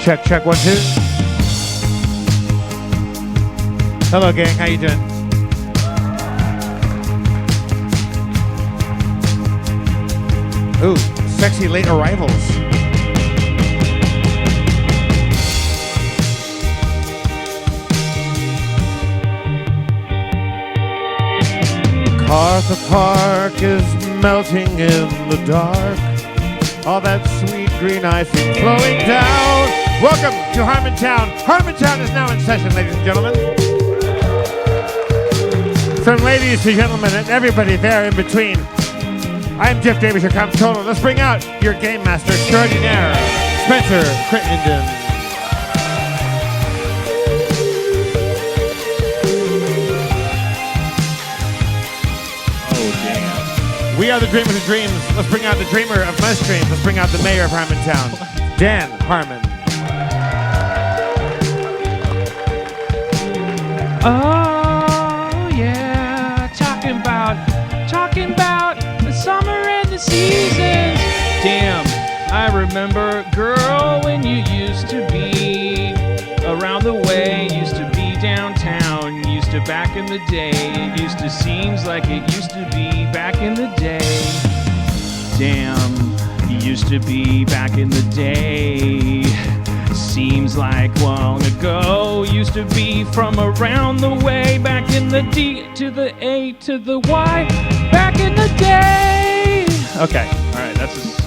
Check, 1, 2. Hello, gang. How you doing? Ooh, sexy late arrivals. Arthur Park is melting in the dark. All that sweet green icing flowing down. Welcome to Harmontown. Harmontown is now in session, ladies and gentlemen. From ladies to gentlemen and everybody there in between. I'm Jeff Davis, your comptroller. Let's bring out your game master extraordinaire, Spencer Crittenden. We are the dreamers of dreams. Let's bring out the dreamer of most dreams. Let's bring out the mayor of Harmontown, Dan Harmon. Oh yeah, talking about the summer and the seasons. Damn, I remember, girl, when you used to be around the way, used to be downtown, used to back in the day. It used to seems like it used to be back in the day. Damn, it used to be back in the day. Seems like long ago. Used to be from around the way, back in the D to the A to the Y, back in the day. Okay, all right, that's just...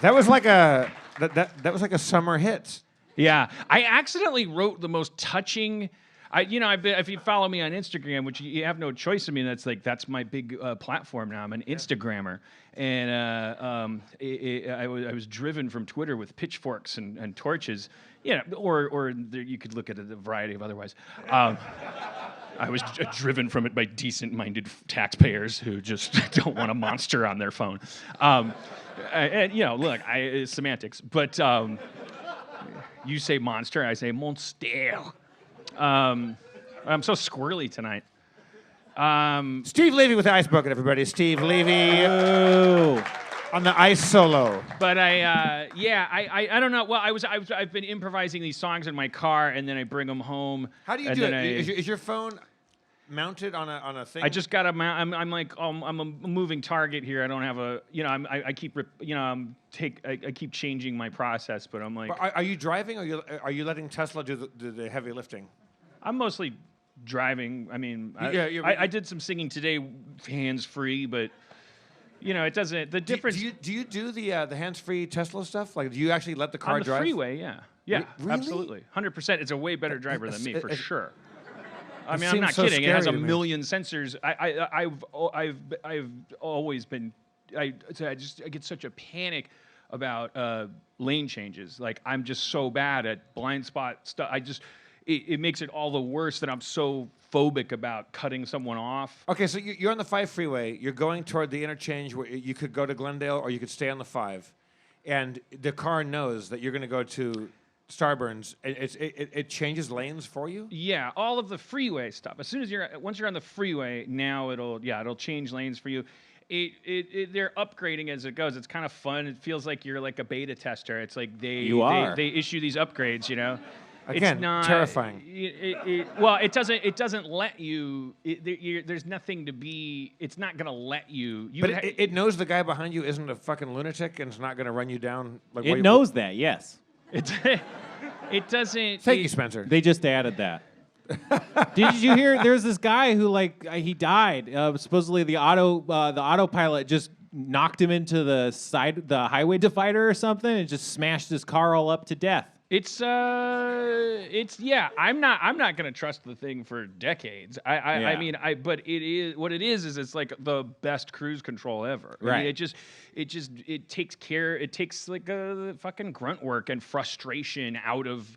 That was like a that was like a summer hit. Yeah, I accidentally wrote the most touching. If you follow me on Instagram, which you have no choice. I mean, that's my big platform now. I'm an Instagrammer, and I was driven from Twitter with pitchforks and torches. Or you could look at a variety of otherwise. I was driven from it by decent-minded taxpayers who just don't want a monster on their phone. Semantics, but you say monster, I say monster. I'm so squirrely tonight. Steve Levy with the Ice Bucket, everybody. Steve Levy on the ice solo. But I don't know. Well, I've been improvising these songs in my car, and then I bring them home. How do you do it? Is your phone mounted on a thing? I just got a mount. I'm a moving target here. I don't have a. I keep changing my process, but I'm like. Are you driving, or are you letting Tesla do the heavy lifting? I'm mostly driving. I mean, I did some singing today, hands free, but it doesn't. The difference. Do you do the hands-free Tesla stuff? Like, do you actually let the car drive? On the freeway, yeah, Really? Absolutely, 100%. It's a way better driver than me, for sure. I mean, It I'm not seems so kidding. It has a scary to me. million sensors. I've always been. I get such a panic about lane changes. Like, I'm just so bad at blind spot stuff. It makes it all the worse that I'm so phobic about cutting someone off. Okay, so you're on the 5 freeway. You're going toward the interchange where you could go to Glendale or you could stay on the 5, and the car knows that you're going to go to Starburns. It changes lanes for you? Yeah, all of the freeway stuff. As soon as once you're on the freeway, now it'll change lanes for you. They're upgrading as it goes. It's kind of fun. It feels like you're like a beta tester. It's like they issue these upgrades, Again, it's not terrifying. It doesn't let you. There's nothing to be. It's not going to let you. But it knows the guy behind you isn't a fucking lunatic and it's not going to run you down. Like, it knows that, yes. It doesn't. Thank you, Spencer. They just added that. Did you hear? There's this guy who he died. Supposedly the autopilot just knocked him into the highway divider or something, and just smashed his car all up to death. I'm not gonna trust the thing for decades. But it is what it is it's like the best cruise control ever. Right. I mean, it takes care. It takes like a fucking grunt work and frustration out of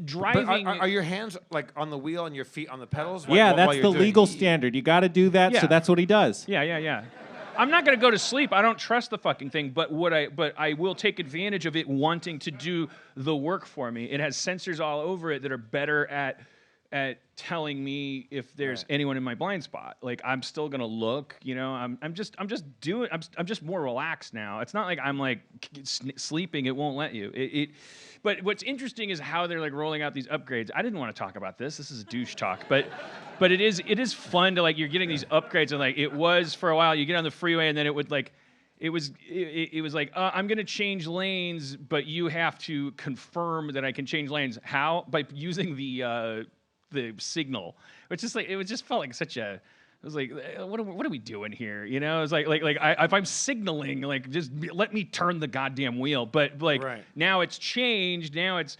driving. But are your hands like on the wheel and your feet on the pedals? That's the legal standard. You got to do that. Yeah. So that's what he does. Yeah. I'm not going to go to sleep. I don't trust the fucking thing, but I will take advantage of it wanting to do the work for me. It has sensors all over it that are better at at telling me if there's anyone in my blind spot. Like I'm still gonna look, you know. I'm just more relaxed now. It's not like I'm like sleeping. It won't let you. But what's interesting is how they're like rolling out these upgrades. I didn't want to talk about this. This is a douche talk, but it is fun to like you're getting these upgrades and like it was for a while. You get on the freeway and then it would like. It was like, I'm going to change lanes, but you have to confirm that I can change lanes. How? By using the signal, which is like, it just felt like such a, it was like, what are we doing here? You know, it's like if I'm signaling, like, just let me turn the goddamn wheel. But like now it's changed. Now it's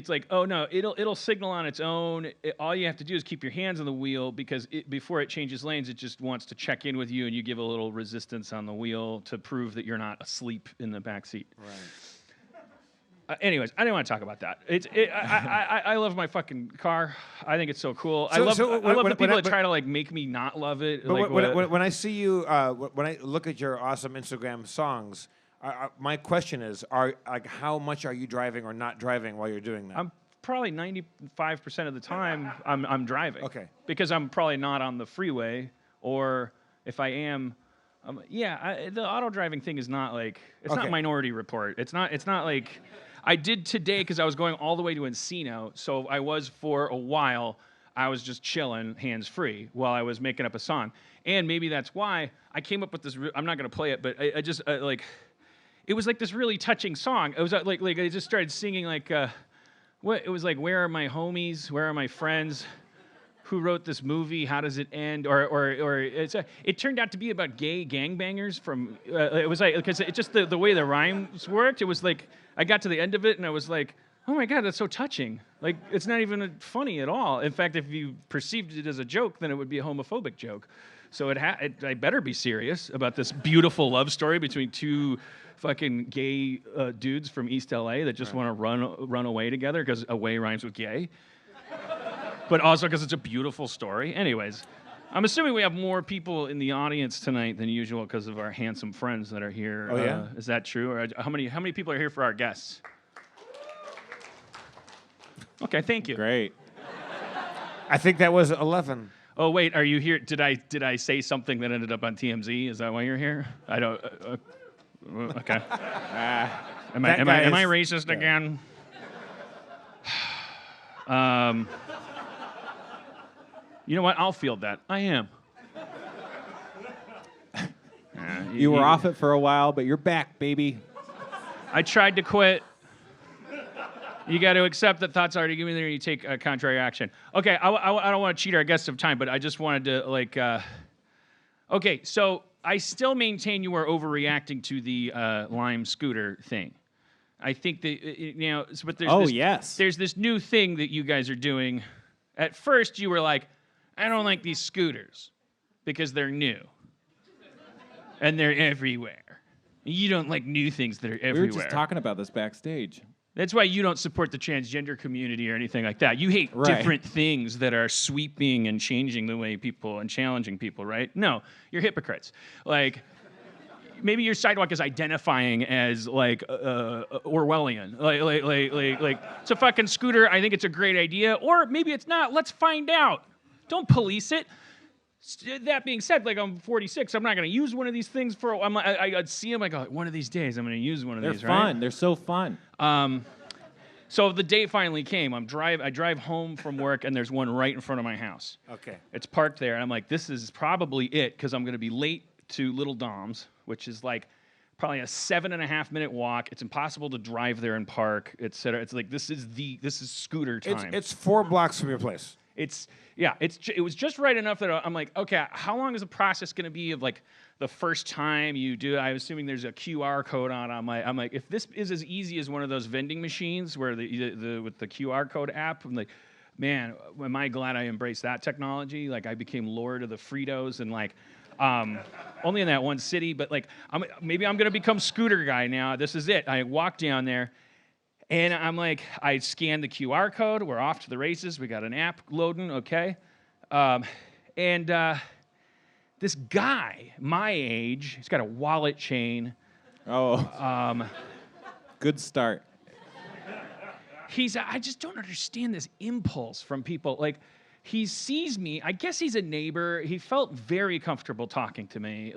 like, oh no, it'll signal on its own. All you have to do is keep your hands on the wheel because before it changes lanes, it just wants to check in with you, and you give a little resistance on the wheel to prove that you're not asleep in the back seat. Right. Anyways, I didn't want to talk about that. I love my fucking car. I think it's so cool. I love the people that try to like make me not love it. But like, when I see you, when I look at your awesome Instagram songs. My question is, how much are you driving or not driving while you're doing that? I'm probably 95% of the time I'm driving. Okay. Because I'm probably not on the freeway, or if I am, the auto driving thing is not like it's not Minority Report. It's not like I did today because I was going all the way to Encino, so I was for a while. I was just chilling, hands free, while I was making up a song, and maybe that's why I came up with this. I'm not gonna play it, but I just like. It was like this really touching song. It was like I just started singing like, what? It was like, where are my homies? Where are my friends? Who wrote this movie? How does it end? Or it turned out to be about gay gangbangers from. It was like because it just the way the rhymes worked. It was like I got to the end of it and I was like, oh my God, that's so touching. Like it's not even funny at all. In fact, if you perceived it as a joke, then it would be a homophobic joke. So I better be serious about this beautiful love story between two fucking gay dudes from East LA that just want to run away together because away rhymes with gay. But also because it's a beautiful story. Anyways, I'm assuming we have more people in the audience tonight than usual because of our handsome friends that are here. Oh, yeah? Is that true? Or how many people are here for our guests? Okay, thank you. Great. I think that was 11. Oh wait, are you here? Did I say something that ended up on TMZ? Is that why you're here? I don't. Okay. Am I racist again? You know what? I'll field that. I am. You were off it for a while, but you're back, baby. I tried to quit. You got to accept that thoughts already given there. You take contrary action. Okay, I don't want to cheat our guests of time, but I just wanted to like. Okay, so I still maintain you are overreacting to the Lime scooter thing. I think that you know, but there's there's this new thing that you guys are doing. At first, you were like, I don't like these scooters because they're new and they're everywhere. You don't like new things that are everywhere. We were just talking about this backstage. That's why you don't support the transgender community or anything like that. You hate different things that are sweeping and changing the way people and challenging people, right? No, you're hypocrites. Like, maybe your sidewalk is identifying as like Orwellian. Like it's a fucking scooter. I think it's a great idea, or maybe it's not. Let's find out. Don't police it. That being said, like I'm 46, I'm not going to use one of these things for. I'd see them. I go, one of these days, I'm going to use one of these. They're fun. Right? They're so fun. So the day finally came. I drive home from work, and there's one right in front of my house. Okay. It's parked there, and I'm like, this is probably it, because I'm going to be late to Little Dom's, which is like probably a 7.5-minute walk. It's impossible to drive there and park, etc. It's like this is scooter time. It's 4 blocks from your place. It was just right enough that I'm like, okay, how long is the process going to be of like the first time you do? I'm assuming there's a QR code on. I'm like, if this is as easy as one of those vending machines where with the QR code app, I'm like, man, am I glad I embraced that technology? Like I became Lord of the Fritos and like, only in that one city, but like, maybe I'm going to become scooter guy now. This is it. I walk down there. And I'm like, I scanned the QR code. We're off to the races. We got an app loading, okay? This guy, my age, he's got a wallet chain. Oh. Good start. I just don't understand this impulse from people. Like, he sees me. I guess he's a neighbor. He felt very comfortable talking to me.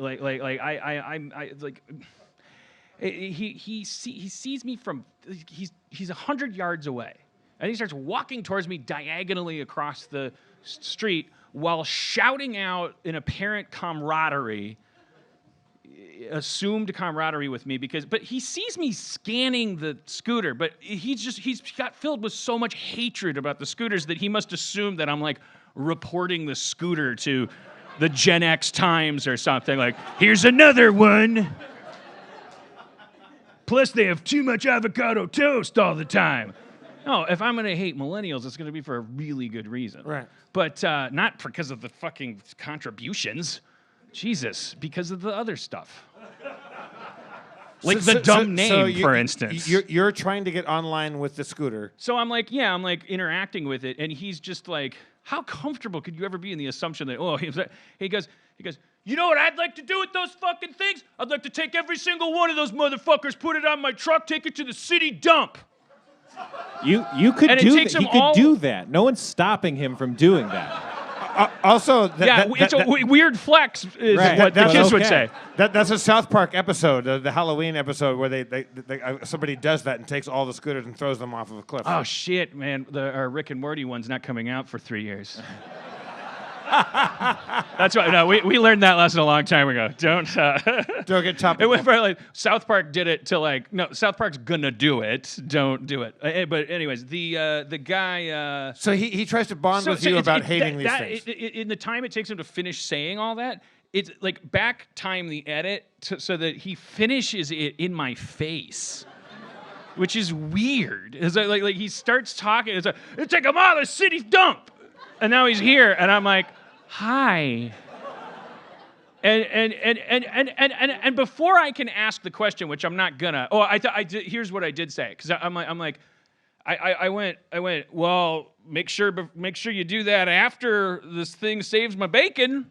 He sees me from he's 100 yards away, and he starts walking towards me diagonally across the street while shouting out in apparent camaraderie. Assumed camaraderie with me but he sees me scanning the scooter, but he's got filled with so much hatred about the scooters that he must assume that I'm like reporting the scooter to the Gen X Times or something, like, here's another one. Plus they have too much avocado toast all the time. No, if I'm gonna hate millennials, it's gonna be for a really good reason. Right. But not because of the fucking contributions. Jesus, because of the other stuff. Like the dumb name, for instance. You're trying to get online with the scooter. So I'm like interacting with it, and he's just like, how comfortable could you ever be in the assumption that, he goes, you know what I'd like to do with those fucking things? I'd like to take every single one of those motherfuckers, put it on my truck, take it to the city dump. You could do that. He could do that. No one's stopping him from doing that. Also, it's a weird flex, is what the kids would say. That's a South Park episode, the Halloween episode, where they somebody does that and takes all the scooters and throws them off of a cliff. Oh shit, man! Our Rick and Morty one's not coming out for 3 years. That's right. No, we learned that lesson a long time ago. Don't get topical. It went for like South Park did it to like no. South Park's gonna do it. Don't do it. But anyways, the guy. So he tries to bond with you about hating these things. In the time it takes him to finish saying all that, it's like back time the edit so that he finishes it in my face. Which is weird. It's like he starts talking. It's like, take him out of the city dump. And now he's here, and I'm like, hi. And before I can ask the question, which I'm not gonna. Oh, here's what I did say, because I went. Well, make sure you do that after this thing saves my bacon.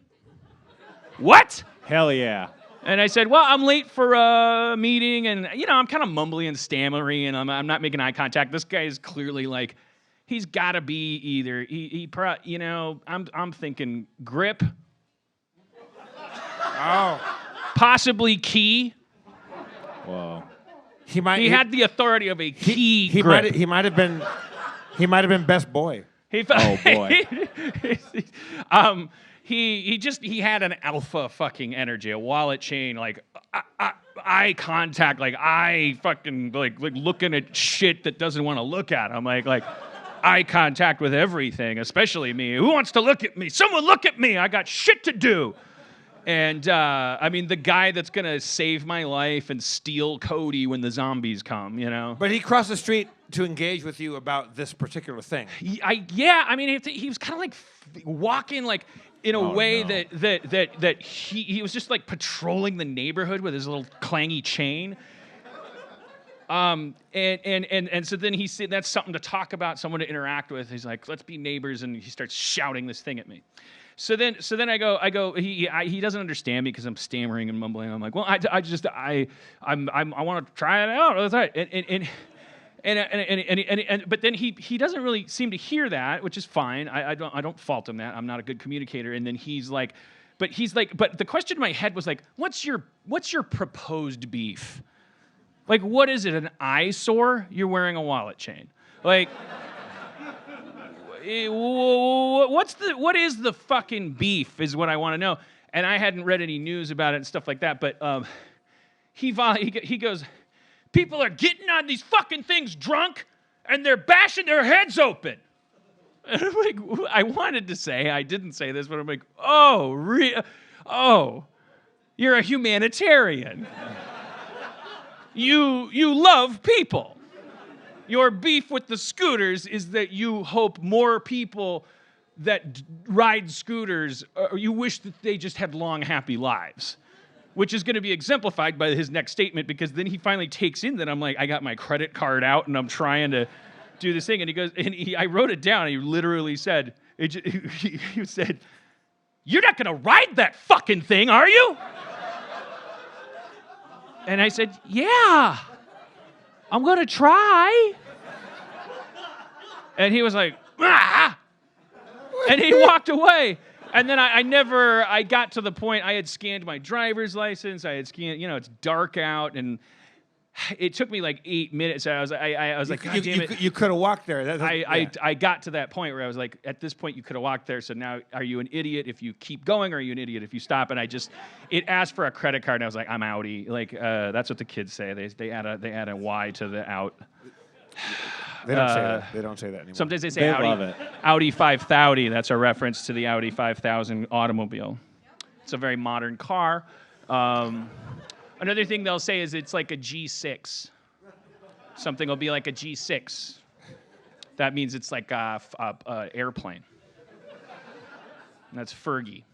What? Hell yeah. And I said, well, I'm late for a meeting, and I'm kind of mumbly and stammery, and I'm not making eye contact. This guy is clearly like. He's got to be either I'm thinking grip. Oh. Possibly key. Whoa. He had the authority of a key grip. He might have been best boy. Oh boy. He had an alpha fucking energy, a wallet chain, like eye contact, like eye fucking like looking at shit that doesn't want to look at him, like eye contact with everything, especially me. Who wants to look at me? Someone look at me. I got shit to do. And the guy that's gonna save my life and steal Cody when the zombies come, But he crossed the street to engage with you about this particular thing. He was kind of like walking like in a way that he was just like patrolling the neighborhood with his little clangy chain. And so then he said that's something to talk about, someone to interact with. He's like, let's be neighbors, and he starts shouting this thing at me. So then I go. He doesn't understand me because I'm stammering and mumbling. I'm like, well, I want to try it out. That's right. But then he doesn't really seem to hear that, which is fine. I don't fault him that. I'm not a good communicator. And then but the question in my head was like, what's your proposed beef? Like, what is it, an eyesore? You're wearing a wallet chain. Like, what is the fucking beef is what I want to know. And I hadn't read any news about it and stuff like that, but he goes, people are getting on these fucking things drunk, and they're bashing their heads open. And I'm like, I wanted to say, I didn't say this, but I'm like, you're a humanitarian. You love people. Your beef with the scooters is that you hope more people that ride scooters, or you wish that they just had long, happy lives, which is going to be exemplified by his next statement, because then he finally takes in that I'm like, I got my credit card out and I'm trying to do this thing. And he goes, I wrote it down, and he literally said, he said, you're not going to ride that fucking thing, are you? And I said, yeah, I'm going to try. And he was like, ah! And he walked away. And then I got to the point, I had scanned my driver's license. I had scanned, it's dark out. And it took me like 8 minutes. I was like, God damn it. You could have walked there. I got to that point where I was like, at this point, you could have walked there. So now, are you an idiot if you keep going, or are you an idiot if you stop? And it asked for a credit card, and I was like, I'm outie. Like, that's what the kids say. They add a Y to the out. They don't say that. They don't say that anymore. Sometimes they say They Audi. love it. Audi 5000. That's a reference to the Audi 5000 automobile. It's a very modern car. Another thing they'll say is it's like a G6. Something will be like a G6. That means it's like a airplane. And that's Fergie.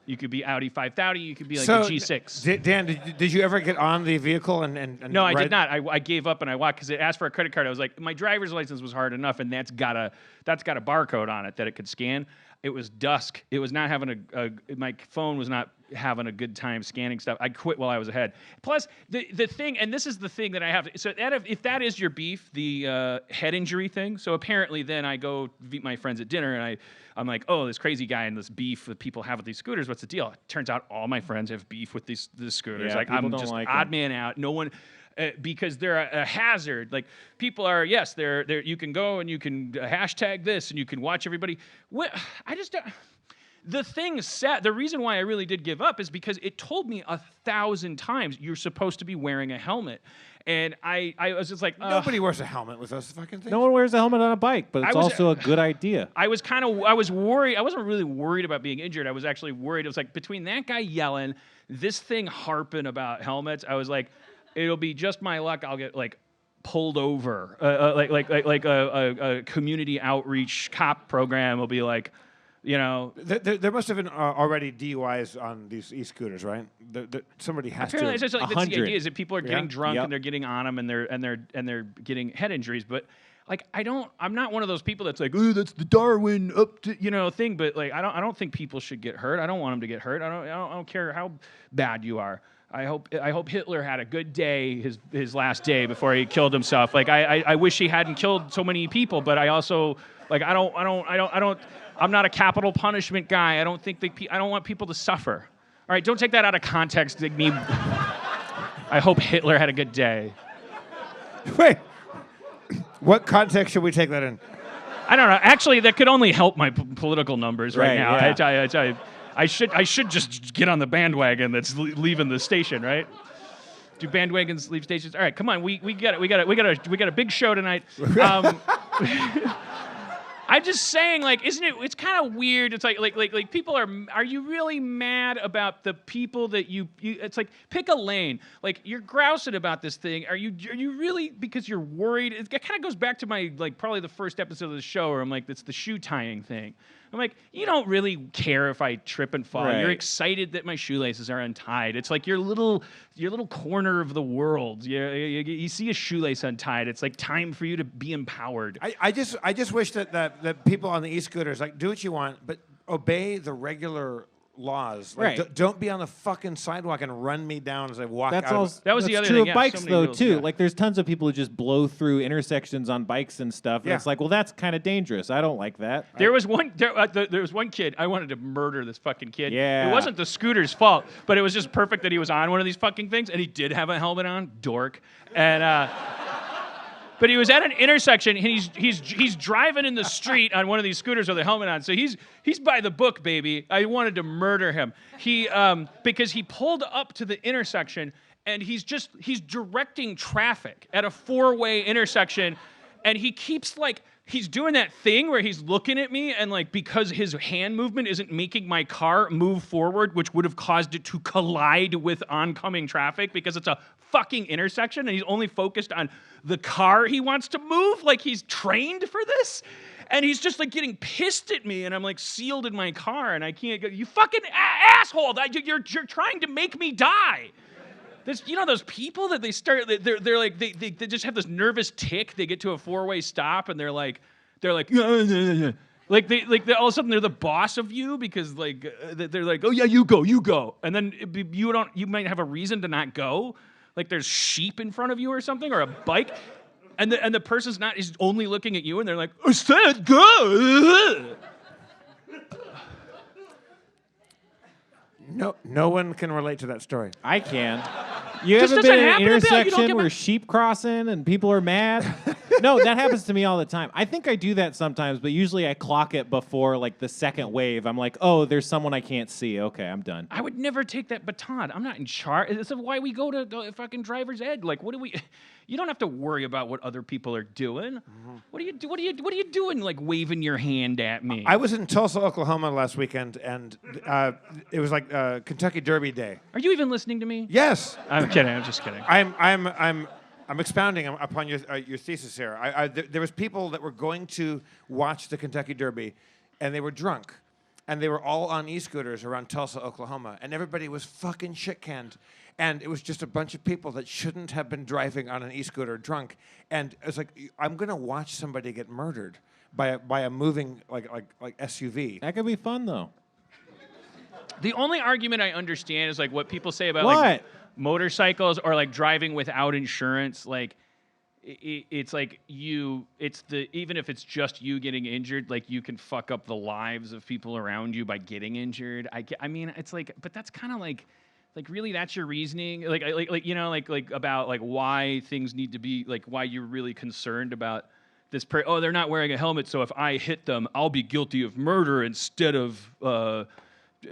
You could be Audi 5000. You could be like a G6. Dan, did you ever get on the vehicle and No, I ride? did not. I gave up and I walked because it asked for a credit card. I was like, my driver's license was hard enough, and that's got a barcode on it that it could scan. It was dusk. It was not having my phone was not having a good time scanning stuff. I quit while I was ahead. Plus, the thing, and this is the thing that I have. So if that is your beef, the head injury thing. So apparently, then I go meet my friends at dinner, and I'm like, oh, this crazy guy and this beef that people have with these scooters. What's the deal? It turns out all my friends have beef with these scooters. Yeah, like people I'm don't just like odd them. man out. No one. Because they're a hazard. Like people are, yes, they're. You can go and you can hashtag this and you can watch everybody. I just don't. The thing said, the reason why I really did give up is because it told me 1,000 times you're supposed to be wearing a helmet, and I was just like, Nobody wears a helmet with those fucking things. No one wears a helmet on a bike, but it's also a good idea. I was worried. I wasn't really worried about being injured. I was actually worried. It was like between that guy yelling, this thing harping about helmets, I was like, it'll be just my luck. I'll get like pulled over. Like a community outreach cop program will be like, There must have been already DUIs on these e-scooters, right? Somebody has apparently to. it's just like that's the 100. idea is that people are getting drunk Yep. and they're getting on them and they're getting head injuries. But like I'm not one of those people that's like, oh, that's the Darwin thing. But like I don't think people should get hurt. I don't want them to get hurt. I don't care how bad you are. I hope Hitler had a good day, his last day before he killed himself. Like I wish he hadn't killed so many people, but I also like I'm not a capital punishment guy. I don't want people to suffer. All right, don't take that out of context. Like me. I hope Hitler had a good day. Wait, what context should we take that in? I don't know. Actually, that could only help my political numbers right now. Yeah. I should just get on the bandwagon that's leaving the station, right? Do bandwagons leave stations? All right, come on. We got a big show tonight. I'm just saying, like, isn't it? It's kind of weird. It's like people are you really mad about the people that you? It's like pick a lane. Like you're grousing about this thing. Are you really because you're worried? It kind of goes back to my probably the first episode of the show where I'm like, it's the shoe tying thing. I'm like, you don't really care if I trip and fall. Right. You're excited that my shoelaces are untied. It's like your little corner of the world. You see a shoelace untied. It's like time for you to be empowered. I just wish that people on the e-scooters do what you want, but obey the regular laws. Like, Right. Don't be on the fucking sidewalk and run me down as I walk That out. was That was the other true thing, of yeah, bikes so many though rules, too. yeah. Like there's tons of people who just blow through intersections on bikes and stuff. And Yeah. it's like, well, that's kind of dangerous. I don't like that. There was one kid. I wanted to murder this fucking kid. Yeah. It wasn't the scooter's fault, but it was just perfect that he was on one of these fucking things, and he did have a helmet on, dork. And but he was at an intersection, and he's driving in the street on one of these scooters with a helmet on. So he's by the book, baby. I wanted to murder him. He because he pulled up to the intersection, and he's directing traffic at a 4-way intersection, and he keeps he's doing that thing where he's looking at me and because his hand movement isn't making my car move forward, which would have caused it to collide with oncoming traffic because it's a fucking intersection and he's only focused on the car he wants to move, like he's trained for this. And he's just getting pissed at me, and I'm sealed in my car, and I can't go. You fucking asshole! You're trying to make me die. Those people that they start, they just have this nervous tick. They get to a 4-way stop, and they're like, all of a sudden they're the boss of you because they're like, oh yeah, you go, and then you might have a reason to not go. Like there's sheep in front of you or something, or a bike. And the person's not is only looking at you, and they're like, "I said go." No one can relate to that story. I can. You Just haven't doesn't been in an happen to Bill. You don't intersection get where my- sheep crossing and people are mad? No, that happens to me all the time. I think I do that sometimes, but usually I clock it before like the second wave. I'm like, oh, there's someone I can't see. Okay, I'm done. I would never take that baton. I'm not in charge. This is why we go to the fucking driver's ed. Like, what do we? You don't have to worry about what other people are doing. What are you doing? Like waving your hand at me. I was in Tulsa, Oklahoma last weekend, and it was like Kentucky Derby Day. Are you even listening to me? Yes, I'm kidding. I'm just kidding. I'm expounding upon your thesis here. There was people that were going to watch the Kentucky Derby, and they were drunk, and they were all on e-scooters around Tulsa, Oklahoma, and everybody was fucking shit-canned, and it was just a bunch of people that shouldn't have been driving on an e-scooter drunk, and it's like I'm gonna watch somebody get murdered by a moving like SUV. That could be fun though. The only argument I understand is like what people say about What? like motorcycles or like driving without insurance. Like it's like even if it's just you getting injured, like you can fuck up the lives of people around you by getting injured. I mean, it's like, but that's kind of like really that's your reasoning, like you know, like about like why things need to be like why you're really concerned about this. They're not wearing a helmet, so if I hit them, I'll be guilty of murder instead of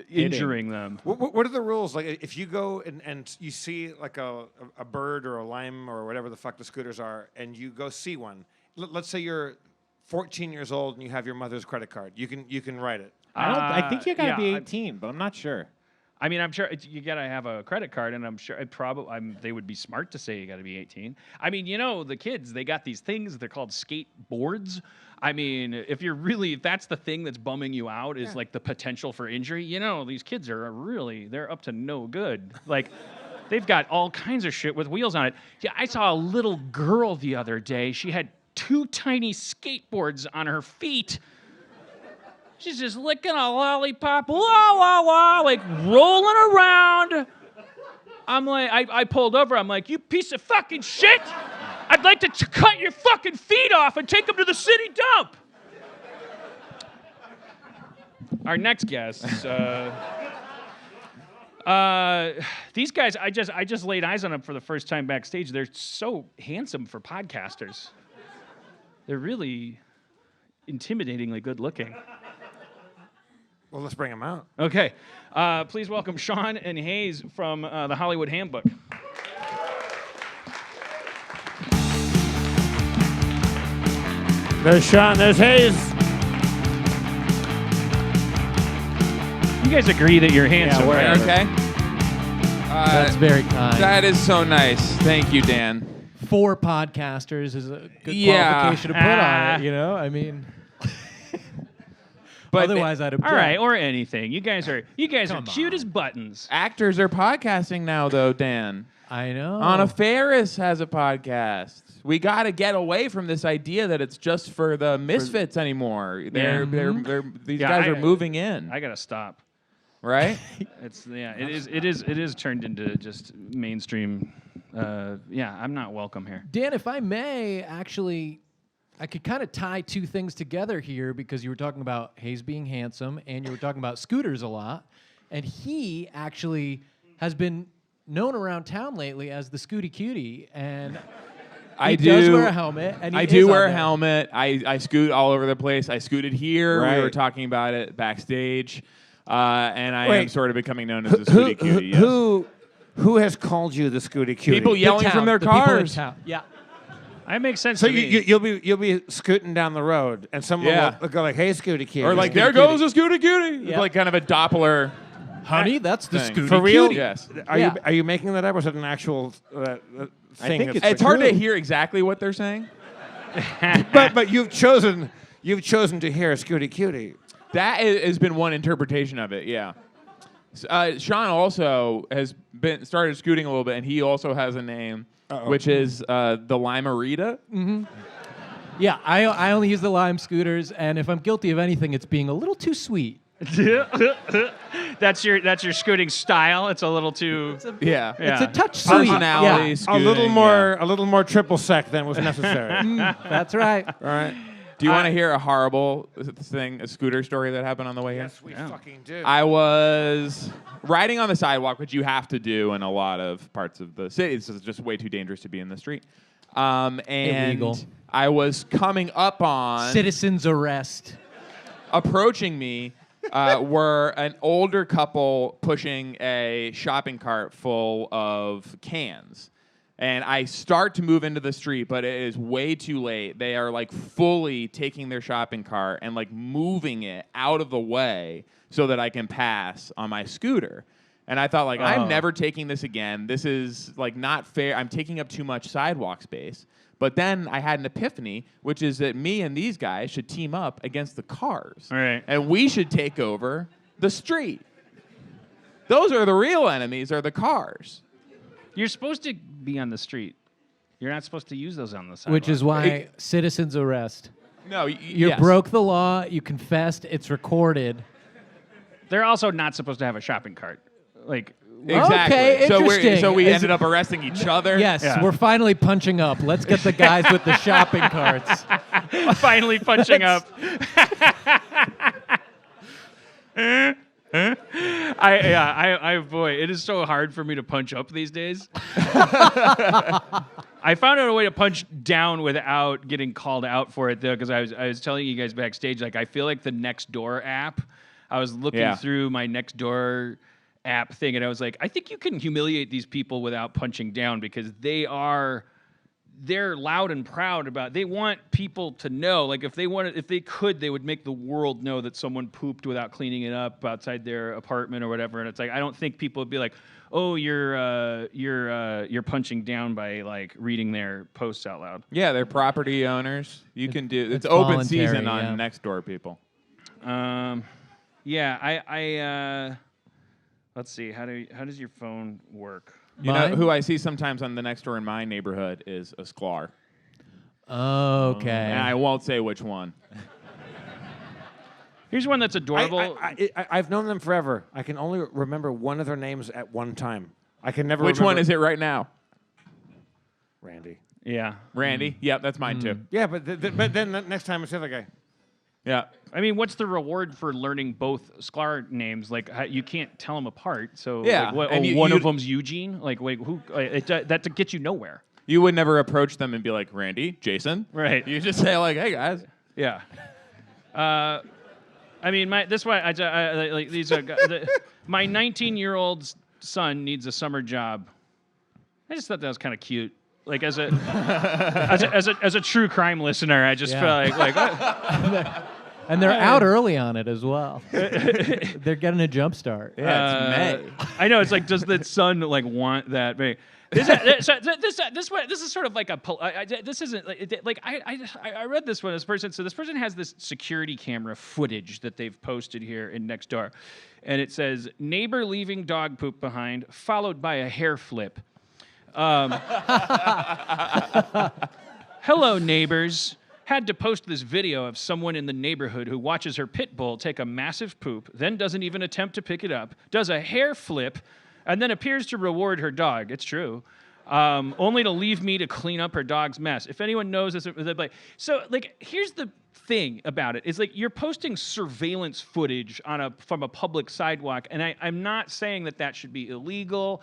injuring them. What are the rules? Like, if you go and you see like a bird or a lime or whatever the fuck the scooters are, and you go see one. Let's say you're 14 years old and you have your mother's credit card. You can write it. I think you gotta yeah, be 18, but I'm not sure. I mean, I'm sure you gotta have a credit card, and I'm sure they would be smart to say you gotta be 18. I mean, you know, the kids, they got these things, they're called skateboards. I mean, if that's the thing that's bumming you out is like the potential for injury, you know, these kids they're up to no good. Like, they've got all kinds of shit with wheels on it. Yeah, I saw a little girl the other day. She had 2 tiny skateboards on her feet. She's just licking a lollipop, wah, wah, wah, like rolling around. I'm like, I pulled over. I'm like, you piece of fucking shit. I'd like to cut your fucking feet off and take them to the city dump. Our next guests, these guys, I just laid eyes on them for the first time backstage. They're so handsome for podcasters. They're really intimidatingly good looking. Well, let's bring them out. Okay. Please welcome Sean and Hayes from the Hollywood Handbook. There's Sean. There's Hayes. You guys agree that you're handsome, we're right? Okay. That's very kind. That is so nice. Thank you, Dan. 4 podcasters is a good Yeah. qualification to put on it, you know? I mean, But otherwise I'd object. All right, or anything. You guys are Come cute on. as buttons. actors are podcasting now, though, Dan. I know. Anna Faris has a podcast. We got to get away from this idea that it's just for the misfits anymore. These Yeah, guys are moving in, I gotta stop. right? It is turned into just mainstream. I'm not welcome here. Dan, if I may, actually, I could kind of tie 2 things together here because you were talking about Hayes being handsome and you were talking about scooters a lot. And he actually has been known around town lately as the Scootie Cutie. And I he do does wear a helmet. And he I is do on wear a there. helmet. I scoot all over the place. I scooted here. Right. We were talking about it backstage. And I am Wait. sort of becoming known as the Scootie Cutie. Yes. Who has called you the Scootie Cutie? People The yelling town, from their the people in cars. town. Yeah. That makes sense So to me. you'll be scooting down the road, and someone Yeah. will go like, "Hey, Scootie Cutie," Or like, Scootie there Cutie." goes a Scootie Cutie. Yeah. It's like kind of a Doppler. Honey, that's the thing. Scootie For real? Cutie. Yes. Are you making that up, or is it an actual thing? think that's It's hard true? to hear exactly what they're saying. But you've chosen to hear Scootie Cutie. That has been one interpretation of it, yeah. Sean also has started scooting a little bit, and he also has a name, which is the Limerita. Yeah, I only use the Lime scooters, and if I'm guilty of anything, it's being a little too sweet. That's your scooting style. It's a little too. Yeah. It's a touch sweet. Personality, Yeah. A little scooting, more, a little more triple sec than was necessary. That's right. All right. Do you want to hear a horrible a scooter story that happened on the way here? Yes, we fucking do. I was riding on the sidewalk, which you have to do in a lot of parts of the city. It's just way too dangerous to be in the street. And Illegal. I was coming up on Citizens arrest. approaching me were an older couple pushing a shopping cart full of cans. And I start to move into the street, but it is way too late. They are like fully taking their shopping cart and like moving it out of the way so that I can pass on my scooter. And I thought, like, I'm never taking this again. This is like not fair. I'm taking up too much sidewalk space. But then I had an epiphany, which is that me and these guys should team up against the cars. All right. And we should take over the street. Those are the real enemies, are the cars. You're supposed to be on the street. You're not supposed to use those on the sidewalk. Which is why citizens arrest. No, You broke the law. You confessed. It's recorded. They're also not supposed to have a shopping cart. Like, Exactly. Okay, so interesting. we Is ended it- up arresting each other. Yes, Yeah. we're finally punching up. Let's get the guys with the shopping carts. finally punching up. Boy, it is so hard for me to punch up these days. I found out a way to punch down without getting called out for it, though, because I was telling you guys backstage, like, I feel like the Nextdoor app. I was looking through my Nextdoor app thing, and I was like, I think you can humiliate these people without punching down because they're loud and proud about. They want people to know. Like if they could, they would make the world know that someone pooped without cleaning it up outside their apartment or whatever. And it's like I don't think people would be like, oh, you're punching down by like reading their posts out loud. Yeah, they're property owners. You can do it's it's open voluntary, season on yeah. Nextdoor people. Yeah, let's see. How does your phone work? You Mine? know who I see sometimes on the Nextdoor in my neighborhood is a Sklar. Okay. And I won't say which one. Here's one that's adorable. I've known them forever. I can only remember one of their names at one time. I can never Which remember. one is it right now? Randy. Yeah. Randy? Yep, that's mine too. Yeah, but then the next time it's the other guy. Yeah. I mean, what's the reward for learning both Sklar names? Like, you can't tell them apart. So, Yeah, like, what, and one of you'd- them's Eugene. Like, wait, who? That to get you nowhere. You would never approach them and be like, Randy, Jason. Right. You just say like, hey guys. Yeah. I mean, my 19-year-old son needs a summer job. I just thought that was kind of cute. Like as a as a true crime listener, I just Yeah. feel like what? And they're out early on it as well. They're getting a jump start. Yeah, it's May. I know it's like, does the son like want that? This is sort of like this isn't like I read this one. This person has this security camera footage that they've posted here in Nextdoor, and it says neighbor leaving dog poop behind, followed by a hair flip. Hello, neighbors. Had to post this video of someone in the neighborhood who watches her pit bull take a massive poop, then doesn't even attempt to pick it up, does a hair flip, and then appears to reward her dog. It's true. Only to leave me to clean up her dog's mess. If anyone knows this, so like, here's the thing about it. Is like you're posting surveillance footage from a public sidewalk, and I'm not saying that should be illegal.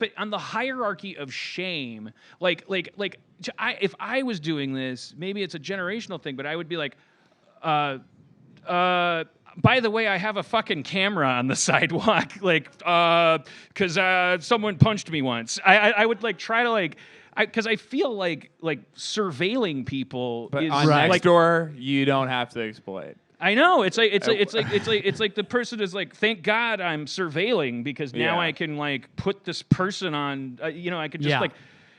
But on the hierarchy of shame, if I was doing this, maybe it's a generational thing, but I would be like, by the way, I have a fucking camera on the sidewalk, because someone punched me once. I would like try to like, because I feel like surveilling people But is on like. Nextdoor, you don't have to explain. I know it's like the person is like, thank God I'm surveilling because now Yeah. I can like put this person on. I can just Yeah. like,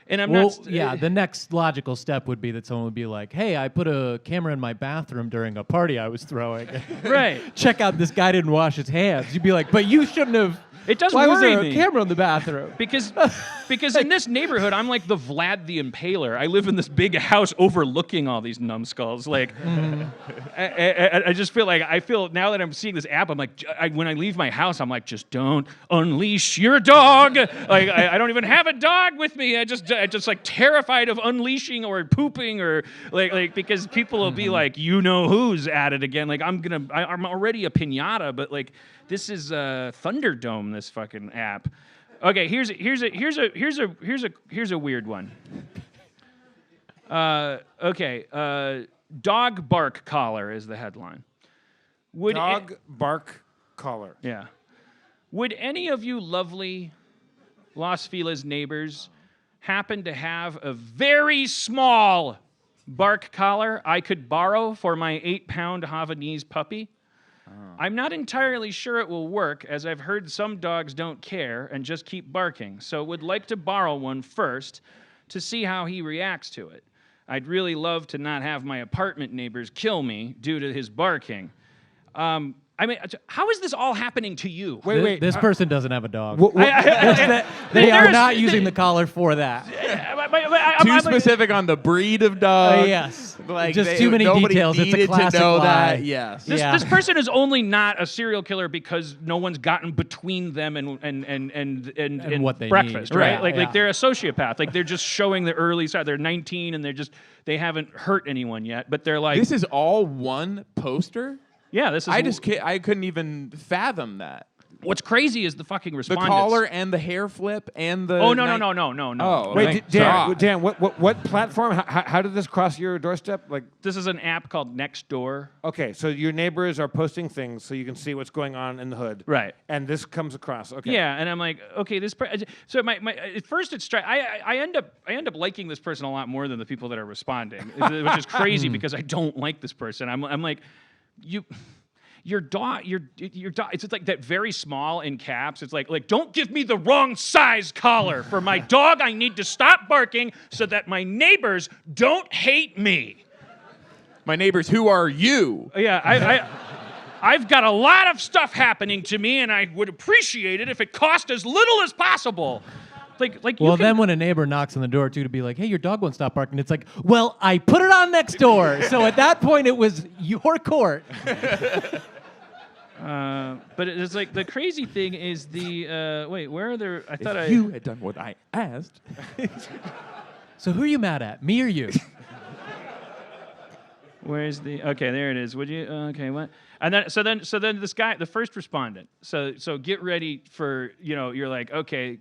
And I'm Well, not. yeah, the next logical step would be that someone would be like, hey, I put a camera in my bathroom during a party I was throwing. Right. Check out, this guy didn't wash his hands. You'd be like, but you shouldn't have. It does Why was worry there me. a camera in the bathroom? Because in this neighborhood, I'm like the Vlad the Impaler. I live in this big house overlooking all these numbskulls. Like, I just feel like now that I'm seeing this app, I'm like, when I leave my house, I'm like, just don't unleash your dog. Like, I don't even have a dog with me. I just like terrified of unleashing or pooping or like because people will be like, you know who's at it again. Like, I'm already a piñata, but like. This is Thunderdome. This fucking app. Okay, here's a weird one. Dog bark collar is the headline. Dog bark collar. Yeah. Would any of you lovely Los Feliz neighbors happen to have a very small bark collar I could borrow for my 8-pound Havanese puppy? I'm not entirely sure it will work, as I've heard some dogs don't care and just keep barking, so would like to borrow one first to see how he reacts to it. I'd really love to not have my apartment neighbors kill me due to his barking. I mean, how is this all happening to you? Wait. This person doesn't have a dog. There They are is- not using the collar for that. Too specific on the breed of dog. Yes. Like Just too many nobody details. It's a needed classic to know lie. that. Yes. This person is only not a serial killer because no one's gotten between them and what they breakfast, need. right? Yeah, Like yeah. they're a sociopath. Like they're just showing the early side. They're 19 and they haven't hurt anyone yet, but they're like, This is all one poster? yeah, this is. I couldn't even fathom that. What's crazy is the fucking The respondents. collar and the hair flip and the. Oh no. Oh, Wait, thank Dan, God. what platform? How did this cross your doorstep? Like, This is an app called Nextdoor. okay, so your neighbors are posting things so you can see what's going on in the hood, Right. And this comes across. Okay. Yeah, and I'm like, okay, so my at first it's I end up liking this person a lot more than the people that are responding, which is crazy because I don't like this person. I'm like, your dog, it's like that very small in caps. It's like don't give me the wrong size collar for my dog. I need to stop barking so that my neighbors don't hate me. My neighbors, who are you? Yeah, I've got a lot of stuff happening to me, and I would appreciate it if it cost as little as possible. Like. Well, then when a neighbor knocks on the door, too, to be like, hey, your dog won't stop barking, it's like, well, I put it on next door. So at that point, it was your court. But it's like the crazy thing is wait, where are there? I thought If you had done what I asked. So who are you mad at, me or you? Where's the? Okay, there it is. Would you? Okay, what? And then so then this guy, the first respondent. So get ready for you're like, okay,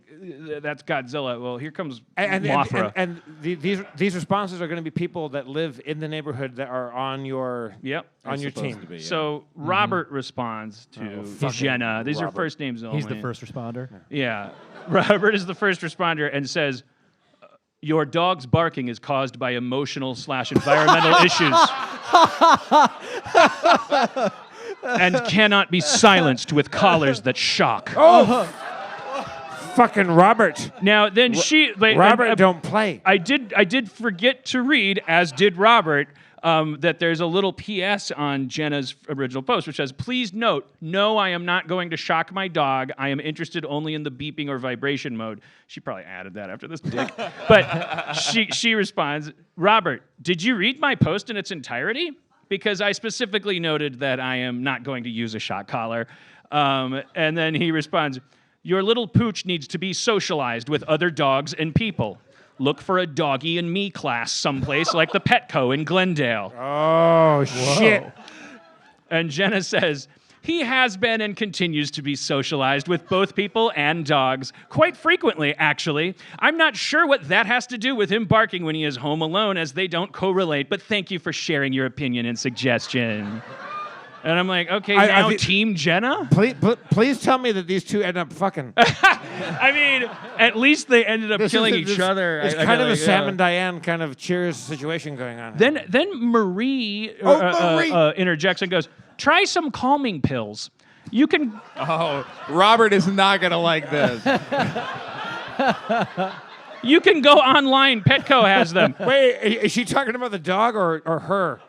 that's Godzilla. Well, here comes Mothra. And these responses are going to be people that live in the neighborhood that are on your Yep. on your supposed team. to be, yeah. So Robert responds to fucking Jenna. These are Robert. first names only. He's the first responder. Yeah. Robert is the first responder and says, your dog's barking is caused by emotional/environmental issues and cannot be silenced with collars that shock. Oh, fucking Robert! Now, then Robert, don't play. I did forget to read, as did Robert, that there's a little PS on Jenna's original post, which says, please note, no, I am not going to shock my dog. I am interested only in the beeping or vibration mode. She probably added that after this dick. But she responds, Robert, did you read my post in its entirety? Because I specifically noted that I am not going to use a shock collar. And then he responds, your little pooch needs to be socialized with other dogs and people. Look for a doggy and me class someplace like the Petco in Glendale. Oh shit! And Jenna says, he has been and continues to be socialized with both people and dogs. Quite frequently, actually. I'm not sure what that has to do with him barking when he is home alone, as they don't correlate, but thank you for sharing your opinion and suggestion. And I'm like, okay, now Team Jenna? Please tell me that these two end up fucking. I mean, at least they ended up killing each other. It's I kind of feel a like, Sam and Diane kind of Cheers situation going on. Then Marie, interjects and goes, try some calming pills. You can... Oh, Robert is not going to like this. You can go online. Petco has them. Wait, is she talking about the dog or her?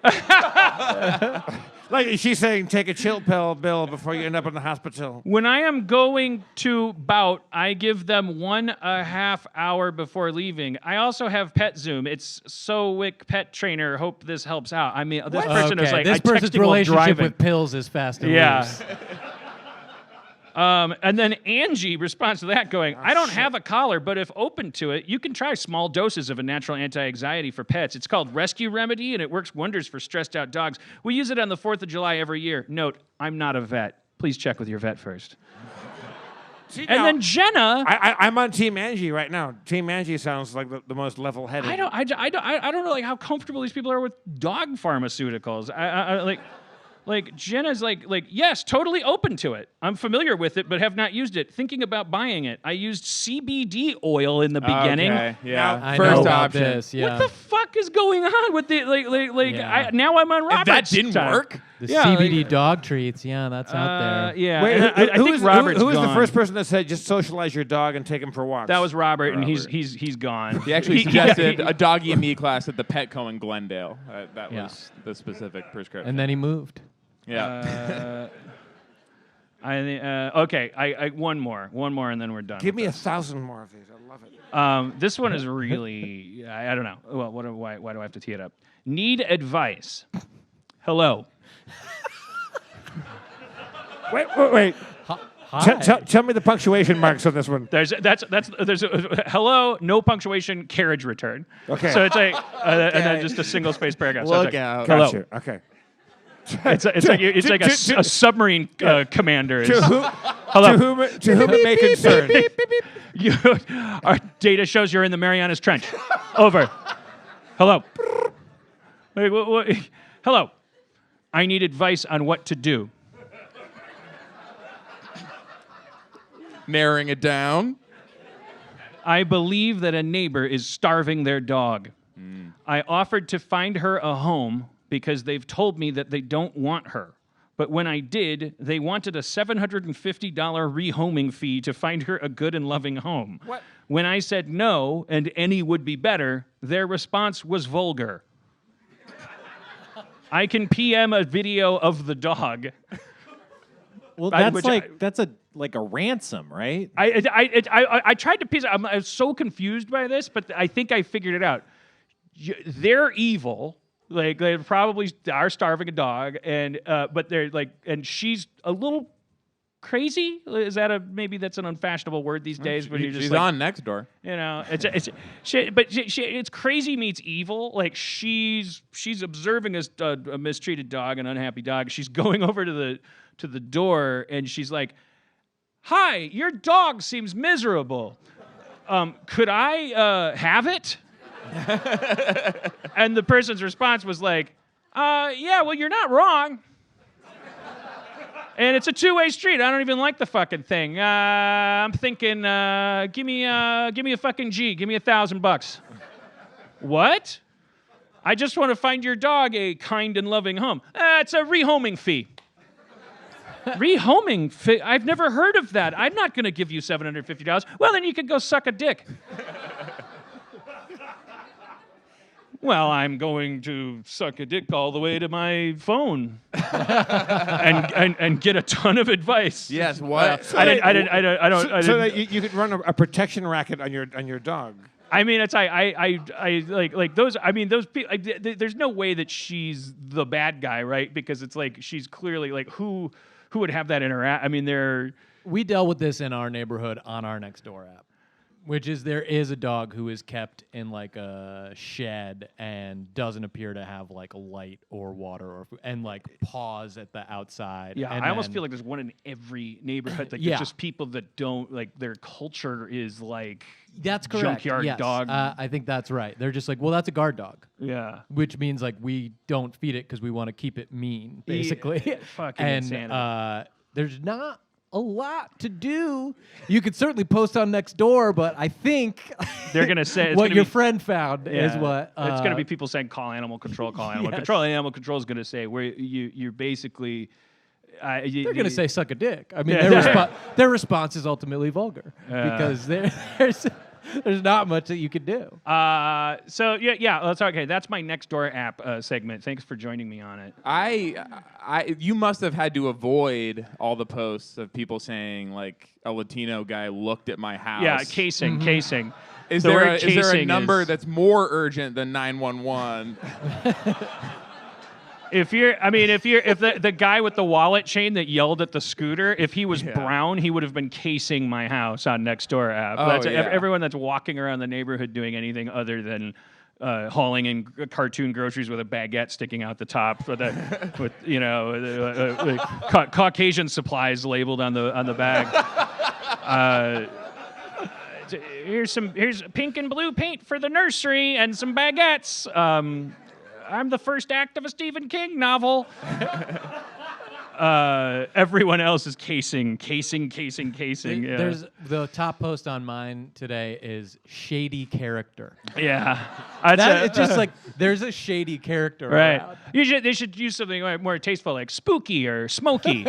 Like, is she saying take a chill pill, Bill, before you end up in the hospital? When I am going to bout, I give them 1.5 hours before leaving. I also have Pet Zoom. It's Sowick Pet Trainer. Hope this helps out. I mean, this person is like, this I person's texting while relationship driving. with pills is fast and Yeah. loose. And then Angie responds to that going, I don't have a collar, but if open to it, you can try small doses of a natural anti-anxiety for pets. It's called Rescue Remedy, and it works wonders for stressed out dogs. We use it on the 4th of July every year. Note, I'm not a vet. Please check with your vet first. See, And now, then Jenna... I'm on Team Angie right now. Team Angie sounds like the most level-headed. I don't know like how comfortable these people are with dog pharmaceuticals. Like Jenna's like yes, totally open to it. I'm familiar with it, but have not used it. Thinking about buying it. I used CBD oil in the beginning. Okay, yeah. I First know about option. this. Yeah. What the fuck is going on with the Yeah. now I'm on Robert's That didn't time. work? The Yeah, CBD like- dog treats. Yeah, that's out there. Yeah, Wait, and I think Robert's who was the gone. first person that said just socialize your dog and take him for walks? That was Robert, and he's gone. He actually suggested a doggy and me class at the Petco in Glendale. That Yeah. was the specific prescription. And then he moved. yeah. Okay. I one more, and then we're done. Give with me this. 1,000 more of these. I love it. This one is really, I don't know. Well, why do I have to tee it up? Need advice. Hello. Wait. Hi. Tell me the punctuation marks on this one. There's hello, no punctuation, carriage return. Okay. So it's like, and then just a single space paragraph. So it's Look like, out. Hello. Gotcha. Okay. It's like a submarine commander. Is, To whom it may concern. Our data shows you're in the Marianas Trench. Over. Hello. Wait, hello. I need advice on what to do. Narrowing it down. I believe that a neighbor is starving their dog. I offered to find her a home because they've told me that they don't want her. But when I did, they wanted a $750 rehoming fee to find her a good and loving home. What? When I said no, and any would be better, their response was vulgar. I can PM a video of the dog. Well, Which that's like a ransom, right? I tried to piece. I was so confused by this, but I think I figured it out. They're evil. Like they probably are starving a dog, and but they're like, and she's a little crazy. Is that maybe that's an unfashionable word these days? When you're just She's like, on next door. you know, it's crazy meets evil. Like she's observing a mistreated dog, an unhappy dog. She's going over to the door, and she's like, "Hi, your dog seems miserable. Could I have it?" And the person's response was like, "Yeah, well, you're not wrong." And it's a two-way street. I don't even like the fucking thing. I'm thinking, give me a fucking G. Give me $1,000. What? I just want to find your dog a kind and loving home. It's a rehoming fee. Rehoming fee? I've never heard of that. I'm not going to give you $750. Well, then you could go suck a dick. Well, I'm going to suck a dick all the way to my phone and get a ton of advice. Yes, what? So that you could run a protection racket on your dog. I mean, it's I like those. I mean, those people. There's no way that she's the bad guy, right? Because it's like she's clearly like who would have that interact. I mean, We dealt with this in our neighborhood on our Nextdoor app, which is there is a dog who is kept in like a shed and doesn't appear to have like a light or water and like paws at the outside. Yeah, and I almost then- feel like there's one in every neighborhood. Like Yeah. there's just people that don't like their culture is like that's correct. junkyard yes. dog. I think that's right. They're just like, well, that's a guard dog, Yeah. which means like we don't feed it because we want to keep it mean, basically. Fucking and insanity. there's not a lot to do. You could certainly post on Nextdoor, but I think They're gonna say it's what gonna your be- friend found is Yeah. what it's going to be people saying call animal control, call animal Yes. control. And animal control is going to say where you're basically. they're going to say suck a dick. I mean, Yeah. their response is ultimately vulgar because there's There's not much that you could do. So yeah, that's okay. That's my next door app segment. Thanks for joining me on it. You must have had to avoid all the posts of people saying like a Latino guy looked at my house. Yeah, casing. Is The there word a casing number that's more urgent than 911? If the guy with the wallet chain that yelled at the scooter, if he was brown, he would have been casing my house on Nextdoor app. Oh, Everyone that's walking around the neighborhood doing anything other than hauling in cartoon groceries with a baguette sticking out the top, with Caucasian supplies labeled on the bag. Here's pink and blue paint for the nursery and some baguettes. I'm the first act of a Stephen King novel. Everyone else is casing. Yeah. There's the top post on mine today is shady character. Yeah. It's just like there's a shady character right. around. They should use something more tasteful, like spooky or smoky.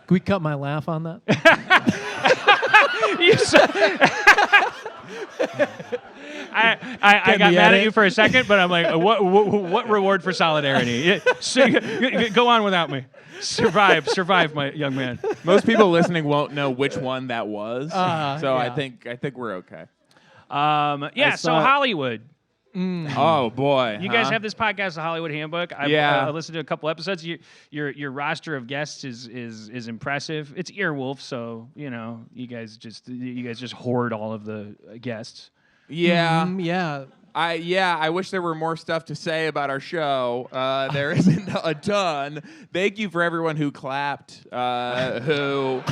Can we cut my laugh on that? I got mad at you for a second, but I'm like, what reward for solidarity? Go on without me. Survive, my young man. Most people listening won't know which one that was, so yeah. I think we're okay. So Hollywood. Oh boy, You guys have this podcast, the Hollywood Handbook. I listened to a couple episodes. Your roster of guests is impressive. It's Earwolf, so you guys just hoard all of the guests. Yeah. Yeah. I wish there were more stuff to say about our show. There isn't a ton. Thank you for everyone who clapped, who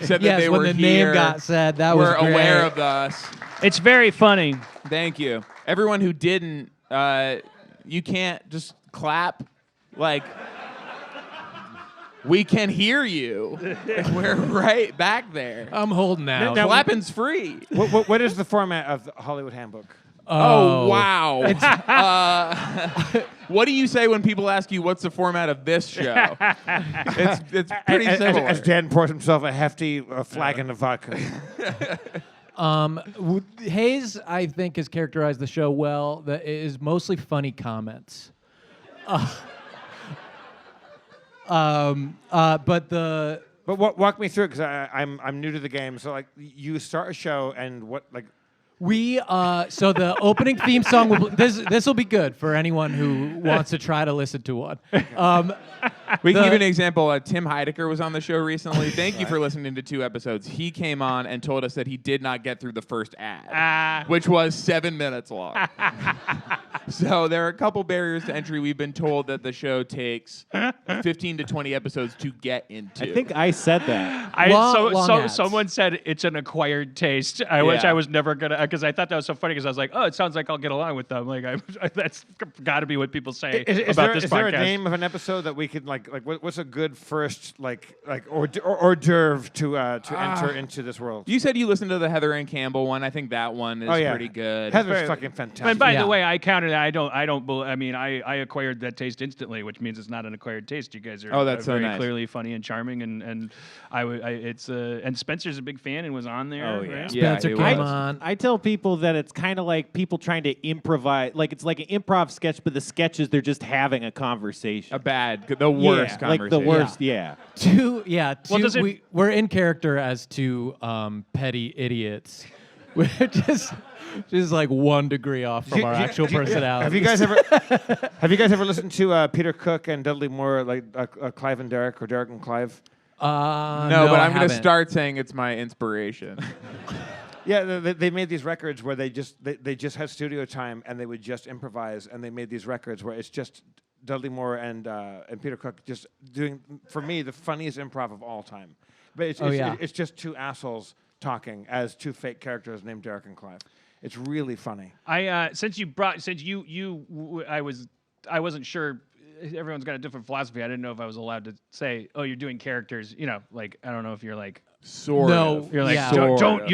said that they when were the here. name got said, that was were great. aware of us. It's very funny. Thank you. Everyone who didn't, you can't just clap. Like, we can hear you. We're right back there. I'm holding out. Now- Clapping's free. What is the format of the Hollywood Handbook? Oh, wow. What do you say when people ask you what's the format of this show? It's pretty similar. As Dan pours himself a hefty flagon of vodka. Hayes, I think, has characterized the show well. That it is mostly funny comments. But walk me through it because I'm new to the game. So like you start a show and what like. So the opening theme song will this will be good for anyone who wants to try to listen to one. We can give an example. Tim Heidecker was on the show recently. Thank you for listening to 2 episodes. He came on and told us that he did not get through the first ad, which was 7 minutes long. So there are a couple barriers to entry. We've been told that the show takes 15 to 20 episodes to get into. I think I said that. Long ads. Someone said it's an acquired taste. I wish I was never gonna, because I thought that was so funny. Because I was like, oh, it sounds like I'll get along with them. Like, that's got to be what people say about this podcast. Is there a name of an episode that we could like what's a good first like hors d'oeuvre to enter into this world? You said you listened to the Heather and Campbell one. I think that one is pretty good. Heather's fucking fantastic. And by Yeah. the way, I counted. I acquired that taste instantly, which means it's not an acquired taste. You guys are that's so very nice. clearly funny and charming, and and Spencer's a big fan and was on there. Oh, yeah. right? Yeah, Spencer it came was. on. I tell people that it's kind of like people trying to improvise. Like it's like an improv sketch, but the sketches they're just having a conversation. the worst conversation. like the worst. Yeah. We're in character as 2 petty idiots. We're just like 1 degree off from our actual personality. Have you guys ever listened to Peter Cook and Dudley Moore, like Clive and Derek, or Derek and Clive? No, but I'm going to start saying it's my inspiration. Yeah, they made these records where they just had studio time and they would just improvise, and they made these records where it's just Dudley Moore and Peter Cook just doing, for me, the funniest improv of all time. But it's just 2 assholes talking as 2 fake characters named Derek and Clive. It's really funny. I wasn't sure. Everyone's got a different philosophy. I didn't know if I was allowed to say, "Oh, you're doing characters." Like I don't know if you're like Sort No, of. You're like, Yeah.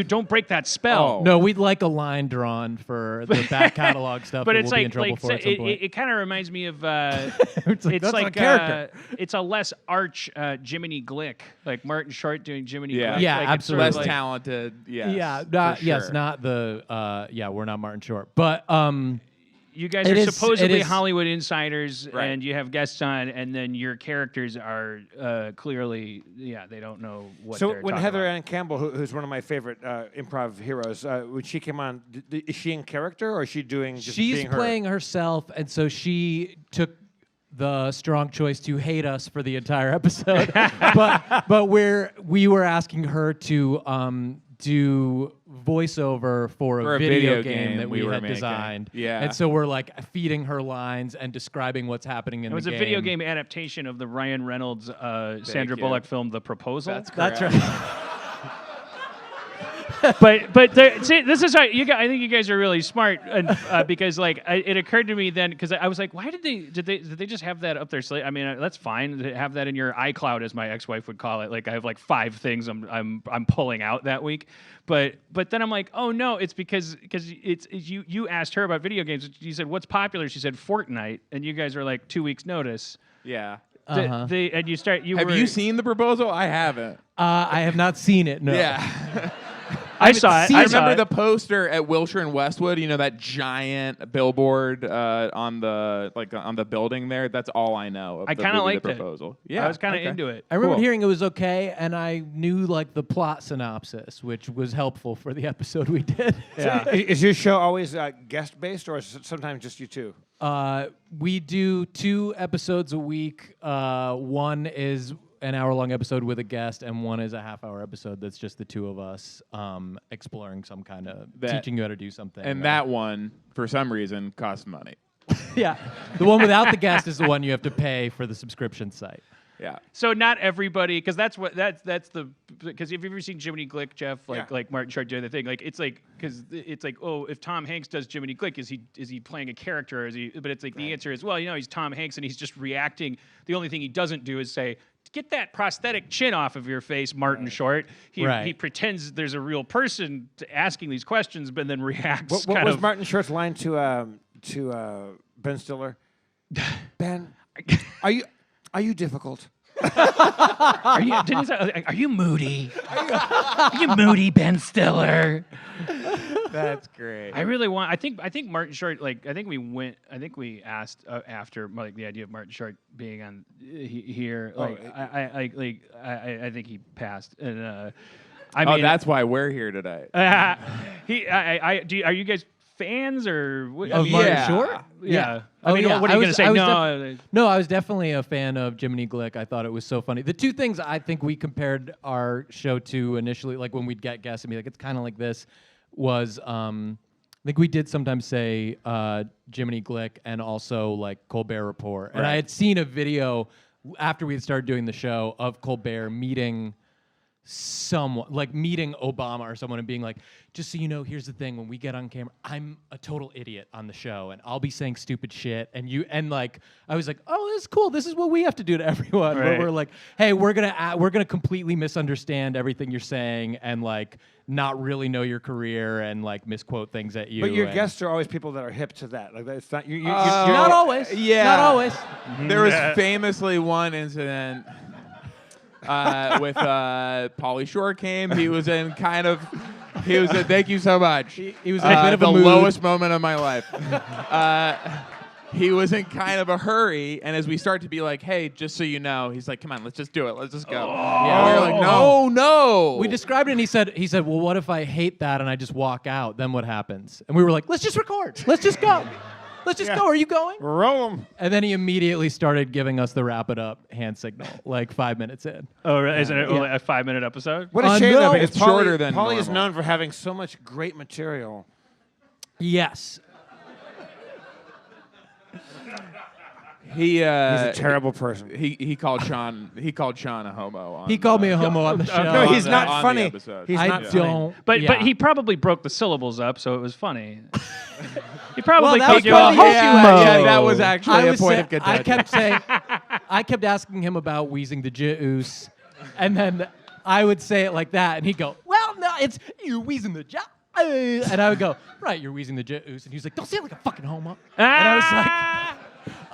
don't break that spell. Oh. No, we'd like a line drawn for the back catalog stuff. But that it's we'll be in like, trouble for at some point. it kind of reminds me of It's like, that's a character. it's a less arch Jiminy Glick, like Martin Short doing Jiminy Yeah. Glick. Yeah, like, it's sort of Less like- talented. Yes, yeah, for not, sure. yes, not the. Yeah, we're not Martin Short, but You guys It are is- supposedly it is- Hollywood insiders, Right. and you have guests on, and then your characters are clearly, they don't know what So they're when talking Heather about. Ann Campbell, who's one of my favorite improv heroes, when she came on, is she in character or is she doing just she's being her? playing herself, and so she took the strong choice to hate us for the entire episode. but we were asking her to do voiceover for a video game that we were had making. designed. Yeah. And so we're like feeding her lines and describing what's happening in It was the a game. video game adaptation of the Ryan Reynolds, Sandra you. Bullock film, The Proposal. That's correct. right. See, this is how I think you guys are really smart, and, because it occurred to me then, because I was like, why did they just have that up their slate? I mean, that's fine to have that in your iCloud, as my ex-wife would call it. Like I have like 5 things I'm pulling out that week, but then I'm like, oh no, it's because it's you asked her about video games. You said what's popular. She said Fortnite, and you guys are like 2 weeks notice. Yeah. Uh-huh. And you start. Have you seen The Proposal? I haven't. I have not seen it. No. Yeah. I saw it. I I saw remember it. the poster at Wilshire and Westwood. You know that giant billboard on the building there. That's all I know. Of I the kind of movie liked The it. Proposal. I Yeah, was kind of okay. into it. I remember Cool. hearing it was okay, and I knew like the plot synopsis, which was helpful for the episode we did. Is your show always guest based or is it sometimes just you two? We do 2 episodes a week. One is an hour-long episode with a guest, and one is a half-hour episode that's just the 2 of us exploring some kind of teaching you how to do something. And that one, for some reason, costs money. yeah, the one without the guest is the one you have to pay for the subscription site. Yeah. So not everybody, because that's because if you've ever seen Jiminy Glick, Jeff, like Martin Short doing the thing, like it's like because it's like, oh, if Tom Hanks does Jiminy Glick, is he playing a character? Or is he? But it's like the answer is, well, he's Tom Hanks and he's just reacting. The only thing he doesn't do is say, get that prosthetic chin off of your face, Martin Short. He pretends there's a real person asking these questions, but then reacts. What was Martin Short's line to Ben Stiller? Ben, are you difficult? Are you moody? Are you moody, Ben Stiller? That's great. I really want. I think Martin Short. I think we asked after the idea of Martin Short being on here. I think he passed. And I mean, that's why we're here today. are you guys fans or Of Martin Short? Yeah. Oh, I mean, yeah. what are you I going to was- say? I was No. No, I was definitely a fan of Jiminy Glick. I thought it was so funny. The 2 things I think we compared our show to initially, like when we'd get guests and be like, it's kind of like this, was I think we did sometimes say Jiminy Glick and also like Colbert Report. And I had seen a video after we had started doing the show of Colbert meeting someone, like meeting Obama or someone and being like, just so you know, here's the thing, when we get on camera, I'm a total idiot on the show and I'll be saying stupid shit and like I was like, oh, this is cool, this is what we have to do to everyone. Where Right. we're like, hey, we're gonna completely misunderstand everything you're saying and like not really know your career and like misquote things at you. But your and- guests are always people that are hip to that. Like that's not you're not always. Yeah. Not always. There was famously one incident with Pauly Shore came. He was in thank you so much. He was in a bit of a the mood. lowest moment of my life. He was in kind of a hurry, and as we start to be like, hey, just so you know, he's like, come on, let's just do it. Let's just go. Yeah. We were like, no. We described it, and he said, well, what if I hate that and I just walk out? Then what happens? And we were like, let's just record. Let's just go. Let's just go. Are you going? roll them. And then he immediately started giving us the wrap it up hand signal, like 5 minutes in. Oh, really? Isn't it only a 5-minute episode? What a shame no. though, because It's shorter than Pauly is normal. known for having so much great material. Yes. He's He's a terrible person. He called Sean a homo. On, He called me a homo on the show. No, he's on not the funny. episode. He's I not funny. don't. But yeah. he probably broke the syllables up, so it was funny. He probably that called was you probably- a homo. yeah, that was actually a point of contention. I kept asking him about wheezing the Jews, and then I would say it like that, and he'd go, well, no, it's you're wheezing the juice. And I would go, right, you're wheezing the juice. And he was like, don't say it like a fucking homo. And I was like,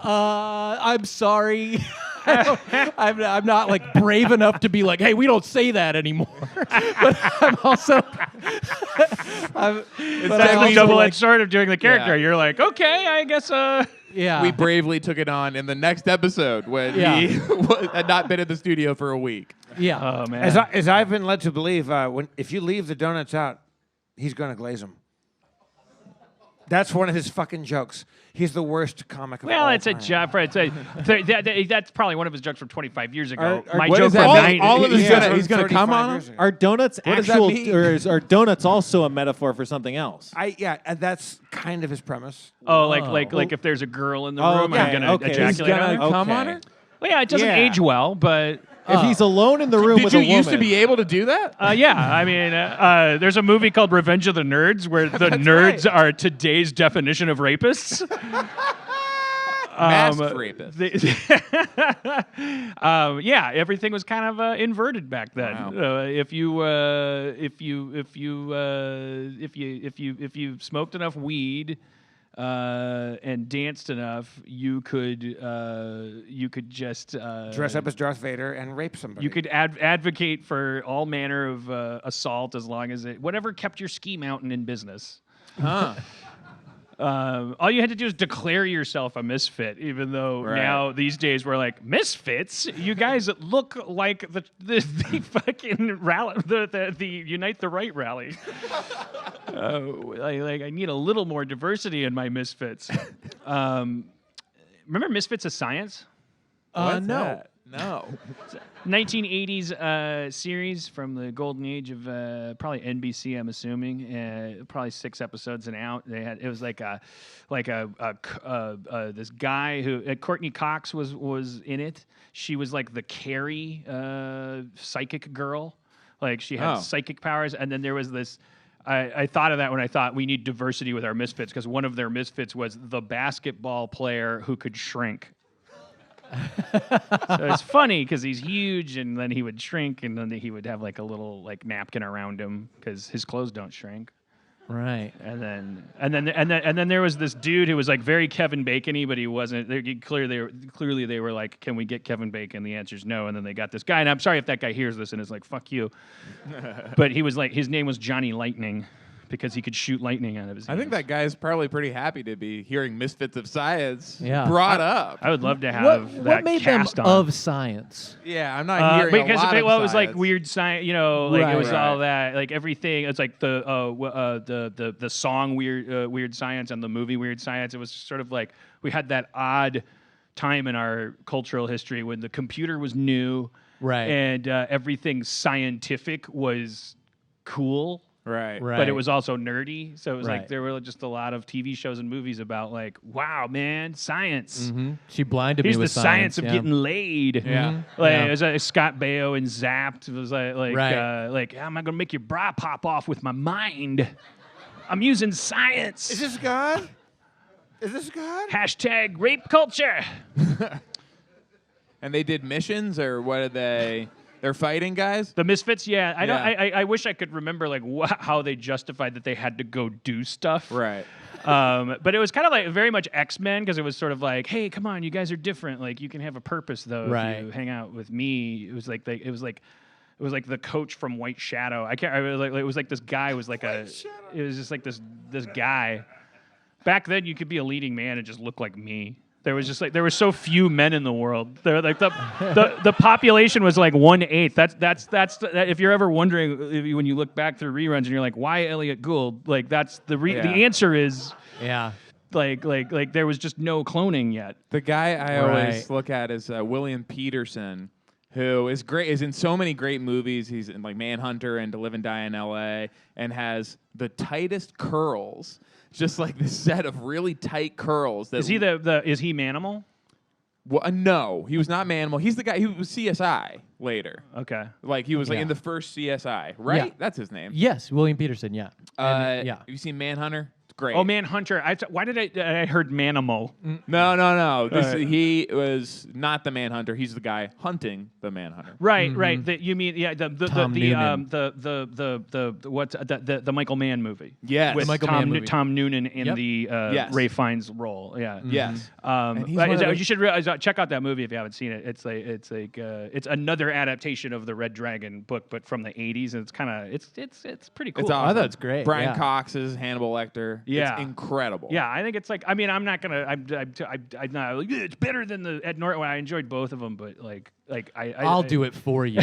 I'm sorry. I'm not like brave enough to be like, hey, we don't say that anymore. But I'm also, It's that double-edged sword of doing the character. Yeah. You're like, okay, I guess. yeah. We bravely took it on in the next episode when he had not been in the studio for a week. Yeah. Oh man. As I've been led to believe, if you leave the donuts out, he's going to glaze them. That's one of his fucking jokes. He's the worst comic of all Well, it's a time. joke. That's probably one of his jokes from 25 years ago. Are- My what joke is that from mean? 90. All of his He's jokes gonna- are he's gonna come 35 on years ago. Are donuts does that actual, mean? or are donuts also a metaphor for something else? And that's kind of his premise. Oh, like if there's a girl in the Oh, room, okay, I'm gonna okay. He's ejaculate on gonna her. come on Okay. her? Well, yeah, it doesn't Yeah. age well, but If he's alone in the room Did with you a woman, used to be able to do that? yeah, I mean, there's a movie called Revenge of the Nerds where the nerds are today's definition of rapists. Masked rapist. Yeah, everything was kind of inverted back then. Wow. If you smoked enough weed and danced enough, you could just Dress up as Darth Vader and rape somebody. You could advocate for all manner of assault as long as whatever kept your ski mountain in business. Huh. All you had to do is declare yourself a misfit, even though Right. now these days we're like, misfits? You guys look like the fucking rally, the Unite the Right rally. I need a little more diversity in my misfits. Remember Misfits of Science? What's No. that? No. 1980s series from the golden age of probably NBC, I'm assuming. Probably 6 episodes and out. It was like this guy who Courtney Cox was in it. She was like the Carrie psychic girl. Like she had psychic powers, and then there was this. I thought of that when I thought we need diversity with our misfits, because one of their misfits was the basketball player who could shrink. So it's funny because he's huge, and then he would shrink, and then he would have like a little like napkin around him because his clothes don't shrink. Right. And then there was this dude who was like very Kevin Bacon-y, but he wasn't. Clearly they were like, can we get Kevin Bacon? The answer's no. And then they got this guy, and I'm sorry if that guy hears this and is like, fuck you. But he was like, his name was Johnny Lightning because he could shoot lightning out of his I think hands. that guy's probably pretty happy to be hearing Misfits of Science Yeah. brought up. I would love to have that What made them cast on. of science? Yeah, I'm not hearing because a lot of it was like science. weird science, like it was Right. all that, like everything. It's like the song Weird Science and the movie Weird Science. It was sort of like we had that odd time in our cultural history when the computer was new, Right. and everything scientific was cool. Right. But it was also nerdy, so it was Right. like there were just a lot of TV shows and movies about like, wow, man, science. Mm-hmm. She blinded Here's me the with science of yeah. getting laid. Yeah. Like Yeah. it was like Scott Baio and Zapped. It was like Right. I'm not gonna make your bra pop off with my mind. I'm using science. Is this God? Is this God? Hashtag rape culture. And they did missions, or what did they? They're fighting guys? The Misfits, yeah. I don't. Yeah. I wish I could remember like how they justified that they had to go do stuff. Right. But it was kind of like very much X-Men, because it was sort of like, hey, come on, you guys are different. Like you can have a purpose though Right. if you hang out with me. It was like the coach from White Shadow. It was like this guy was like it was just like this guy. Back then, you could be a leading man and just look like me. There was just like there were so few men in the world. There like the population was like 1/8. That's if you're ever wondering when you look back through reruns and you're like, why Elliot Gould? Like that's the answer is Yeah. like there was just no cloning yet. The guy I always Right. look at is William Peterson, who is great, is in so many great movies. He's in like Manhunter and To Live and Die in L.A. and has the tightest curls, just like this set of really tight curls. That Is he is he Manimal? Well, no, he was not Manimal. He's the guy who was CSI. later. Okay. Like he was like Yeah. in the first CSI, right? Yeah. That's his name. Yes, William Peterson. Yeah. And, Have you seen Manhunter? It's great. Oh, Manhunter. Why did I heard Manimal? No. Right. He was not the Manhunter. He's the guy hunting the Manhunter. Right. You mean Tom Noonan. the Michael Mann movie? Yes. With The Michael Tom, Mann movie. Tom Noonan in Yep. the Yes. Ray Fiennes role. Yeah. Yes. And he's But one of the- you should check out that movie if you haven't seen it. It's another adaptation of the Red Dragon book, but from the '80s, and it's kind of it's pretty cool. It's awesome. I thought it's great. Brian yeah. Cox's Hannibal Lecter. Yeah. It's incredible. Yeah, I think it's like. I mean, I'm not gonna. I'm not. Like, it's better than the Ed Norton one. I enjoyed both of them, but I'll do it for you.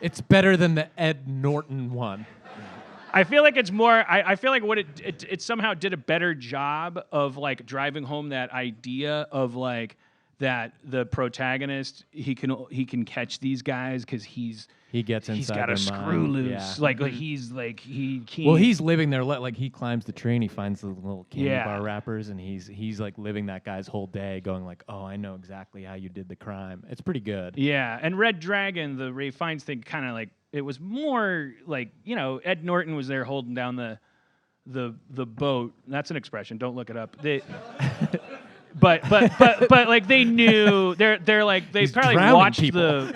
It's better than the Ed Norton one. I feel like it's more. I feel like what it somehow did a better job of like driving home that idea of like that the protagonist he can catch these guys because He gets inside he's got their a screw mind. loose. Yeah. Like he's like he. Well, he's living there. Like he climbs the tree and he finds the little candy Yeah. bar wrappers, and he's like living that guy's whole day, going like, "Oh, I know exactly how you did the crime." It's pretty good. Yeah, and Red Dragon, the Ray Fiennes thing, kind of like it was more like Ed Norton was there holding down the boat. That's an expression. Don't look it up. But like they knew they're like they He's probably drowning watched people.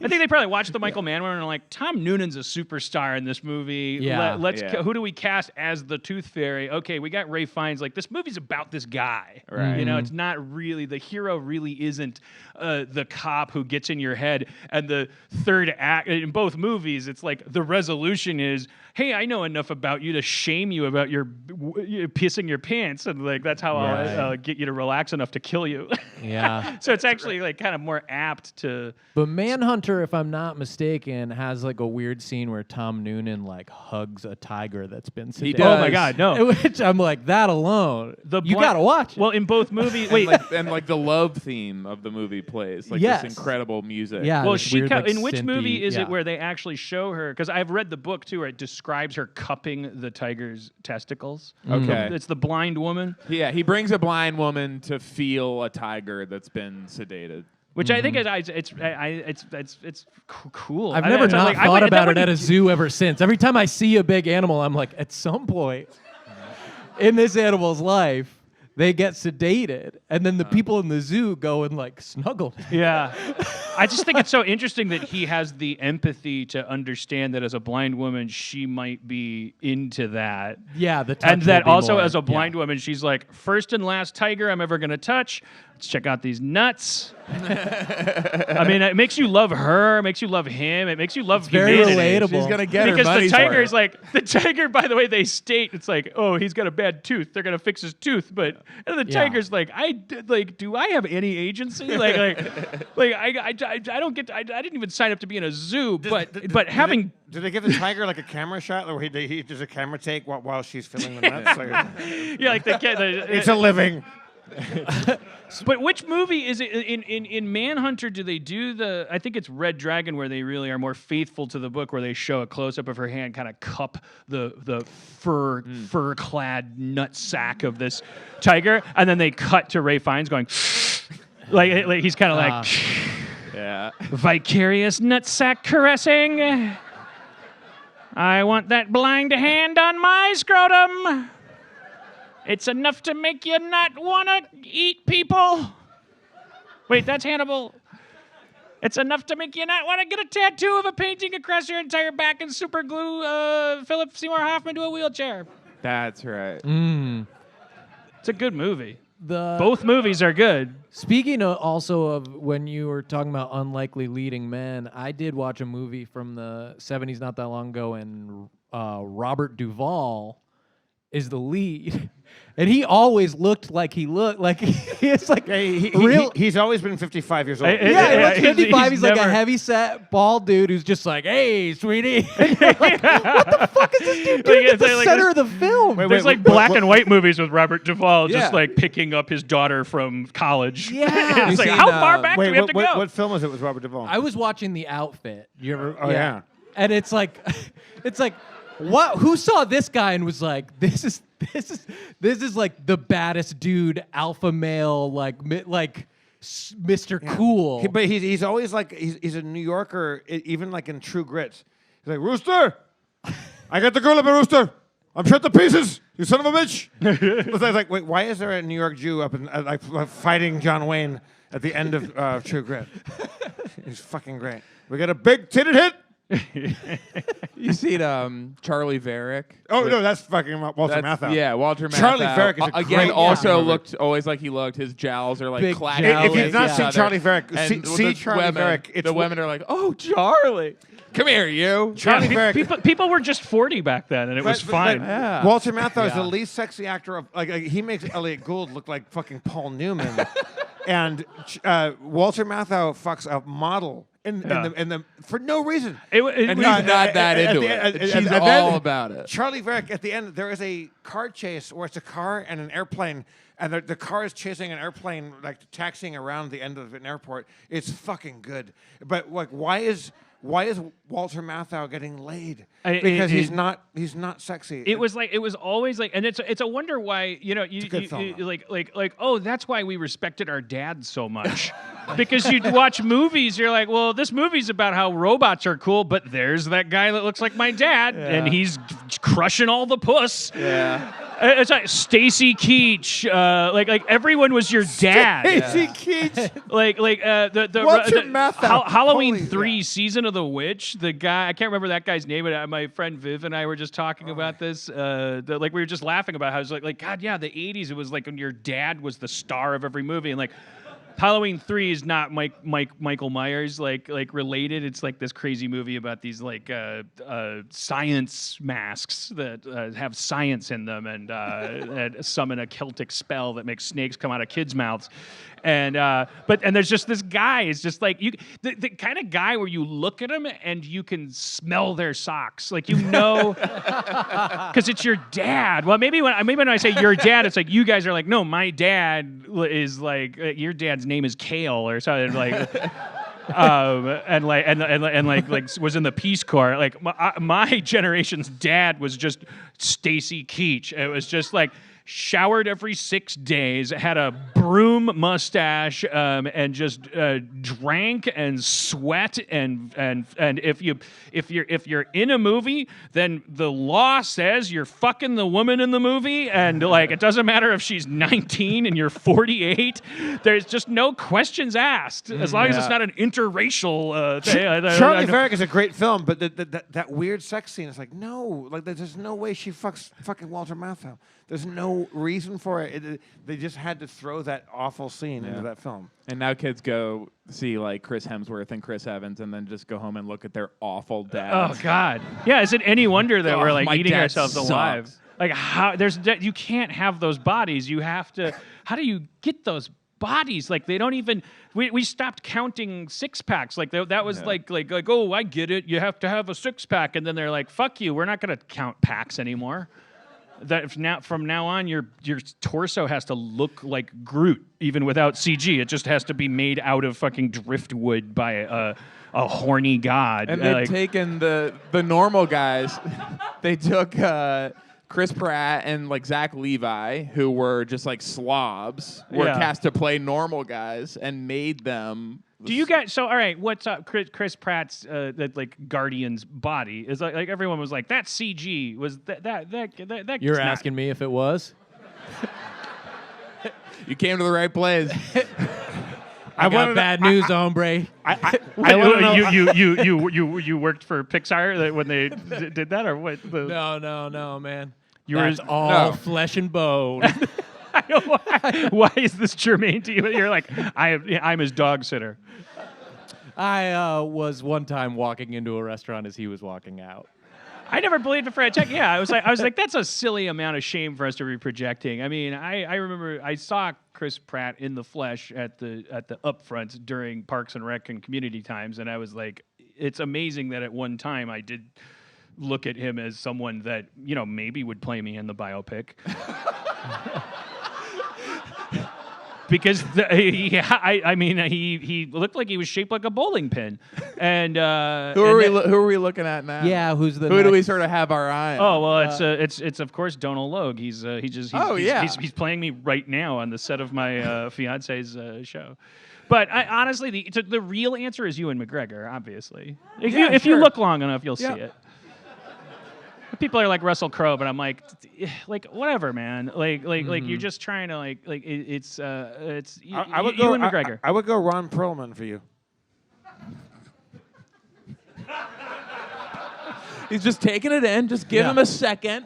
I think they probably watched the Michael Mann one and are like, Tom Noonan's a superstar in this movie. Yeah. Who do we cast as the Tooth Fairy? Okay, we got Ray Fiennes. Like this movie's about this guy. Right. It's not really the hero. Really isn't the cop who gets in your head. And the third act in both movies, it's like the resolution is, hey, I know enough about you to shame you about your pissing your pants, and like that's how I'll get you to relax enough to kill you. Yeah. So it's actually like kind of more apt to. But Manhunter, if I'm not mistaken, has like a weird scene where Tom Noonan like hugs a tiger that's been sedated. does. Oh my God, no! Which I'm like, that alone, you gotta watch it. Well, in both movies, wait. and like the love theme of the movie plays like Yes. this incredible music. Yeah. Well, this weird, like, in which synthy- movie is yeah. it where they actually show her? Because I've read the book too, where it describes her cupping the tiger's testicles. Okay. It's the blind woman, Yeah, he brings a blind woman to feel a tiger that's been sedated. which I think it's cool. I've I- never it's not like, thought about it at a wouldn't- zoo ever since. Every time I see a big animal, I'm like, at some point in this animal's life, they get sedated, and then the people in the zoo go and like snuggle. Yeah. I just think it's so interesting that he has the empathy to understand that as a blind woman, she might be into that. Yeah, the touch And that will be also more- as a blind yeah. woman, she's like, first and last tiger I'm ever going to touch. Let's check out these nuts. I mean, it makes you love her, it makes you love him, it makes you love very humanity. relatable. She's gonna get her Because the money's worth. tiger's like, the tiger, by the way, they state, it's like, oh, he's got a bad tooth. They're going to fix his tooth. But and the Yeah. tiger's like, do I have any agency? I don't get, I didn't even sign up to be in a zoo, but having. Did they give the tiger like a camera shot where he does a camera take while she's filling the nuts? Yeah, like It's a living. But which movie is it in Manhunter? Do they do the? I think it's Red Dragon where they really are more faithful to the book, where they show a close up of her hand, kind of cup the fur clad nut sack of this tiger, and then they cut to Ray Fiennes going, like he's kind of like Yeah. vicarious nutsack caressing. I want that blind hand on my scrotum. It's enough to make you not want to eat people. Wait, that's Hannibal. It's enough to make you not want to get a tattoo of a painting across your entire back and super glue Philip Seymour Hoffman to a wheelchair. That's right. It's a good movie. The Both movies are good. Speaking also of when you were talking about unlikely leading men, I did watch a movie from the 70s not that long ago, and Robert Duvall is the lead. And he always looked like he looked. Like he's like He's always been 55 years old. Yeah, he looks 55. He's like a never- heavy-set, bald dude who's just like, hey, sweetie. And you're like, what the fuck is this dude doing Like, at the it's like center this- of the film? There's like black and white movies with Robert Duvall Yeah. just like picking up his daughter from college. Yeah. It's like, You how seen, far back do we have to go? What film was it with Robert Duvall? I was watching The Outfit. You ever? Oh, yeah. And it's like, what? Who saw this guy and was like, this is like the baddest dude, alpha male, like Mr. Cool. But he's always like he's a New Yorker, even like in True Grit. He's like, Rooster, I got the girl up a Rooster. I'm shut to pieces. You son of a bitch. It's like, wait, why is there a New York Jew up in like fighting John Wayne at the end of True Grit? He's fucking great. We got a big titted hit. You seen Charlie Varick? Oh no, that's fucking Walter Matthau. Yeah, Walter Matthau. Charlie Varick is a again great also actor. looked always like he looked. His jowls are like Big clacking. jowls. If you've not against seen each Charlie other. Varick, And see the Charlie women, Varick. The women are like, "Oh, Charlie, come here, you." Charlie Varick. People were just 40 back then, and it was fine. Yeah. Walter Matthau is the least sexy actor of like he makes Elliot Gould look like fucking Paul Newman, and Walter Matthau fucks a model in the for no reason. And he's not that into it. She's all about it. Charlie Varick at the end there is a car chase where it's a car and an airplane. And the car is chasing an airplane, like taxiing around the end of an airport. It's fucking good. But like, why is Walter Matthau getting laid? Because he's not sexy. It was always like, and it's a wonder why a good film, though. like oh, that's why we respected our dad so much. Because you'd watch movies, you're like, well, this movie's about how robots are cool, but there's that guy that looks like my dad, and he's crushing all the puss. Yeah. It's like Stacy Keach, like everyone was your dad. Stacy Keach. the Walter Matthau. Halloween Holy 3 Season of the Witch. The guy I can't remember that guy's name, but my friend Viv and I were just talking about this. We were just laughing about how it's like God, yeah, the 80s. It was like when your dad was the star of every movie, and like. Halloween 3 is not Michael Myers like related. It's like this crazy movie about these like science masks that have science in them and summon a Celtic spell that makes snakes come out of kids' mouths. And there's just this guy. It's just like the kind of guy where you look at him and you can smell their socks, like because it's your dad. Well, maybe when I say your dad, it's like you guys are like, no, my dad is like your dad's name is Kale or something like. And was in the Peace Corps. Like my generation's dad was just Stacy Keach. It was just like. Showered every 6 days, had a broom mustache, and just drank and sweat and if you're in a movie, then the law says you're fucking the woman in the movie, and like it doesn't matter if she's 19 and you're 48. There's just no questions asked as long as it's not an interracial thing. Charlie Varick is a great film, but that weird sex scene is like no, like there's no way she fucks fucking Walter Matthau. There's no reason for it. They just had to throw that awful scene into that film. And now kids go see like Chris Hemsworth and Chris Evans, and then just go home and look at their awful dads. Oh God, yeah. Is it any wonder that we're like my eating dad ourselves sucks. alive? Like you can't have those bodies. You have to. How do you get those bodies? Like they don't even. We stopped counting 6-packs. Like that was like oh, I get it. You have to have a 6-pack, and then they're like, fuck you. We're not gonna count packs anymore. That from now on, your torso has to look like Groot, even without CG. It just has to be made out of fucking driftwood by a horny god. And they've taken the normal guys. They took Chris Pratt and like Zach Levi, who were just like slobs, were cast to play normal guys and made them. Do you guys? So all right, what's up? Chris Pratt's like Guardian's body is like everyone was like that's CG. Was that? You're asking me if it was? You came to the right place. I got bad news, hombre. You worked for Pixar when they did that, or what? No, man. That's all flesh and bone. Why is this germane to you? You're like, I'm his dog sitter. I was one time walking into a restaurant as he was walking out. I never believed it for a check. Yeah, I was like, that's a silly amount of shame for us to be projecting. I mean, I remember I saw Chris Pratt in the flesh at the upfront during Parks and Rec and Community Times, and I was like, it's amazing that at one time I did look at him as someone that maybe would play me in the biopic. because I mean he looked like he was shaped like a bowling pin, and Who are we looking at now? Yeah, who's the Who do we next- sort of have our eye on? oh well, it's of course Donal Logue. He's yeah. he's playing me right now on the set of my fiance's show. But honestly, the real answer is Ewan McGregor. Obviously, if you look long enough, you'll see it. People are like Russell Crowe, but I'm like whatever, man. Like you're just trying to it's I would Ewan go, McGregor. I would go Ron Perlman for you. He's just taking it in. Just give him a second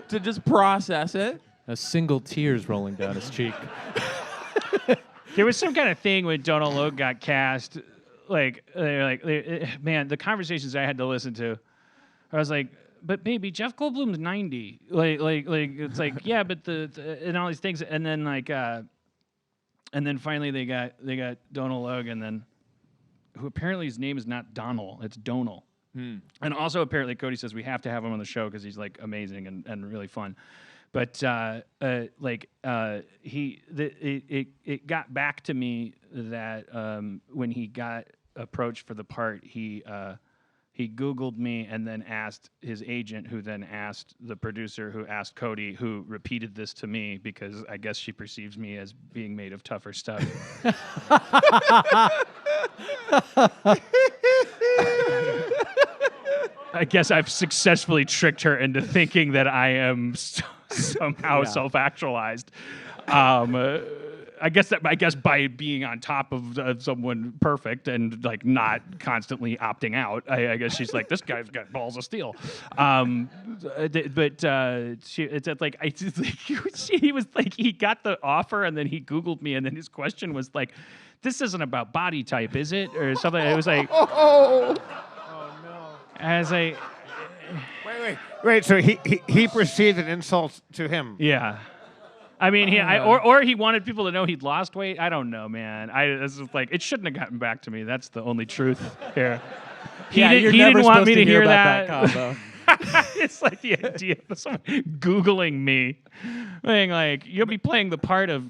to just process it. A single tear's rolling down his cheek. There was some kind of thing when Donal Logue got cast. Man, the conversations I had to listen to, I was like, but baby, Jeff Goldblum's 90. It's like, yeah, but the and all these things, and then and then finally they got Donal Logue, and then who apparently his name is not Donal, it's Donal. And also apparently Cody says we have to have him on the show because he's like amazing and really fun. But it got back to me that when he got approached for the part, he Googled me and then asked his agent, who then asked the producer, who asked Cody, who repeated this to me because I guess she perceives me as being made of tougher stuff. I guess I've successfully tricked her into thinking that I am somehow self-actualized. I guess by being on top of someone perfect and like not constantly opting out, I guess she's like, this guy's got balls of steel. He was like, he got the offer and then he Googled me and then his question was like, this isn't about body type, is it, or something? It was like, as a Wait. So he perceived an insult to him. yeah. I mean, or he wanted people to know he'd lost weight. I don't know, man. This is like, it shouldn't have gotten back to me. That's the only truth here. He didn't want me to hear that. combo. It's like the idea of someone Googling me, being like, you'll be playing the part of,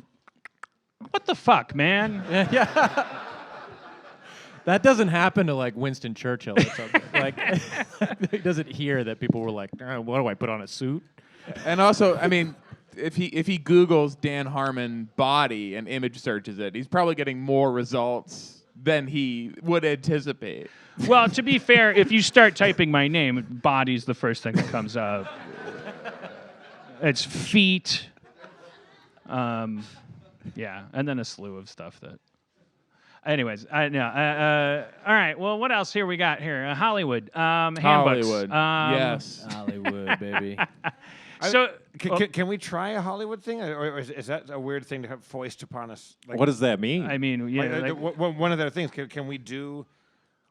what the fuck, man? Yeah. That doesn't happen to like Winston Churchill or something. Like, he doesn't hear that people were like, "What do I put on a suit?" And also, I mean, if he Googles Dan Harmon body and image searches it, he's probably getting more results than he would anticipate. Well, to be fair, if you start typing my name, body's the first thing that comes up. It's feet. Yeah, and then a slew of stuff that. Anyways, I know. All right. Well, what else here we got here? Hollywood. Handbooks. Hollywood. Yes. Hollywood, baby. So, Can we try a Hollywood thing, or is that a weird thing to have foist upon us? Like, What does that mean? I mean, yeah. one of their things. Can we do?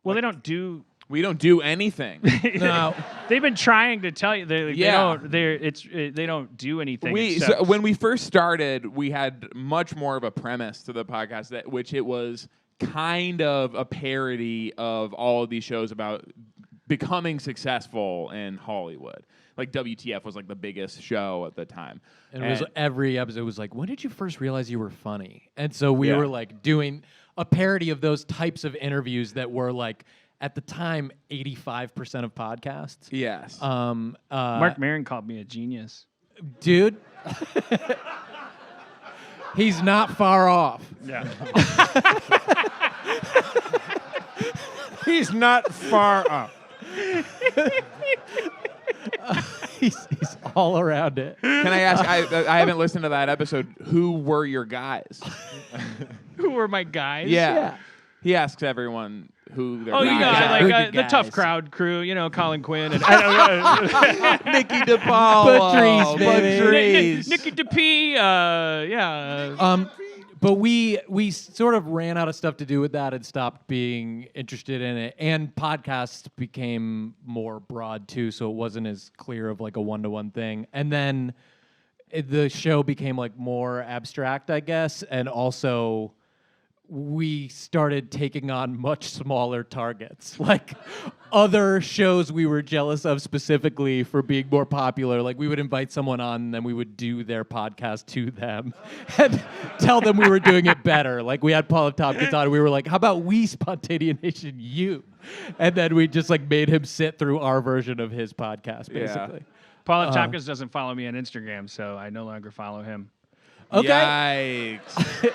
Well, they don't do. We don't do anything. No. They've been trying to tell you. They Yeah. don't. They don't do anything. So when we first started, we had much more of a premise to the podcast, which it was kind of a parody of all of these shows about becoming successful in Hollywood. Like WTF was like the biggest show at the time. And it was every episode was like, when did you first realize you were funny? And so we were like doing a parody of those types of interviews that were like, at the time, 85% of podcasts. Yes. Mark Maron called me a genius. Dude, he's not far off. Yeah. He's not far up. He's all around it. Can I ask, I haven't listened to that episode, who were your guys? Who were my guys? Yeah. He asks everyone who their Oh, you know, guys are. like the tough crowd crew, you know, Colin Quinn and I don't know. Nikki DePaul. Patrice, baby. Nikki DeP, yeah. But we sort of ran out of stuff to do with that and stopped being interested in it. And podcasts became more broad too, so it wasn't as clear of like a one-to-one thing. And then the show became like more abstract, I guess, and also we started taking on much smaller targets. Like other shows we were jealous of specifically for being more popular. Like we would invite someone on and then we would do their podcast to them and tell them we were doing it better. Like we had Paul F. Tompkins on and we were like, how about we Spontaneation you? And then we just like made him sit through our version of his podcast, basically. Paul F. Tompkins doesn't follow me on Instagram, so I no longer follow him. Okay. Yikes.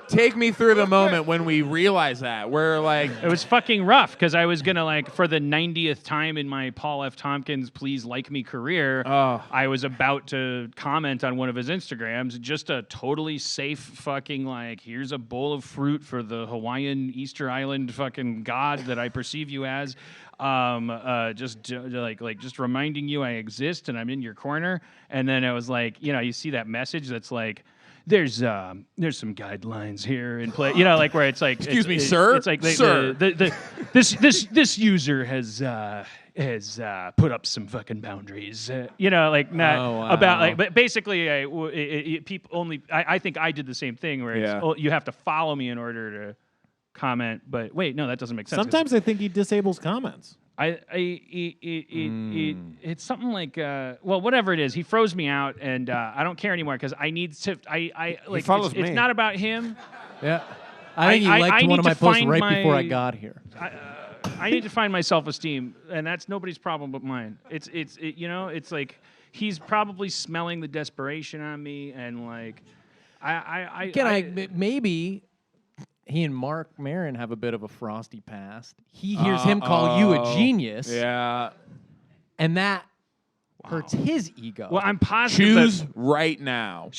Take me through the moment when we realized that. We're like... It was fucking rough because I was going to, like, for the 90th time in my Paul F. Tompkins Please Like Me career, I was about to comment on one of his Instagrams, just a totally safe fucking, like, here's a bowl of fruit for the Hawaiian Easter Island fucking god that I perceive you as. Just reminding you I exist and I'm in your corner. And then it was like, you know, you see that message that's like, there's some guidelines here in play, you know, like where it's like, excuse me, sir. It's like sir. This user has put up some fucking boundaries, you know, like not about like, but basically, people only. I think I did the same thing where it's, you have to follow me in order to comment. But wait, no, that doesn't make sense. Sometimes I think he disables comments. It's something like well, whatever it is, he froze me out, and I don't care anymore because I need to. I like he follows it's me. not about him. Yeah. I think he liked one of my posts right before I got here. I need to find my self-esteem, and that's nobody's problem but mine. It's you know, it's like he's probably smelling the desperation on me, and like maybe he and Mark Maron have a bit of a frosty past. He hears him call you a genius. Yeah. And that hurts his ego. Well, I'm positive. Choose right now.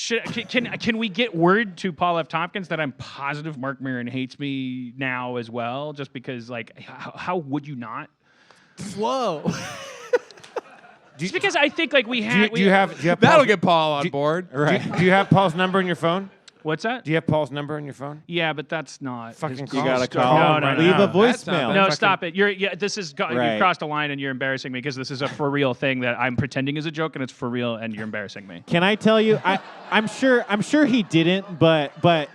Can we get word to Paul F. Tompkins that I'm positive Mark Maron hates me now as well? Just because, like, how would you not? Whoa. Just because I think, like, do you have That'll get Paul on board. Right. Do you have Paul's number in your phone? What's that? Do you have Paul's number in your phone? Yeah, but that's not Fucking You call. gotta Start call. calling No, right Leave now. a voicemail. No, stop it. This is Right. you've crossed a line and you're embarrassing me because this is a for real thing that I'm pretending is a joke and it's for real and you're embarrassing me. Can I tell you? I'm sure he didn't, but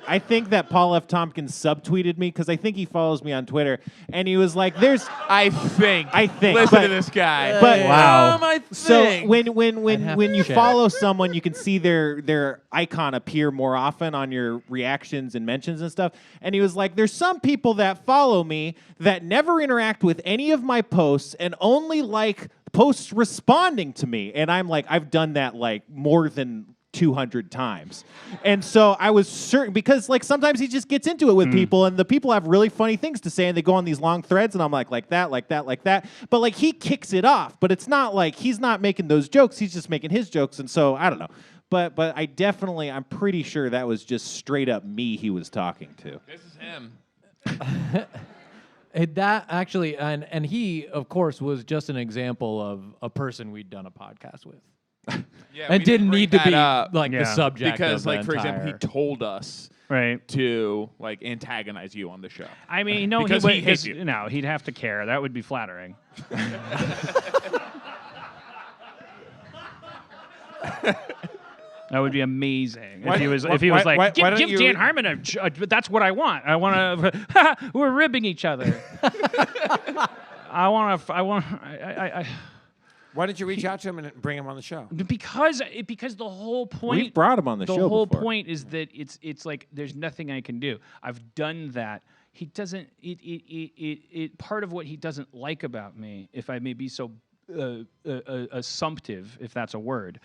I think that Paul F. Tompkins subtweeted me because I think he follows me on Twitter, and he was like, "There's." I think. But- Listen to this guy. But Wow. I So think. when you check. follow someone, you can see their icon appear more often on your reactions and mentions and stuff. And he was like, "There's some people that follow me that never interact with any of my posts and only like posts responding to me." And I'm like, I've done that like more than 200 times. And so I was certain, because like sometimes he just gets into it with people, and the people have really funny things to say, and they go on these long threads, and I'm like that. But like he kicks it off, but it's not like he's not making those jokes, he's just making his jokes. And so I don't know. But I'm pretty sure that was just straight up me he was talking to. This is him. That actually, and he, of course, was just an example of a person we'd done a podcast with. Yeah, And we didn't bring need to that be up like the Yeah. subject because, of like, the for example, he entire- told us Right. to like antagonize you on the show. I mean, no, Because he hates you. No, he'd have to care. That would be flattering. That would be amazing if he was like, why don't give you Dan Harmon a that's what I want. I want to. We're ribbing each other. Why didn't you reach out to him and bring him on the show? Because the whole point. We've brought him on the show whole before. point is that it's like there's nothing I can do. I've done that. He doesn't. It part of what he doesn't like about me, if I may be so assumptive, if that's a word,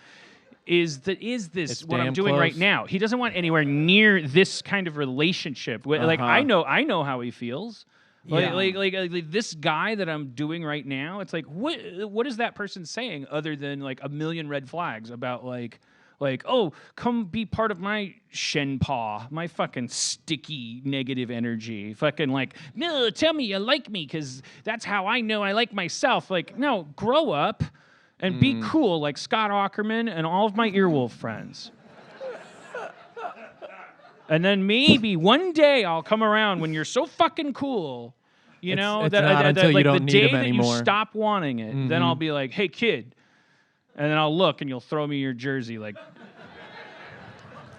is It's what I'm damn doing right close. now. He doesn't want anywhere near this kind of relationship. Like I know how he feels. Yeah. Like this guy that I'm doing right now, it's like what is that person saying other than like a million red flags about like oh, come be part of my shen paw, my fucking sticky negative energy, fucking like no, tell me you like me because that's how I know I like myself. Like no, grow up and be cool like Scott Aukerman and all of my Earwolf friends. And then maybe one day I'll come around when you're so fucking cool, you know, it's that not until you like don't the need day him that anymore. you stop wanting it, then I'll be like, hey kid, and then I'll look and you'll throw me your jersey like.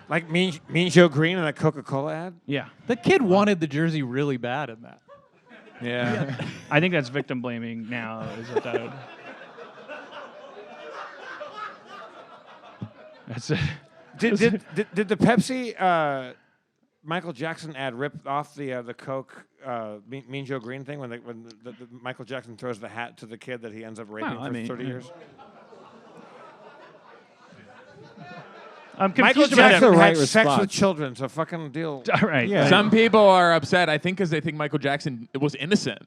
Like Mean Joe Green in that Coca-Cola ad? Yeah. The kid wanted the jersey really bad in that. Yeah. I think that's victim blaming now. Is what that would... That's it. Did the Pepsi Michael Jackson ad rip off the Coke Mean Joe Green thing when the Michael Jackson throws the hat to the kid that he ends up raping for 30 years? I'm Michael confused about Jackson that. had right sex with response. children, so fucking deal. All right. Yeah. Some people are upset, I think, because they think Michael Jackson was innocent.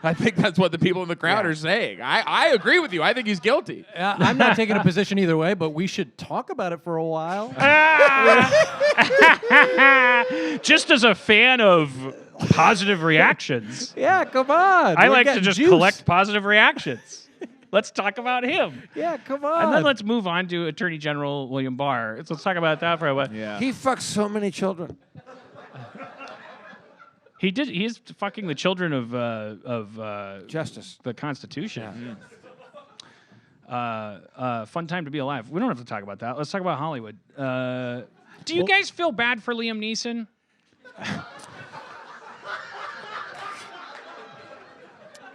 I think that's what the people in the crowd are saying. I agree with you. I think he's guilty. I'm not taking a position either way, but we should talk about it for a while. Just as a fan of positive reactions, Yeah, come on. I We're like to getting just juice. collect positive reactions. Let's talk about him. Yeah, come on. And then let's move on to Attorney General William Barr. Let's talk about that for a while. Yeah. He fucks so many children. He did. He is fucking the children of Justice. the Constitution. Fun time to be alive. We don't have to talk about that. Let's talk about Hollywood. Do you guys feel bad for Liam Neeson?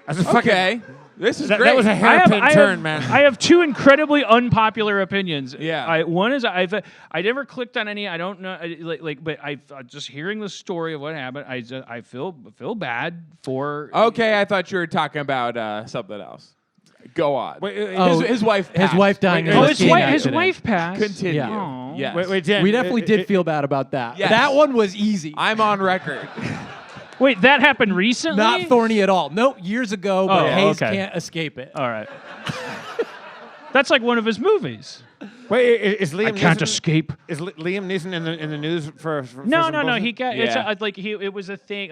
As a fucking, Okay. This is great. that was a hairpin turn, man. I have two incredibly unpopular opinions. Yeah. One is I never clicked on any. I don't know. But I just hearing the story of what happened. I feel bad for. Okay, I thought you were talking about something else. Go on. Wait, his wife His passed. wife dying. Wait, in Oh, a his skiing wife. His accident. wife passed. Continue. Yeah. Aw. Yes. Dan. We definitely did feel bad about that. Yes. That one was easy. I'm on record. Wait, that happened recently? Not thorny at all. Nope, years ago, but Oh, Hayes okay. can't escape it. All right. That's like one of his movies. Wait, is Liam I can't Neeson, escape. Is Liam Neeson in the news for No. some bullshit? He got it's Yeah. it was a thing.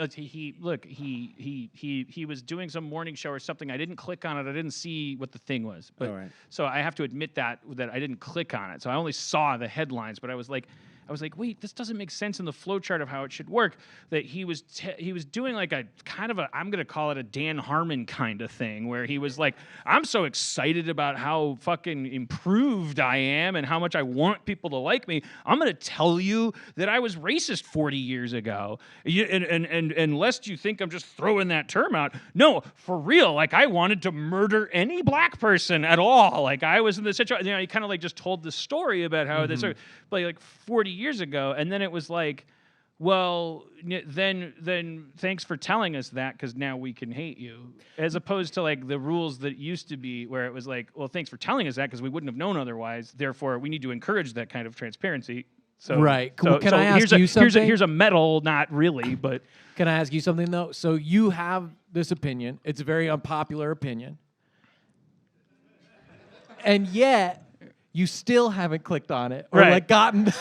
He was doing some morning show or something. I didn't click on it. I didn't see what the thing was. But All right. so I have to admit that I didn't click on it. So I only saw the headlines. But I was like, wait, this doesn't make sense in the flowchart of how it should work. That he was doing like a kind of I'm going to call it a Dan Harmon kind of thing, where he was like, I'm so excited about how fucking improved I am and how much I want people to like me. I'm going to tell you that I was racist 40 years ago. And lest you think I'm just throwing that term out, no, for real. Like I wanted to murder any black person at all. Like I was in the situation. You know, he kind of like just told the story about how this, like 40 years ago, and then it was like, well, then thanks for telling us that, because now we can hate you, as opposed to like the rules that used to be where it was like, well, thanks for telling us that because we wouldn't have known otherwise, therefore we need to encourage that kind of transparency. So Right. Well, can I ask you something? Here's a medal, not really, but Can I ask you something, though? So you have this opinion. It's a very unpopular opinion. And yet, you still haven't clicked on it or Right. like gotten...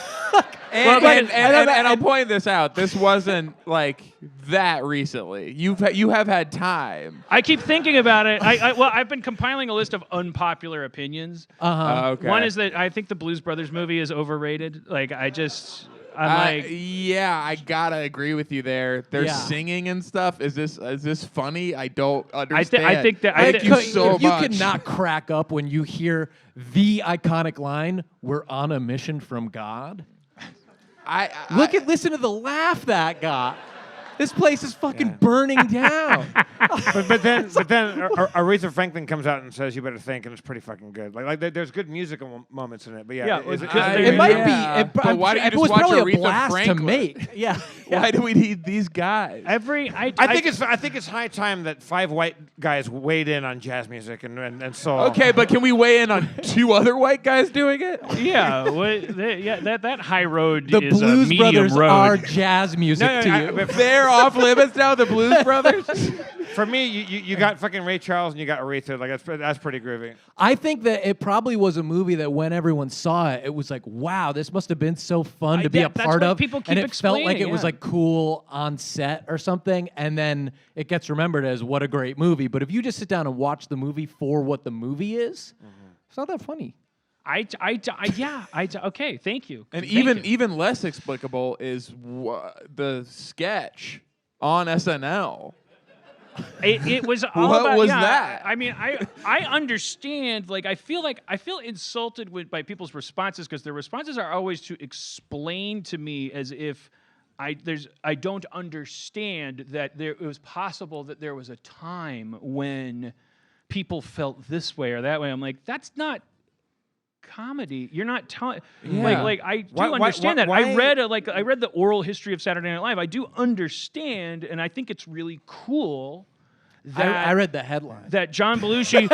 And I'll point this out. This wasn't like that recently. You have had time. I keep thinking about it. I've been compiling a list of unpopular opinions. Okay. One is that I think the Blues Brothers movie is overrated. Like I'm like, yeah, I gotta agree with you there. They're Yeah. singing and stuff. Is this funny? I don't understand. I think that Thank you so if you much. cannot crack up when you hear the iconic line, "We're on a mission from God." Listen to the laugh that got. This place is fucking burning down. but then Aretha Franklin comes out and says, "You better think," and it's pretty fucking good. Like there's good musical moments in it, but Yeah, is it- It might Yeah. be. But why don't you it just was watch probably a Aretha blast Franklin? to make. Yeah. Why do we need these guys? I think it's high time that 5 white guys weighed in on jazz music and soul. Okay, but can we weigh in on 2 other white guys doing it? yeah, that high road The is a Blues medium Brothers road. are jazz music to you. but They're off limits now, the Blues Brothers? for me, you got fucking Ray Charles and you got Aretha. Like that's pretty groovy. I think that it probably was a movie that when everyone saw it, it was like, wow, this must have been so fun to be a that's part what of. people keep and it felt like explaining, it was yeah. like cool on set or something. And then it gets remembered as what a great movie. But if you just sit down and watch the movie for what the movie is, it's not that funny. Okay, thank you. And Thank you. even less explicable is the sketch on SNL. It was all What about, was yeah, that? I mean, I understand. Like, I feel insulted by people's responses because their responses are always to explain to me as if I don't understand that it was possible that there was a time when people felt this way or that way. I'm like, that's not comedy. You're not telling. Like I do understand that. I read I read the oral history of Saturday Night Live. I do understand, and I think it's really cool. I read the headline. That John Belushi,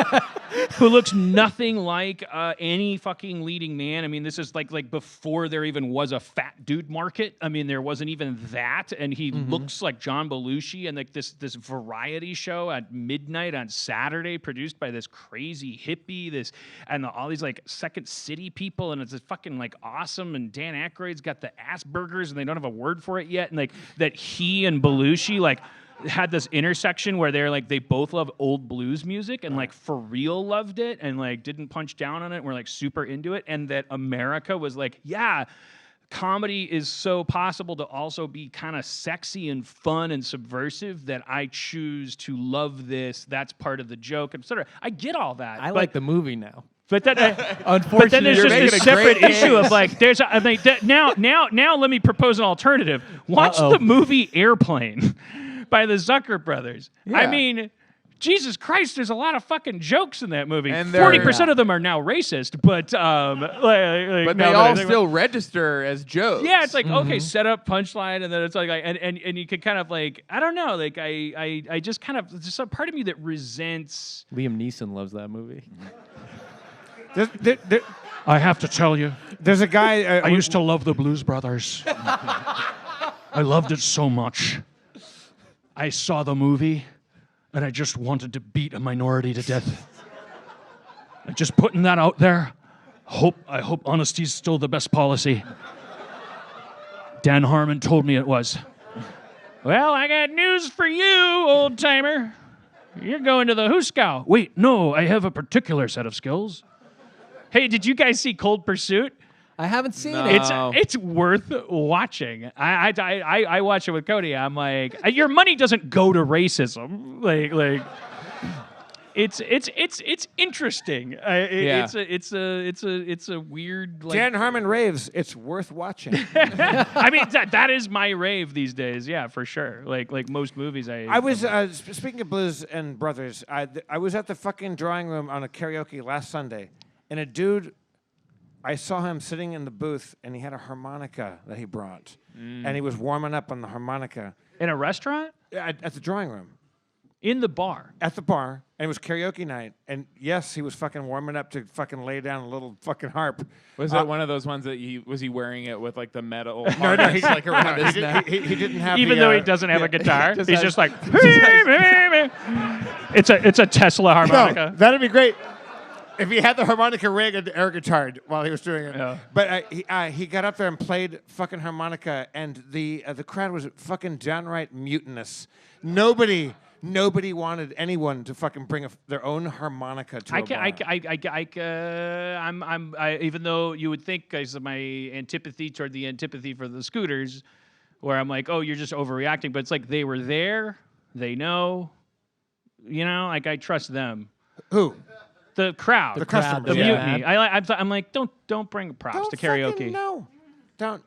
who looks nothing like any fucking leading man. I mean, this is like before there even was a fat dude market. I mean, there wasn't even that, and he looks like John Belushi. And like this variety show at midnight on Saturday, produced by this crazy hippie, and all these like Second City people, and it's fucking like awesome. And Dan Aykroyd's got the Asperger's, and they don't have a word for it yet. And like that he and Belushi like had this intersection where they both love old blues music and like for real loved it and like didn't punch down on it and were like super into it, and that America was like, yeah, comedy is so possible to also be kind of sexy and fun and subversive that I choose to love this. That's part of the joke, etc. I get all that. I like the movie now. But then, Unfortunately, but then there's You're just making this a separate great issue of case. like, now let me propose an alternative. Watch the movie Airplane by the Zucker brothers. I Yeah. mean, Jesus Christ, there's a lot of fucking jokes in that movie. And 40% of them are now racist, but But they all still register as jokes. yeah, it's like okay, set up punchline, and then it's like and you could kind of like I don't know, like I just kind of there's a part of me that resents. Liam Neeson loves that movie. I have to tell you, There's a guy. I used to love the Blues Brothers. I loved it so much. I saw the movie, and I just wanted to beat a minority to death. I'm just putting that out there. I hope honesty's still the best policy. Dan Harmon told me it was. Well, I got news for you, old timer. You're going to the Huskow. Wait, no, I have a particular set of skills. Hey, did you guys see Cold Pursuit? I haven't seen No. it. It's worth watching. I watch it with Cody. I'm like, your money doesn't go to racism. Like, it's interesting. Yeah. It's a weird. Like, Dan Harmon raves. It's worth watching. I mean, that is my rave these days. Yeah, for sure. Like most movies, I was speaking of Blues and Brothers. I was at the fucking drawing room on a karaoke last Sunday, and a dude. I saw him sitting in the booth, and he had a harmonica that he brought, and he was warming up on the harmonica in a restaurant, at the drawing room, in the bar. at the bar, and it was karaoke night. And yes, he was fucking warming up to fucking lay down a little fucking harp. Was it one of those ones that was he wearing it with like the metal No, harness he, like around no, his he, neck? he didn't have. Even the, though he doesn't have a guitar, just he's has- just like. It's a Tesla harmonica. No, that'd be great. If he had the harmonica rig and air guitared while he was doing it. Yeah. But he got up there and played fucking harmonica, and the crowd was fucking downright mutinous. Nobody wanted anyone to fucking bring their own harmonica to a bar. Even though you would think, guys, of my antipathy toward the antipathy for the Scooters, where I'm like, oh, you're just overreacting. But it's like they were there, they know, like I trust them. Who? The crowd, The customers. the Yeah. mutiny. I'm like, don't bring props to karaoke. No. Don't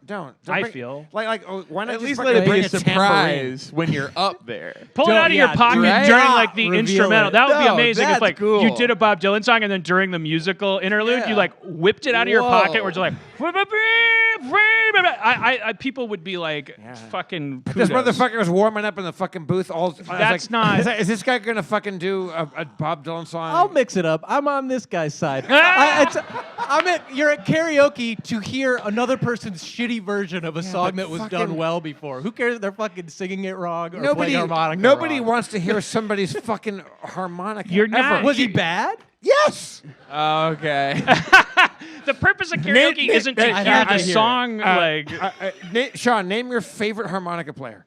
I bring- feel. like why not At just least fucking let it be bring a tambourine? surprise when you're up there. Pull it out of your pocket right? during like the Reveal instrumental. it. That would be No, amazing if that's like cool. you did a Bob Dylan song and then during the musical interlude Yeah. you like whipped it out of your Whoa. pocket where it's like I people would be like fucking This kudos. motherfucker was warming up in the fucking booth. That's not- Is this guy gonna fucking do a Bob Dylan song? I'll mix it up. I'm on this guy's side. You're at karaoke to hear another person's shitty version of a song but that was fucking- done well before. Who cares if they're fucking singing it wrong or Nobody playing harmonica Nobody wrong? wants to hear somebody's fucking harmonica. You're not- ever. Was he bad? Yes. Okay. The purpose of karaoke isn't to I hear have the to hear it. song like Sean, name your favorite harmonica player,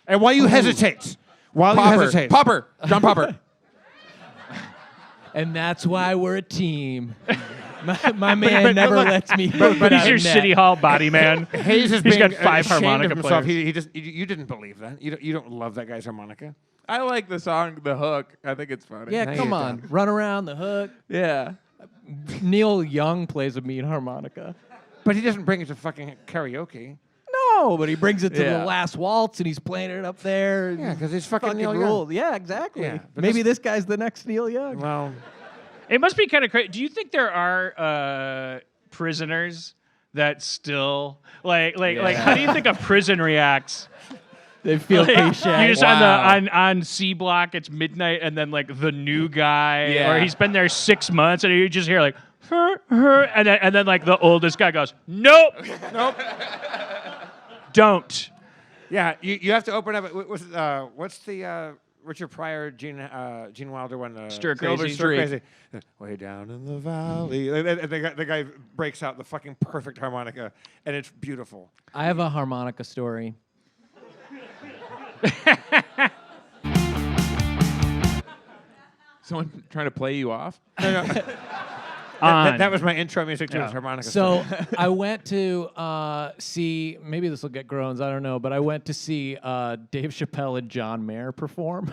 and while you hesitate, Popper. John Popper. And that's why we're a team. My man never look, lets me. but he's your city hall body man. Hayes is He's being got 5 ashamed harmonica of himself. players. He just you didn't believe that. You don't love that guy's harmonica. I like the song, The Hook. I think it's funny. Yeah, Now come you're on. done. Run around the hook. Yeah. Neil Young plays a mean harmonica. But he doesn't bring it to fucking karaoke. No, but he brings it to Yeah. the last waltz and he's playing it up there. Yeah, because he's fucking Neil Young. ruled. Yeah, exactly. Yeah, but Maybe this guy's the next Neil Young. Well, It must be kind of crazy. Do you think there are prisoners that still like how do you think a prison reacts? They feel Like, cliche. you just Wow. on C block, it's midnight, and then like the new guy, Yeah. or he's been there 6 months, and you just hear like, and then like the oldest guy goes, nope, don't. yeah, you have to open up. What's the Richard Pryor, Gene Wilder one? Stir Crazy. Stir Crazy. Way down in the valley. The guy breaks out the fucking perfect harmonica, and it's beautiful. I have a harmonica story. Someone trying to play you off? That was my intro music to his harmonica. So I went to see, maybe this will get groans, I don't know, but I went to see Dave Chappelle and John Mayer perform.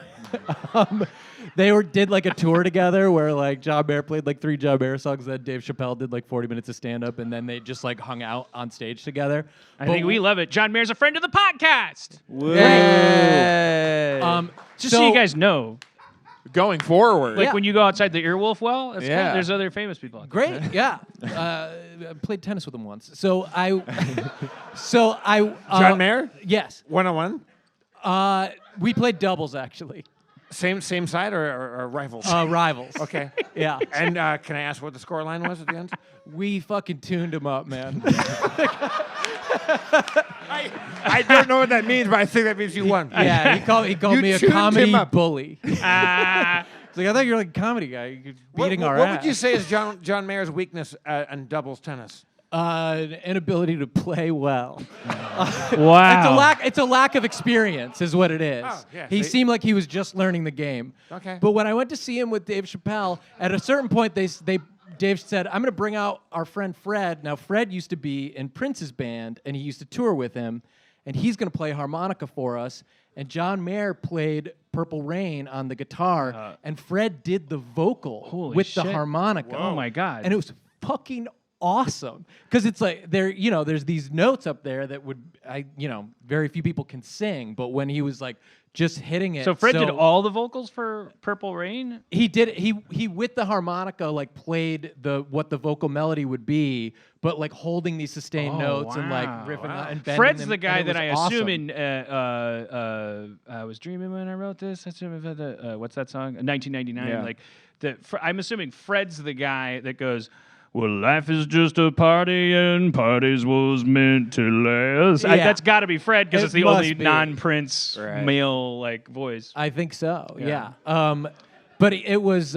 They did like a tour together where like John Mayer played like 3 John Mayer songs, then Dave Chappelle did like 40 minutes of stand-up, and then they just like hung out on stage together. I think we love it. John Mayer's a friend of the podcast. Hey. Just so you guys know, Going forward. like when you go outside the Earwolf well, it's Yeah. cool. There's other famous people out there. Great, yeah. I played tennis with him once. So I John Mayer, Yes. 101. We played doubles actually. Same side or rivals? Rivals. Okay. Yeah. And can I ask what the score line was at the end? We fucking tuned him up, man. I don't know what that means, but I think that means you won. Yeah, he called You me a tuned comedy him up. bully. Ah, It's like, I thought you were like a comedy guy. You're beating our what ass. would you say is John Mayer's weakness in doubles tennis? An inability to play well. wow. It's a lack of experience, is what it is. Oh, yeah, He see? seemed like he was just learning the game. Okay. But when I went to see him with Dave Chappelle, at a certain point, Dave said, "I'm going to bring out our friend Fred." Now, Fred used to be in Prince's band, and he used to tour with him, and he's going to play harmonica for us. And John Mayer played Purple Rain on the guitar, and Fred did the vocal Holy with the shit. harmonica. Oh my God. And it was fucking awesome because it's like there's these notes up there that very few people can sing, but when he was like just hitting it. So Fred did all the vocals for Purple Rain? He did. He with the harmonica like played what the vocal melody would be, but like holding these sustained notes and like riffing and bending Fred's them, the guy and it that was I assume awesome. in I was dreaming when I wrote this. What's that song? 1999. Yeah. Like I'm assuming Fred's the guy that goes, well, life is just a party and parties was meant to last. Yeah. That's got to be Fred because It it's the must only be. non-Prince Right. like voice. I think so. Yeah. But it was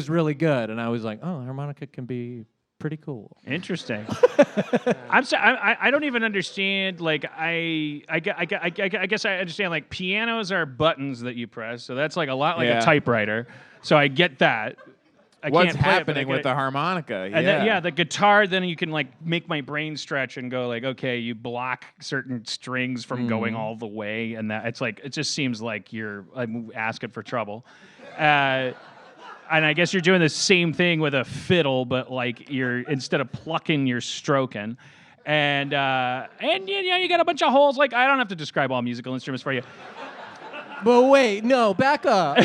really good, and I was like, oh, harmonica can be pretty cool. Interesting. I don't even understand. Like I guess I understand. Like pianos are buttons that you press, so that's like a lot like Yeah. a typewriter. So I get that. I What's can't play it, but I happening get with it. the harmonica? And then, the guitar, then you can like make my brain stretch and go like, okay, you block certain strings from going all the way, and that it's like it just seems like you're asking for trouble. And I guess you're doing the same thing with a fiddle, but like instead of plucking, you're stroking. And you got a bunch of holes. Like I don't have to describe all musical instruments for you. But wait, no, back up.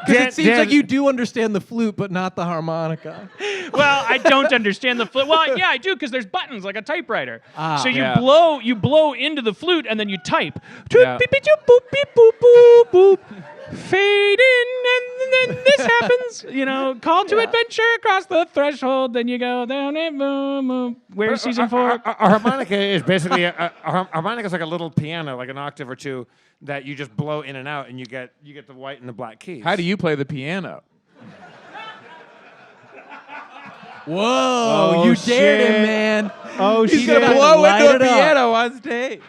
Because it seems like you do understand the flute, but not the harmonica. Well, I don't understand the flute. Well, yeah, I do because there's buttons like a typewriter. So you Yeah. blow into the flute and then you type. Yeah. Beep, beep, doop, boop, beep, boop, boop, boop. Fade in and then this happens. Call to adventure across the threshold. Then you go down and boom, boom. Where's season 4? A harmonica is basically a harmonica is like a little piano, like an octave or two that you just blow in and out, and you get the white and the black keys. How do you play the piano? Whoa, you dared him, man. Oh, He's shit. gonna Blow light into a it up. piano on stage.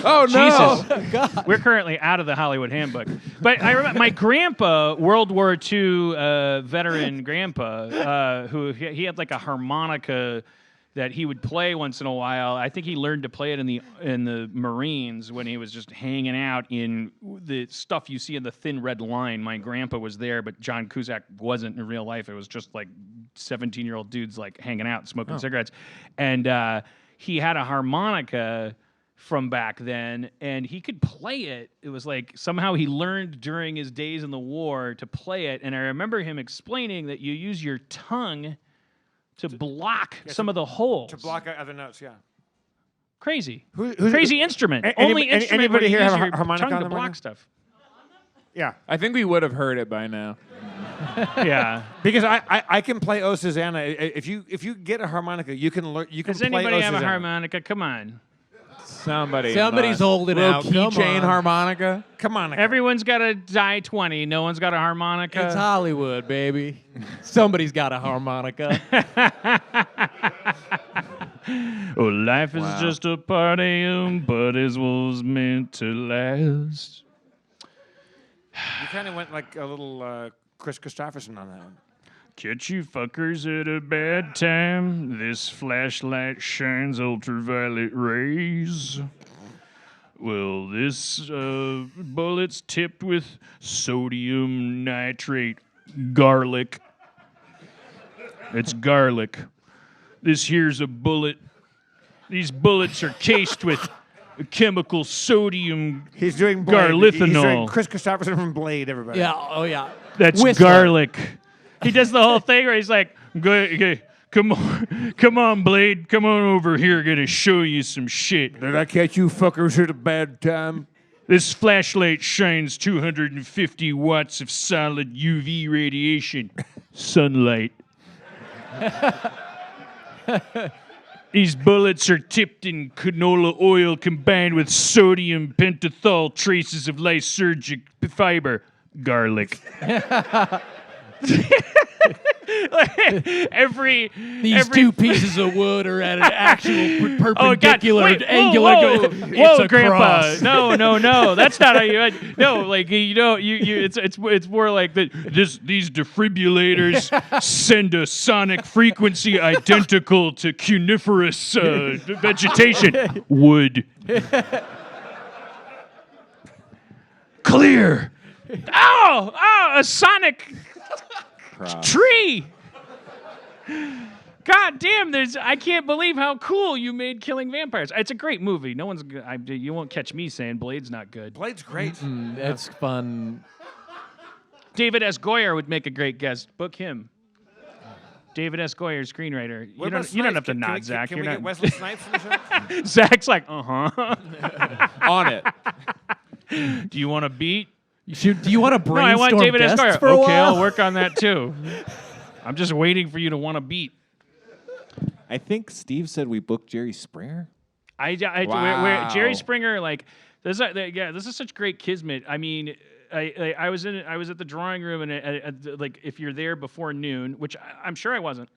Oh no! Jesus. We're currently out of the Hollywood Handbook. But I remember my grandpa, World War II veteran grandpa, who he had like a harmonica that he would play once in a while. I think he learned to play it in the Marines when he was just hanging out in the stuff you see in the Thin Red Line. My grandpa was there, but John Cusack wasn't in real life. It was just like 17-year-old dudes like hanging out, smoking cigarettes. And he had a harmonica from back then, and he could play it. It was like somehow he learned during his days in the war to play it. And I remember him explaining that you use your tongue to block some of the holes. To block out other notes, yeah. Crazy. Who's- Crazy instrument. Only instrument anybody where you here use have a your harmonica tongue on to them block right now? stuff. Yeah. I think we would have heard it by now. Yeah. Because I can play O Susanna. If you get a harmonica, you can learn. You can Does play anybody O have a Susanna. harmonica? Come on. Somebody's holding little out. Come keychain on. harmonica. Come on. Everyone's got a die 20. No one's got a harmonica. It's Hollywood, baby. Somebody's got a harmonica. Oh, life is just a party, but it was meant to last. You kind of went like a little Chris Christopherson on that one. Catch you fuckers at a bad time. This flashlight shines ultraviolet rays. Well, this bullet's tipped with sodium nitrate garlic. It's garlic. This here's a bullet. These bullets are cased with a chemical sodium. He's doing Blade. He's doing Garlithanol. Chris Christopherson from Blade, everybody. Yeah, oh yeah. That's Whistler. garlic. He does the whole thing where he's like, come on, Blade, come on over here, gonna show you some shit. Did I catch you fuckers at a bad time? This flashlight shines 250 watts of solid UV radiation. Sunlight. These bullets are tipped in canola oil combined with sodium pentothal, traces of lysergic fiber, garlic. These two pieces of wood are at an actual perpendicular Wait, angular. Whoa, It's a Grandpa! cross. No, that's not how you. No, like you know, it's more like that. These defibrillators send a sonic frequency identical to cuniferous vegetation. Wood. Clear. Oh, a sonic tree. God damn, I can't believe how cool you made Killing Vampires. It's a great movie. No one's you won't catch me saying Blade's not good. Blade's great. That's fun. David S. Goyer would make a great guest. Book him. David S. Goyer, screenwriter. What about You don't have Snipes? to nod, Zach. Can You're we not. get Wesley Snipes on the show? Zach's like, uh-huh. On it. Do you want a beat? Do you want to No, I brainstorm want David S. guests Goyer. for a Okay, while? I'll work on that too. I'm just waiting for you to want a beat. I think Steve said we booked Jerry Springer. where Wow. Jerry Springer, like, this is such great kismet. I mean, I was at the drawing room, and like, if you're there before noon, which I'm sure I wasn't.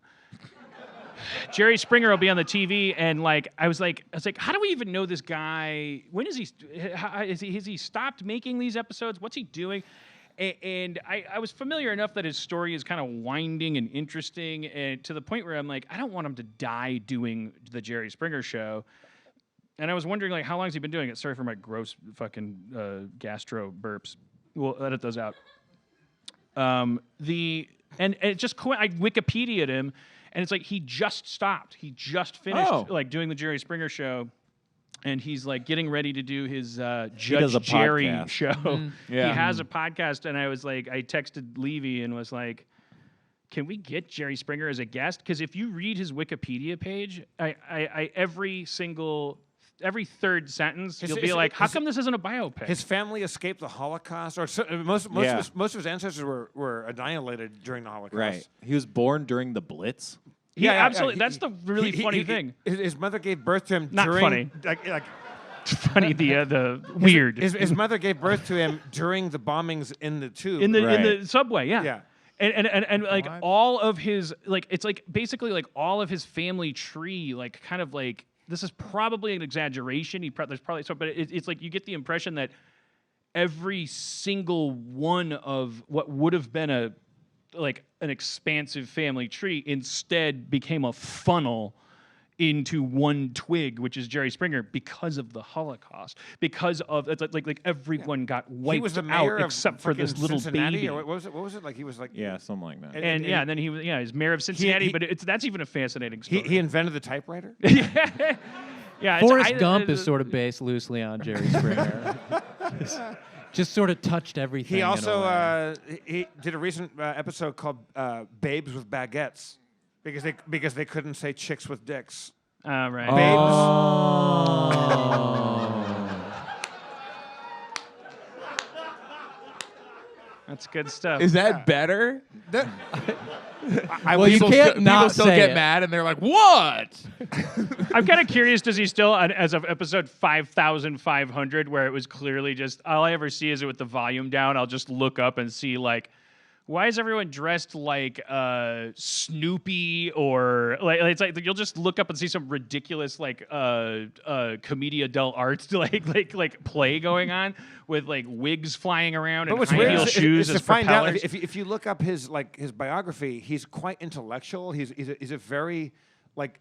Jerry Springer will be on the TV, and like, I was like, how do we even know this guy? When is he? Has he stopped making these episodes? What's he doing? And I was familiar enough that his story is kind of winding and interesting, and to the point where I'm like, I don't want him to die doing the Jerry Springer show. And I was wondering, like, how long has he been doing it? Sorry for my gross fucking gastro burps. We'll edit those out. And it just I Wikipedia'd him, and it's like he just stopped. He just finished like doing the Jerry Springer show. And he's like getting ready to do his Judge a Jerry podcast. show. Yeah. He has a podcast, and I was like, I texted Levy and was like, can we get Jerry Springer as a guest? Because if you read his Wikipedia page, every third sentence, you'll be like, how come this isn't a biopic? His family escaped the Holocaust, or most of his ancestors were annihilated during the Holocaust. Right. He was born during the Blitz. Yeah, absolutely. That's the really funny thing. His mother gave birth to him Not during... funny. Like, Funny, the weird. His mother gave birth to him during the bombings in the tube. in the Right. subway, yeah. Yeah. And like What? all of his it's like basically like all of his family tree, like kind of like, this is probably an exaggeration. There's probably so, but it's like you get the impression that every single one of what would have been an expansive family tree instead became a funnel into one twig, which is Jerry Springer, because of the Holocaust, because of it's like everyone got He was wiped the mayor out of except for this fucking little Cincinnati, baby. or what was it? What was it like? He was like Yeah, something like that. And yeah, and then he was he's mayor of Cincinnati, but that's even a fascinating story. he invented the typewriter. Yeah, Forrest Gump is sort of based loosely on Jerry Springer. just sort of touched everything. He in a also way. he did a recent episode called "Babes with Baguettes" because they couldn't say chicks with dicks. Right. Babes. That's good stuff. Is that better? Well, you can't people not still say get it. mad and they're like, "What?" I'm kind of curious, does he still, as of episode 5,500, where it was clearly just, all I ever see is it with the volume down, I'll just look up and see, like, why is everyone dressed like Snoopy, or like it's like you'll just look up and see some ridiculous like Commedia dell'arte like play going on with like wigs flying around and high heel shoes is as to find out propellers. if you look up his biography, he's quite intellectual. He's a very like.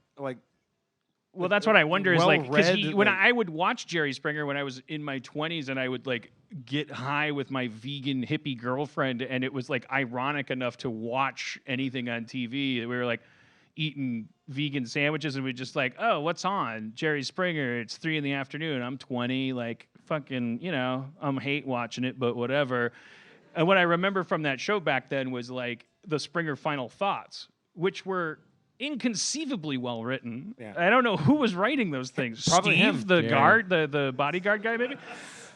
Well, that's what I wonder is like because well-read, when like- I would watch Jerry Springer when I was in my 20s and I would like get high with my vegan hippie girlfriend and it was like ironic enough to watch anything on TV. We were like eating vegan sandwiches and we just like, oh, what's on? Jerry Springer. It's 3 p.m. I'm 20. Like fucking, I'm hate watching it, but whatever. And what I remember from that show back then was like the Springer Final Thoughts, which were inconceivably well written. Yeah. I don't know who was writing those things. Probably Steve, him. the Yeah. guard, the bodyguard guy, maybe.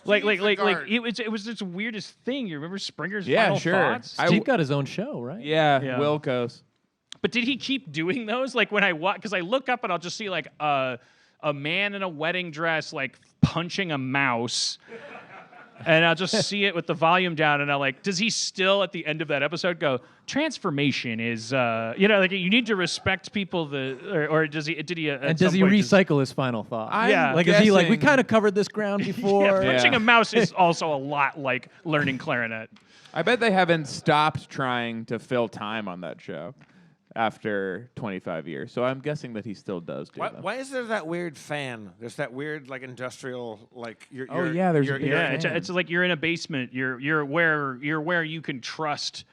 Like guard. it was this weirdest thing. You remember Springer's Yeah, Final sure. Thoughts? Steve got his own show, right? Yeah, Yeah. Wilco's. But did he keep doing those? Like when I watch, because I look up and I'll just see like a man in a wedding dress like punching a mouse. And I'll just see it with the volume down, and I'll like, does he still at the end of that episode go, transformation is, like you need to respect people, or does he, did he, And does he recycle his final thought? Yeah. Like, is he like, we guessing- kind of covered this ground before? Yeah, punching Yeah. a mouse is also a lot like learning clarinet. I bet they haven't stopped trying to fill time on that show after 25 years. So I'm guessing that he still does do them. Why is there that weird fan? There's that weird like industrial like. Oh, yeah, there's a you're- big Yeah, fan. it's like you're in a basement. You're where you can trust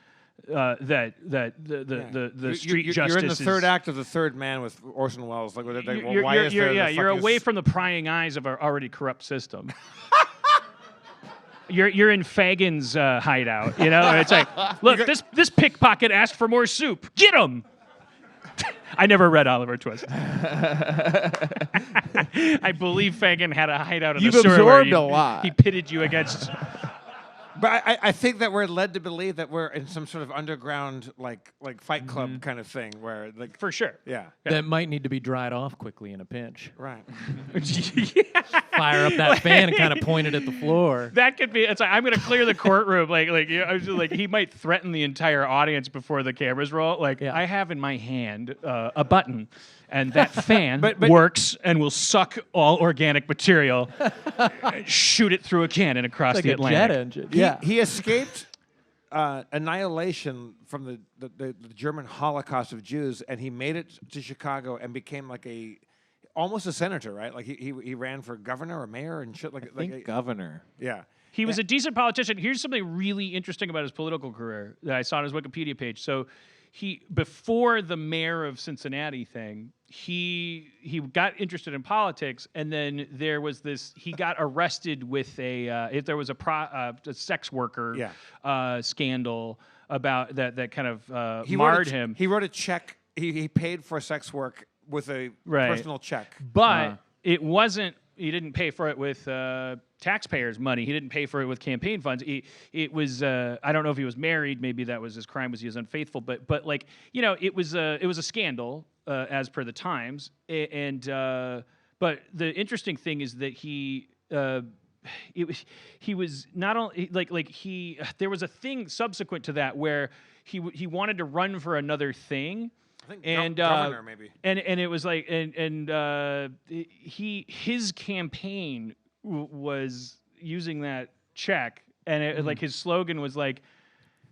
that the street justice. You're in the is- third act of The Third Man with Orson Welles. Like, You're, why is there? you're away from the prying eyes of our already corrupt system. You're in Fagin's hideout, It's like, look, this pickpocket asked for more soup. Get him. I never read Oliver Twist. I believe Fagin had a hideout in You've the sewer where absorbed a lot. he pitted you against. But I think that we're led to believe that we're in some sort of underground like Fight Club kind of thing where like For sure. yeah That might need to be dried off quickly in a pinch. right. Fire up that fan and kind of point it at the floor. That could be. It's like I'm going to clear the courtroom. Like he might threaten the entire audience before the cameras roll. Like Yeah. I have in my hand a button, and that fan But- works and will suck all organic material, shoot it through a cannon across Like the a Atlantic. jet engine. Yeah. He escaped annihilation from the German Holocaust of Jews, and he made it to Chicago and became like almost a senator, right? Like he ran for governor or mayor and shit like I think governor. yeah. He was a decent politician. Here's something really interesting about his political career that I saw on his Wikipedia page. So before the mayor of Cincinnati thing, he got interested in politics, and then there was this. He got arrested with if there was a sex worker scandal about that kind of marred him. He wrote a check. He paid for sex work with a personal check. But it wasn't. He didn't pay for it with taxpayers' money. He didn't pay for it with campaign funds. It was. I don't know if he was married. Maybe that was his crime. Was he was unfaithful? But it was a scandal as per the Times. But the interesting thing is that he was not only there was a thing subsequent to that where he wanted to run for another thing. I think And governor maybe. and it was like his campaign was using that check, and like his slogan was like,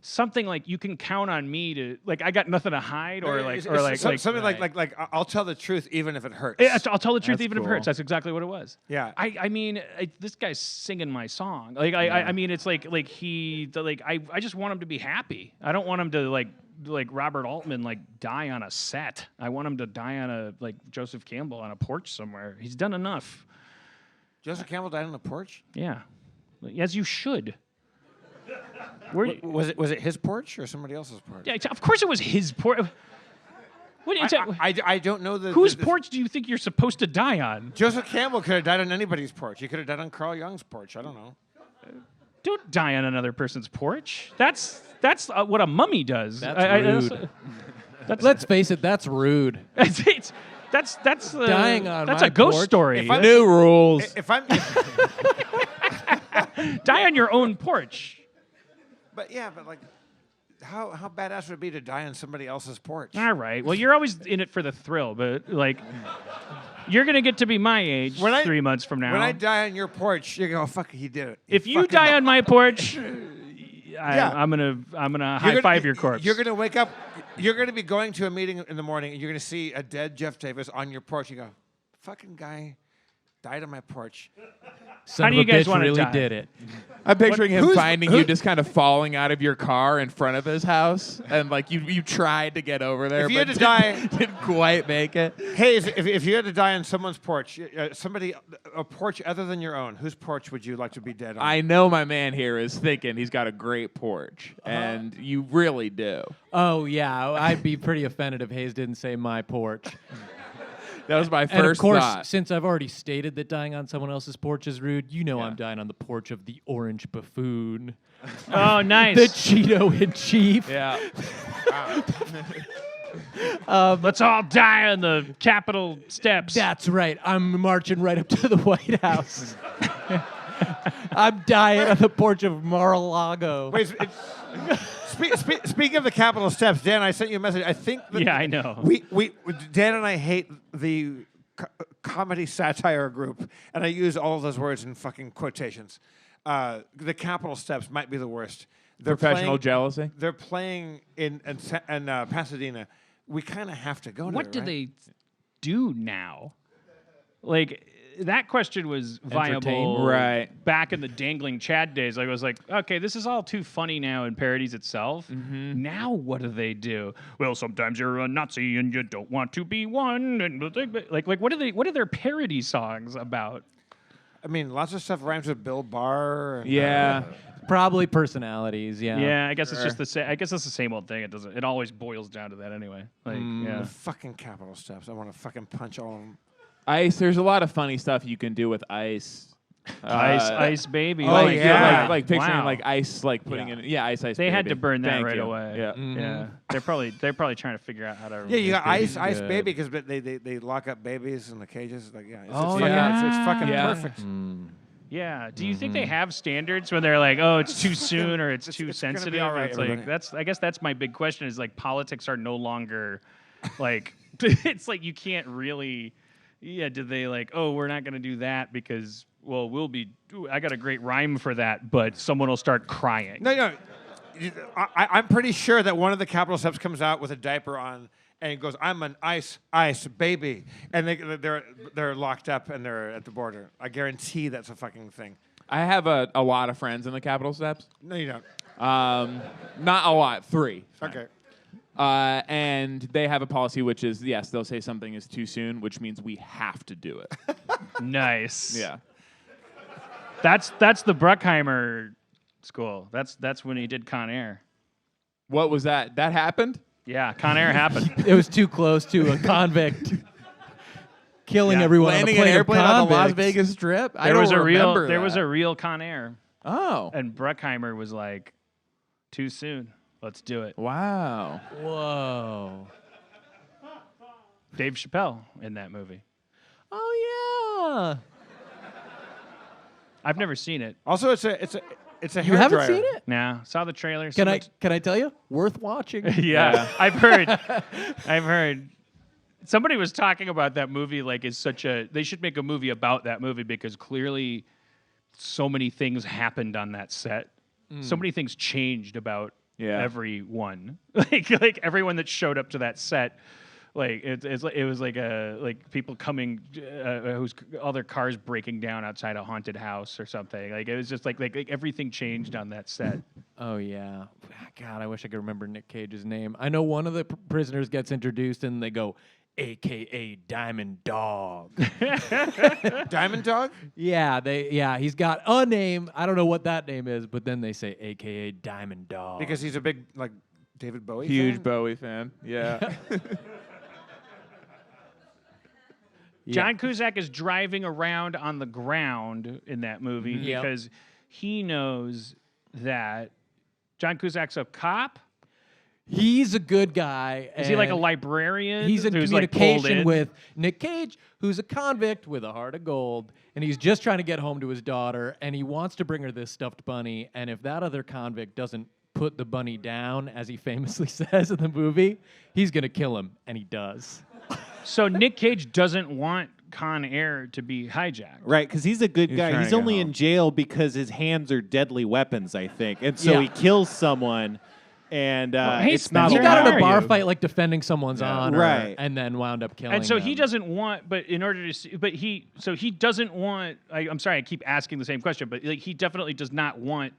something like you can count on me to like I got nothing to hide or something like I'll tell the truth even if it hurts. I'll tell the truth That's even if it cool. hurts. That's exactly what it was. Yeah. I mean, this guy's singing my song. Like I mean, it's like I just want him to be happy. I don't want him to like Robert Altman like die on a set. I want him to die on a like Joseph Campbell on a porch somewhere. He's done enough. Joseph Campbell died on the porch? Yeah, as you should. Where, Was it his porch or somebody else's porch? yeah, of course it was his porch. What do you I don't know whose porch do you think you're supposed to die on? Joseph Campbell could have died on anybody's porch. He could have died on Carl Jung's porch. I don't know. Don't die on another person's porch. That's what a mummy does. That's rude. Let's face it, that's rude. That's Dying on that's my a ghost porch? story. New rules. Die on your own porch. But like, how badass would it be to die on somebody else's porch? All right. Well, you're always in it for the thrill, but like, you're gonna get to be my age 3 months from now. When I die on your porch, you go, fuck, he did it. If you die on my porch, I'm gonna high five your corpse. You're gonna wake up. You're gonna be going to a meeting in the morning, and you're gonna see a dead Jeff Davis on your porch. You go, fucking guy died on my porch. Son How of do you a guys bitch wanna really die? did it. I'm picturing him who's- finding you just kind of falling out of your car in front of his house, and like you tried to get over there, If you but had to die- didn't quite make it. Hey, if you had to die on someone's porch, a porch other than your own, whose porch would you like to be dead on? I know my man here is thinking he's got a great porch, and you really do. Oh yeah, I'd be pretty offended if Hayes didn't say my porch. That was my first And of course, thought. since I've already stated that dying on someone else's porch is rude, you know Yeah. I'm dying on the porch of the Orange Buffoon, Oh, nice. the Cheeto in chief. Yeah. Let's all die on the Capitol steps. That's right. I'm marching right up to the White House. I'm dying on the porch of Mar-a-Lago. Wait, speaking of the Capitol steps, Dan, I sent you a message. I think that Yeah, I know. we Dan and I hate the comedy satire group, and I use all of those words in fucking quotations. The Capitol steps might be the worst. They're Professional playing, jealousy. They're playing in Pasadena. We kind of have to go to What it, do right? they do now? Like, that question was viable Right. back in the dangling Chad days. Like, I was like, okay, this is all too funny now and parodies itself. Mm-hmm. Now what do they do? Well, sometimes you're a Nazi and you don't want to be one. And like what are their parody songs about? I mean, lots of stuff rhymes with Bill Barr. And, Yeah. Probably personalities, yeah. Yeah, I guess it's just the same. I guess it's the same old thing. It doesn't. It always boils down to that anyway. Like, yeah. The fucking Capitol steps. I want to fucking punch all of them. Ice. There's a lot of funny stuff you can do with ice. Ice baby. Oh, like, yeah. like picturing Wow. like ice, like putting Yeah. in. Yeah, ice. They had baby. to burn that Thank right you. away. Yeah. Yeah. They're probably trying to figure out how to. Yeah, you got Baby's Ice good. Baby because they lock up babies in the cages. Like, yeah, it's, Oh, it's fucking, yeah. it's fucking Yeah. perfect. Yeah. Do you think they have standards when they're like, oh, it's too soon or it's too it's gonna be sensitive? all right, It's like everybody. I guess that's my big question. Is like politics are no longer like it's like you can't really. Yeah. Did they like? Oh, we're not gonna do that because we'll be. Ooh, I got a great rhyme for that, but someone will start crying. No. I'm pretty sure that one of the Capitol steps comes out with a diaper on and goes, "I'm an ice baby," and they're locked up and they're at the border. I guarantee that's a fucking thing. I have a lot of friends in the Capitol steps. No, you don't. Not a lot. 3. Okay. And they have a policy which is yes, they'll say something is too soon, which means we have to do it. Nice. Yeah. That's the Bruckheimer school. That's when he did Con Air. What was that? That happened? Yeah, Con Air happened. It was too close to a convict killing everyone Landing on an a plane airplane of on the Las convicts. Vegas Strip. I There don't was a real remember there was that. a real Con Air, Oh. and Bruckheimer was like, too soon. Let's do it. Wow. Whoa. Dave Chappelle in that movie. Oh I've never seen it. Also, it's a yeah. You haven't hairdryer. seen it? Nah, saw the trailer. Can I tell you? Worth watching. Yeah, I've heard. Somebody was talking about that movie like it's such a. They should make a movie about that movie because clearly, so many things happened on that set. So many things changed about everyone. like everyone that showed up to that set. Like it was like people coming whose all their cars breaking down outside a haunted house or something. Like it was just like everything changed on that set. Oh yeah, God, I wish I could remember Nick Cage's name. I know one of the prisoners gets introduced and they go, AKA Diamond Dog. Diamond Dog? Yeah, he's got a name. I don't know what that name is, but then they say AKA Diamond Dog. Because he's a big like David Bowie Huge fan? Bowie fan. Yeah. John Cusack is driving around on the ground in that movie because he knows that John Cusack's a cop. He's a good guy. Is he like a librarian? He's in who's communication like with Nick Cage, who's a convict with a heart of gold, and he's just trying to get home to his daughter, and he wants to bring her this stuffed bunny, and if that other convict doesn't put the bunny down, as he famously says in the movie, he's going to kill him, and he does. So Nick Cage doesn't want Con Air to be hijacked. Right, because he's a good guy. trying He's to get only home. in jail because his hands are deadly weapons, I think. And so he kills someone, and hey, it's not Spencer, He got in Where a are bar you? fight, like defending someone's honor, Right. and then wound up killing And so them. he doesn't want, but in order to, but he doesn't want. I'm sorry, I keep asking the same question, but like he definitely does not want.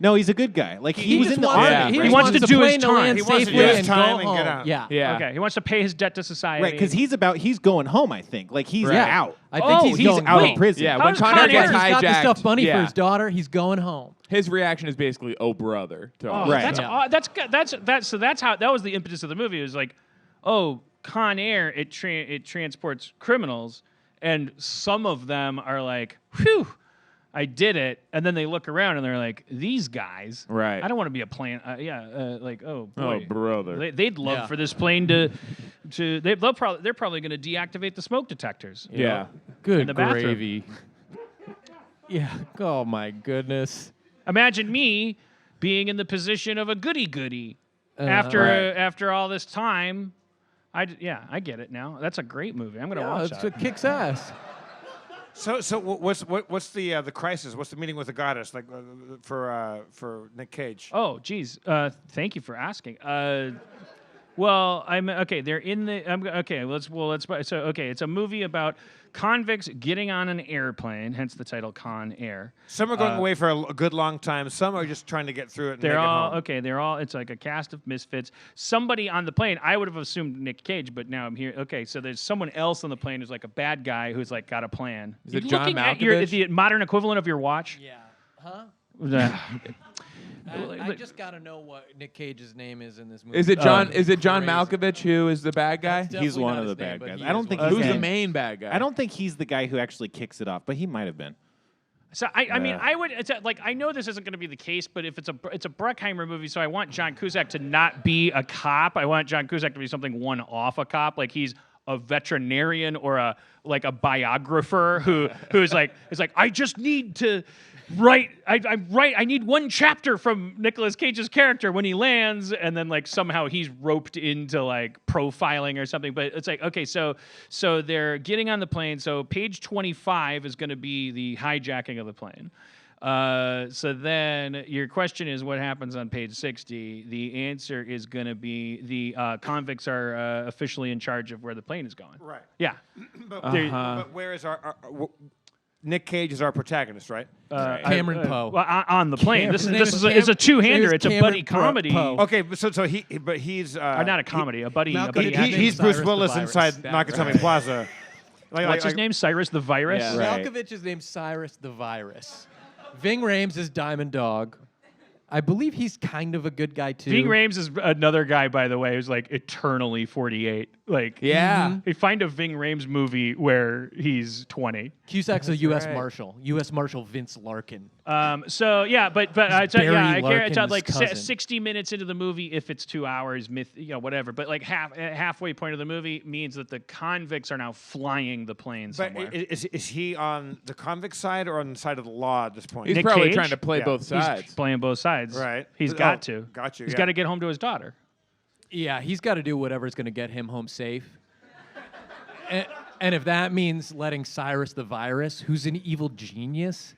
No, he's a good guy. Like he was just in the wants, army. He right? wants to do his plane time. land He wants to safely do his and time go and get home. out. Yeah. Yeah. Okay, he wants to pay his debt to society. Right, because he's going home, I think. Like he's Right. out. I think Oh, he's going out home. of prison. Yeah, How when does Con Con Air Air- gets He's got the hijacked, stuffed bunny yeah, for his daughter. He's going home. his reaction is basically, "Oh brother." To all Right. That's Yeah. that's how that was the impetus of the movie. It was like, oh, Con Air it transports criminals, and some of them are like, whew, I did it, and then they look around and they're like, these guys, Right. I don't want to be a plane. Like, oh boy, Oh brother. They'd love Yeah. for this plane they're probably going to deactivate the smoke detectors. you Yeah. know? Good In the bathroom. gravy. Yeah. Oh my goodness. Imagine me being in the position of a goody Right. after all this time. I get it now. That's a great movie. I'm gonna watch It's that. what kicks ass. So what's the crisis? What's the meeting with the goddess like for Nick Cage? Oh, geez. Thank you for asking. Well, I'm okay. They're in the. Okay. It's a movie about convicts getting on an airplane, hence the title Con Air. Some are going away for a good long time. Some are just trying to get through it. And They're make all it home. okay. They're all. It's like a cast of misfits. Somebody on the plane. I would have assumed Nick Cage, but now I'm here. Okay, so there's someone else on the plane who's like a bad guy who's like got a plan. Is it You're John looking at Malkovich? the modern equivalent of your watch. Yeah. Huh? Uh, I just got to know what Nick Cage's name is in this movie. Is it John? Oh, Is it John crazy. Malkovich who is the bad guy? That's He's definitely one not of his the name, bad but guys. he I don't is think one he's of Who's them. the main bad guy? I don't think he's the guy who actually kicks it off, but he might have been. So I mean, I would like I know this isn't going to be the case, but if it's a Bruckheimer movie, so I want John Cusack to not be a cop. I want John Cusack to be something one off a cop, like he's a veterinarian or a biographer who's like I just need to write. I need one chapter from Nicolas Cage's character when he lands, and then like somehow he's roped into like profiling or something. But it's like okay, so they're getting on the plane. So page 25 is going to be the hijacking of the plane. So then your question is what happens on page 60? The answer is going to be the convicts are officially in charge of where the plane is going. Right. Yeah. But where is Nick Cage is our protagonist, right? Cameron Poe. Well, on the plane. This His is name is a two-hander. his It's a Cameron buddy comedy. Poe. Okay, but he's Or not a comedy, a buddy. Malcolm- A buddy he- action. he's Cyrus Bruce the Willis Virus. inside That's Nakatomi right. Plaza. What's his name? Cyrus the Virus? Yeah. Right. Malkovich's name's Cyrus the Virus. Ving Rhames is Diamond Dog. I believe he's kind of a good guy too. Ving Rhames is another guy, by the way, who's like eternally 48. Like, Yeah. you find a Ving Rhames movie where he's 20. Cusack's a U.S. right. Marshal. U.S. Marshal Vince Larkin. So yeah, but I Barry I Larkin's like cousin. 60 minutes into the movie, if it's 2 hours, whatever. But like halfway point of the movie means that the convicts are now flying the plane But somewhere. is he on the convict side or on the side of the law at this point? He's Nick probably Cage? trying to play Yeah. both He's sides. playing both sides. Right. He's Oh, got to. got you, He's yeah. got to get home to his daughter. Yeah, he's got to do whatever's going to get him home safe. And if that means letting Cyrus the Virus, who's an evil genius,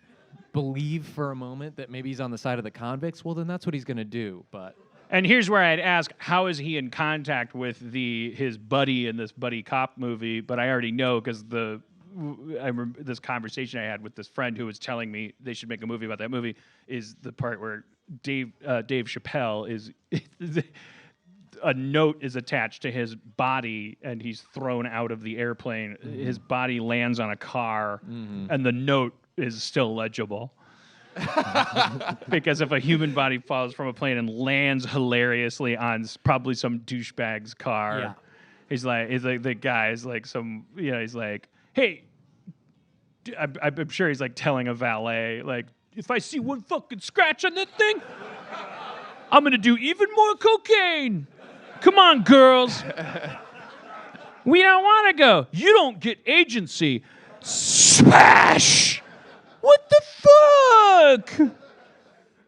believe for a moment that maybe he's on the side of the convicts, well, then that's what he's going to do. But And here's where I'd ask, how is he in contact with his buddy in this buddy cop movie? But I already know because I remember this conversation I had with this friend who was telling me they should make a movie about that movie is the part where Dave Chappelle is a note is attached to his body and he's thrown out of the airplane. His body lands on a car and the note is still legible. Because if a human body falls from a plane and lands hilariously on probably some douchebag's car, he's like the guy is like he's like, hey, I'm sure he's like telling a valet, like, if I see one fucking scratch on that thing, I'm gonna do even more cocaine. Come on, girls. We don't want to go. You don't get agency. Smash! What the fuck?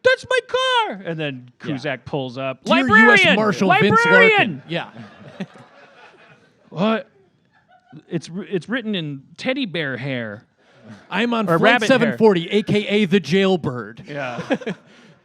That's my car. And then Cusack pulls up. Dear Librarian! U.S. Marshal Vince Librarian! Larkin. Yeah. What? It's written in teddy bear hair. I'm on Or Flight rabbit 740, a.k.a. the jailbird. Yeah.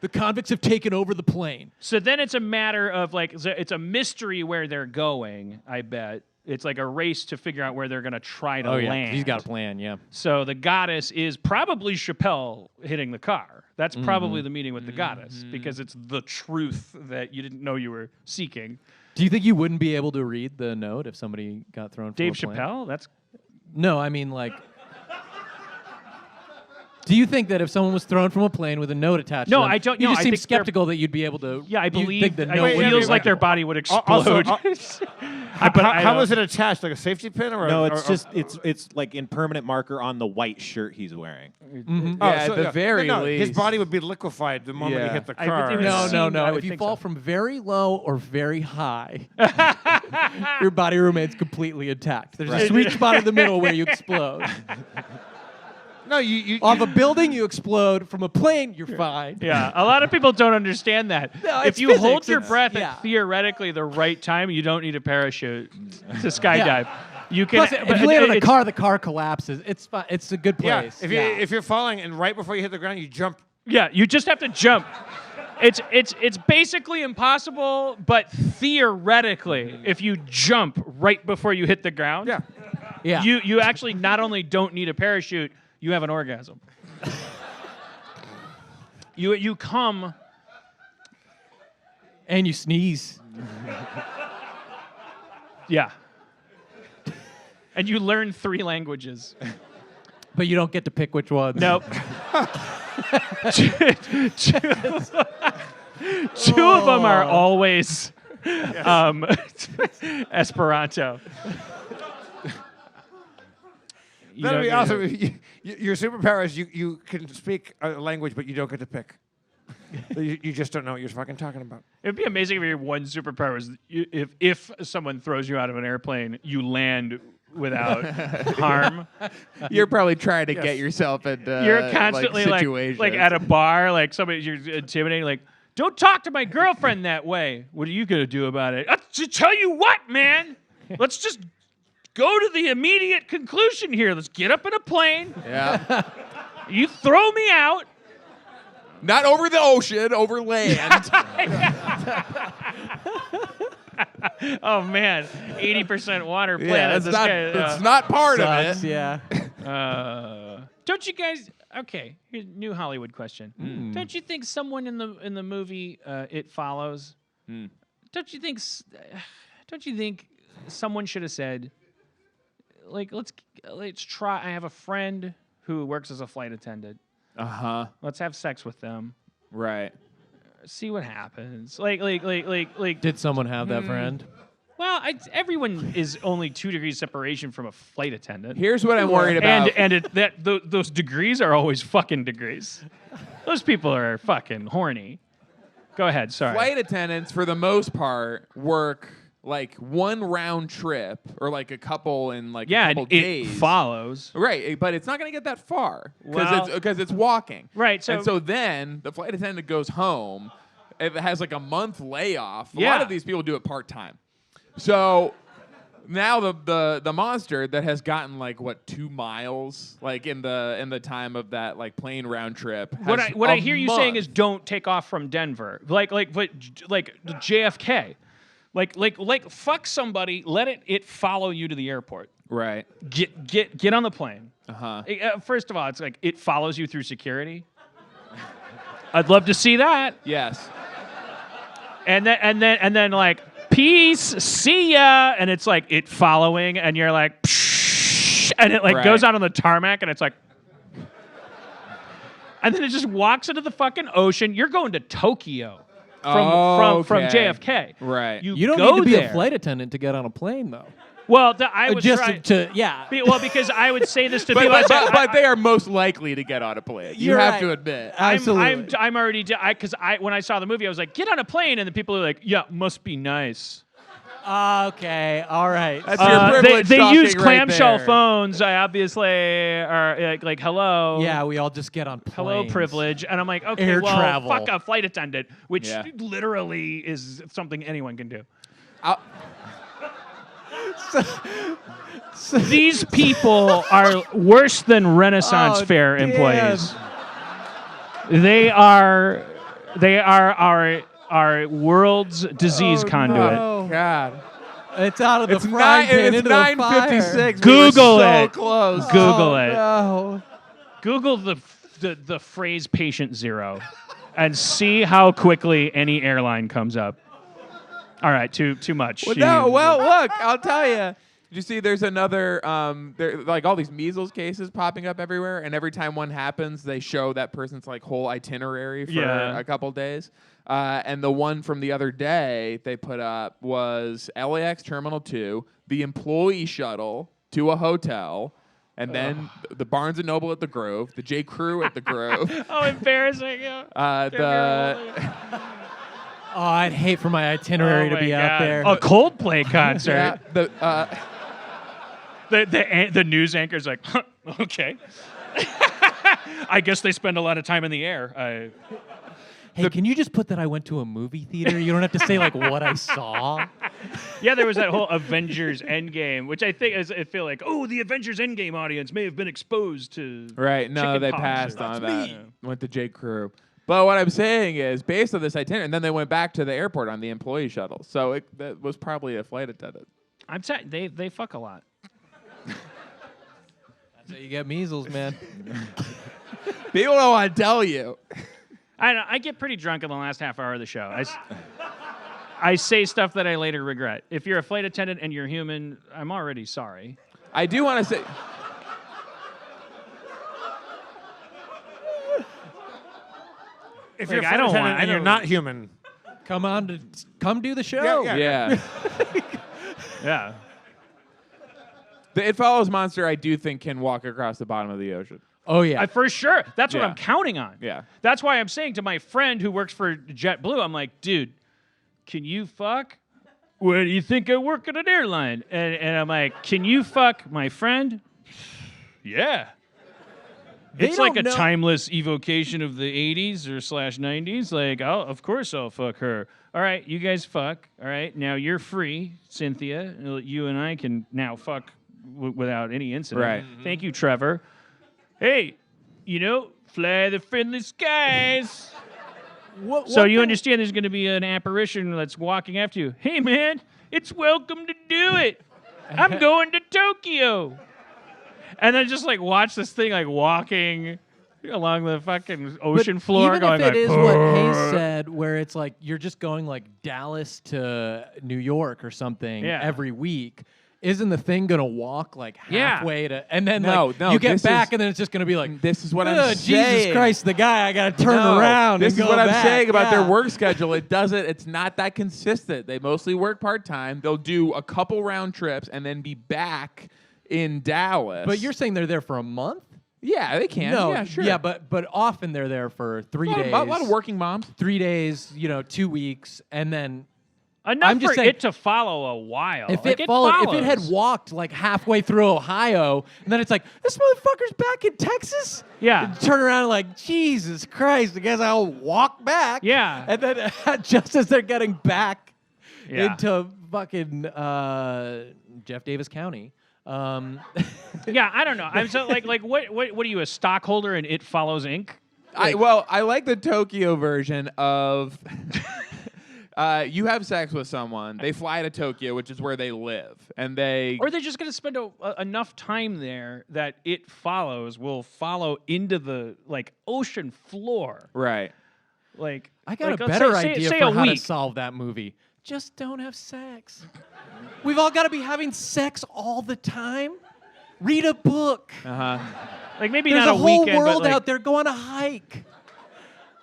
The convicts have taken over the plane. So then it's a matter of like, it's a mystery where they're going, I bet. It's like a race to figure out where they're going to try to land. He's got a plan, yeah. So the goddess is probably Chappelle hitting the car. That's probably the meeting with the goddess because it's the truth that you didn't know you were seeking. Do you think you wouldn't be able to read the note if somebody got thrown from Dave a plane? Chappelle? That's No, I mean like... Do you think that if someone was thrown from a plane with a note attached No, to them, I don't- you no, just I seem think they're- skeptical that you'd be able to... I you believe think the it note would feels be like their like- body would Also, explode. how was it attached? Like a safety pin or? No, it's just it's like in permanent marker on the white shirt he's wearing. At the very his least. body would be liquefied the moment he Yeah. hit the I would car. even No. I would If you think fall so. from very low or very high, your body remains completely intact. There's a sweet spot in the middle where you explode. No, you Off a building, you explode. From a plane, you're fine. Yeah, a lot of people don't understand that. No, If it's you hold physics, your it's- breath yeah. at theoretically the right time, you don't need a parachute to skydive. You can. Plus, if you land on a it's- car, the car collapses. It's fine. It's a good yeah. place. If you're falling and right before you hit the ground, you jump. Yeah, you just have to jump. It's basically impossible, but theoretically, if you jump right before you hit the ground, yeah. you actually not only don't need a parachute, you have an orgasm. You come. And you sneeze. Yeah. And you learn 3 languages. But you don't get to pick which one. Nope. two of them are always Esperanto. That'd be awesome. Your superpower is you can speak a language, but you don't get to pick. You just don't know what you're fucking talking about. It'd be amazing if your one superpower is if someone throws you out of an airplane, you land without harm. You're probably trying to get yourself into You're constantly situations. like at a bar, like somebody you're intimidating, like, don't talk to my girlfriend that way. What are you gonna do about it? To tell you what, man. Let's just go to the immediate conclusion here. Let's get up in a plane. Yeah. You throw me out. Not over the ocean, over land. Oh man, 80% water planet. Yeah, that's not part Sucks, of it. yeah. Don't you guys? Okay, here's a new Hollywood question. Don't you think someone in the movie It Follows? Don't you think? Don't you think someone should have said, like, let's try. I have a friend who works as a flight attendant. Let's have sex with them. Right. See what happens. Like. Did someone have that friend? Well, everyone is only 2 degrees separation from a flight attendant. Here's what I'm worried about. And those degrees are always fucking degrees. Those people are fucking horny. Go ahead. Sorry. Flight attendants, for the most part, work like one round trip or like a couple in like a couple and days. It follows. Right, but it's not going to get that far Well- because it's walking. Right, so- and so then the flight attendant goes home. If it has like a month layoff, a Yeah. lot of these people do it part time. So now the monster that has gotten like 2 miles like in the time of that like plane round trip. What has I a hear you saying month. is don't take off from Denver. Like JFK. Like fuck somebody, let it follow you to the airport. right. Get on the plane. Uh-huh. First of all, it's like it follows you through security. I'd love to see that. Yes. And then like peace, see ya, and it's like it following, and you're like, psh, and it like Right. goes out on the tarmac, and it's like, and then it just walks into the fucking ocean. You're going to Tokyo from Okay. JFK. Right. You don't go need to be there. a flight attendant to get on a plane, though. Well, I was Just trying. yeah. Because I would say this to But, people. I but, said, but, but they are most likely to get on a plane. You You're have right. to admit. Absolutely. I'm already because when I saw the movie, I was like, get on a plane, and the people are like, yeah, must be nice. Okay. All right. That's your privilege They talking use right clamshell there. phones. I obviously are like hello. Yeah, we all just get on planes. Hello, privilege. And I'm like, okay, Air well, travel. fuck a flight attendant, which Yeah. literally is something anyone can do. I'll- These people are worse than Renaissance Oh, Fair damn. employees. They are our world's disease conduit. No. God. It's out of the It's frying pan into the fire. 9:56. Google we were so it. close. Google it. No. Google the phrase patient zero and see how quickly any airline comes up. All right, too much. Well, no, well, look, I'll tell you. Did you see there's another, there like all these measles cases popping up everywhere, and every time one happens, they show that person's like whole itinerary for Yeah. a couple days. And the one from the other day they put up was LAX Terminal 2, the employee shuttle to a hotel, and then the Barnes & Noble at the Grove, the J. Crew at the Grove, Oh, embarrassing. the... Oh, I'd hate for my itinerary Oh to my be out God. there. A Coldplay concert. yeah, The news anchor's like, huh, okay. I guess they spend a lot of time in the air. Hey, can you just put that I went to a movie theater? You don't have to say like what I saw. Yeah, there was that whole Avengers Endgame, which I think I feel like, oh, the Avengers Endgame audience may have been exposed to. Right, no, chicken they pox. passed on That's that. me. Went to J. Crew. But what I'm saying is, based on this itinerary, and then they went back to the airport on the employee shuttle. So that was probably a flight attendant. I'm saying they fuck a lot. So you get measles, man. People don't want to tell you. I get pretty drunk in the last half hour of the show. I say stuff that I later regret. If you're a flight attendant and you're human, I'm already sorry. I do want to say... If Like, you're I don't want- I and you're don't- not human, Come do the show. Yeah. Yeah. The It Follows monster, I do think, can walk across the bottom of the ocean. Oh yeah. For sure. That's what Yeah. I'm counting on. Yeah. That's why I'm saying to my friend who works for JetBlue, I'm like, dude, can you fuck? Where do you think I work at an airline? And I'm like, can you fuck my friend? Yeah. It's like a don't know- timeless evocation of the 80s or /90s. Like, of course I'll fuck her. All right, you guys fuck. All right, now you're free, Cynthia. You and I can now fuck without any incident. Right. Thank you, Trevor. Hey, fly the friendly skies. So you understand there's going to be an apparition that's walking after you. Hey, man, it's welcome to do it. I'm going to Tokyo. And then just like watch this thing like walking along the fucking ocean floor, even going if it like, is what Hayes said, where it's like you're just going like Dallas to New York or something Yeah. every week, isn't the thing gonna walk like Yeah. halfway to, and then No, you get this back, is- and then it's just gonna be like, This is what I'm "Ugh, Jesus saying. Christ, the guy, I gotta turn No, around. This and is go what I'm back." saying about their Yeah. work schedule. It's not that consistent. They mostly work part-time. They'll do a couple round trips and then be back in Dallas. But you're saying they're there for a month? Yeah, they can. No, yeah, sure. yeah, but often they're there for 3 days. a lot of working moms. 3 days, 2 weeks, and then enough I'm just for saying- it to follow a while. if Like, it followed, if it had follows. walked like halfway through Ohio, and then it's like, this motherfucker's back in Texas? Yeah. And turn around and like, Jesus Christ, I guess I'll walk back. Yeah. And then just as they're getting back Yeah. into fucking Jeff Davis County. Yeah, I don't know. I'm so like what are you, a stockholder in It Follows Inc.? I like the Tokyo version of you have sex with someone, they fly to Tokyo, which is where they live, and Or they're just going to spend enough time there that It Follows will follow into the ocean floor. right. Like I got a let's better say idea say for a how to week. solve that movie. Just don't have sex. We've all got to be having sex all the time. Read a book. Like maybe There's not a whole weekend, world but out there. Go on a hike.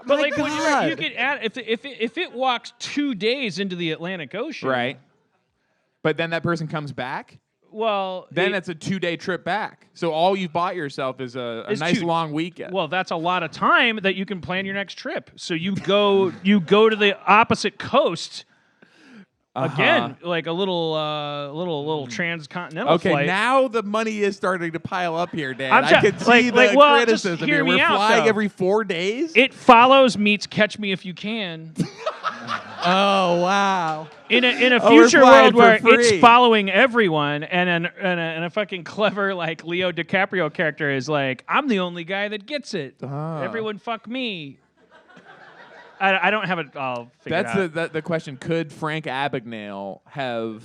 But My like God. you could add if it walks 2 days into the Atlantic Ocean, Right. But then that person comes back. Well, Then it's a 2-day trip back. So all you bought yourself is a It's nice 2 long weekend. well, that's a lot of time that you can plan your next trip. So you go to the opposite coast again, like a little transcontinental okay, flight. now the money is starting to pile up here, Dan. I'm I just- can see like, the well, just criticism hear here. me We're out, flying though. every 4 days. It Follows meets Catch Me If You Can. Oh, wow. In a Oh, we're future flying world where for it's free. following everyone, and a fucking clever Leo DiCaprio character is like, I'm the only guy that gets it. Everyone fuck me. I don't have it all figured out. That's the question. Could Frank Abagnale have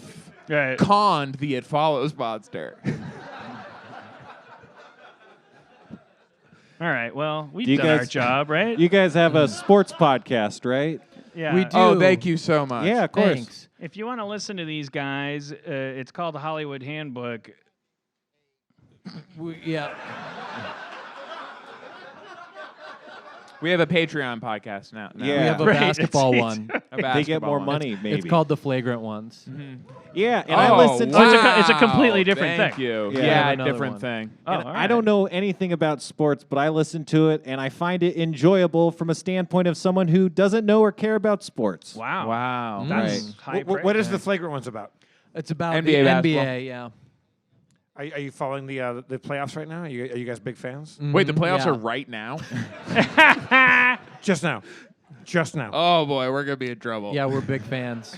Right. conned the It Follows monster? All right. Well, we've You done our guys- job, right? You guys have a sports podcast, right? yeah. We do. Oh, thank you so much. Yeah, of course. Thanks. If you want to listen to these guys, it's called the Hollywood Handbook. Yeah. We have a Patreon podcast now. Yeah. We have a Right, basketball it's- one. A They get basketball more one. money, maybe. It's called The Flagrant Ones. Yeah, and Oh, I listened to wow. it's a completely different Thank thing. you. Yeah. I Yeah, have another different one. thing. Oh, and all I don't know anything about sports, but I listen to it and I find it enjoyable from a standpoint of someone who doesn't know or care about sports. Wow. Wow. That's high What praise. is the flagrant ones about? It's about NBA the basketball. NBA, yeah. Are you following the playoffs right now? Are you guys big fans? Wait, the playoffs yeah. are right now? Just now. Just now. Oh, boy, we're going to be in trouble. Yeah, we're big fans.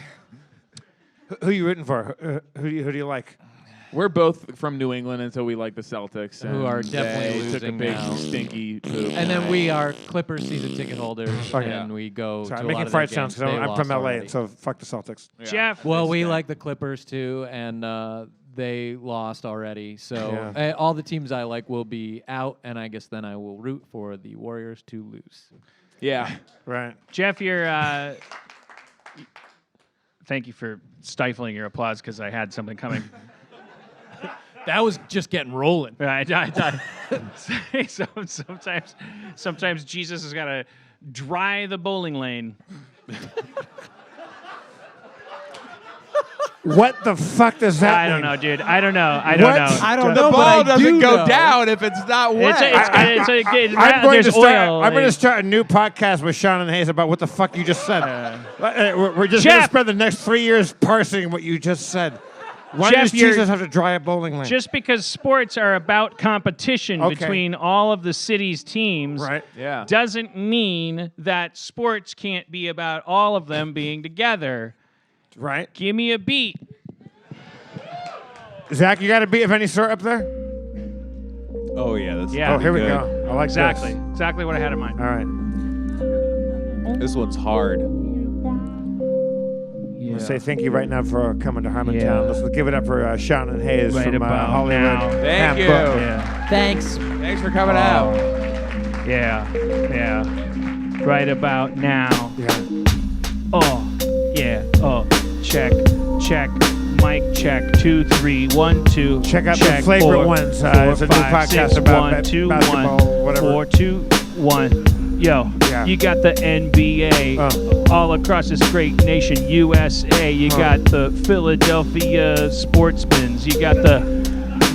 Who are you rooting for? Who do you like? We're both from New England, and so we like the Celtics. Who and are definitely they took a losing big now. stinky poop. And then we are Clippers season ticket holders, Okay. and we go Sorry, to I'm a making lot of fried their sounds games. because They I'm from lost LA, already. and so fuck the Celtics. Yeah. Jeff. Well, we It's like the Clippers too, and they lost already. So Yeah. all the teams I like will be out, and I guess then I will root for the Warriors to lose. Yeah. Right. Jeff, you're. Thank you for stifling your applause because I had something coming. That was just getting rolling. I sometimes Jesus has got to dry the bowling lane. What the fuck does that I mean? don't know, dude. I don't know. I don't What? know. I don't The know, but ball I doesn't do go know. down if it's not wet. It's I'm going there's to start. oil. I'm going to start a new podcast with Sean and Hayes about what the fuck you just said. We're just going to Jeff. spend the next 3 years parsing what you just said. Why Jeff, does you're- Jesus have to dry a bowling lane? Just because sports are about competition Okay. between all of the city's teams right. Yeah. doesn't mean that sports can't be about all of them being together. Right. Give me a beat. Zach, you got a beat of any sort up there? Oh yeah, that's Yeah. Oh, here we good. go. I like Exactly. this. Exactly what I had in mind. All right. This one's hard. Let's say thank you right now for coming to Harmontown. Yeah. Let's give it up for Sean and Hayes Right from about Hollywood. now. Thank you. Handbook. Yeah. Thanks. Thanks for coming out. Yeah. Yeah. Right about now. Yeah. Oh. Yeah. Oh. Check. Check. Mic check. 2, 3, 1, 2. Check out check, the Flagrant 4, Ones. 4, It's a new 5, podcast 6, about 1, 2, basketball, 1, whatever. 4, 2, 1. Yo, Yeah. you got the NBA all across this great nation, USA. You got the Philadelphia Sportsmans. You got the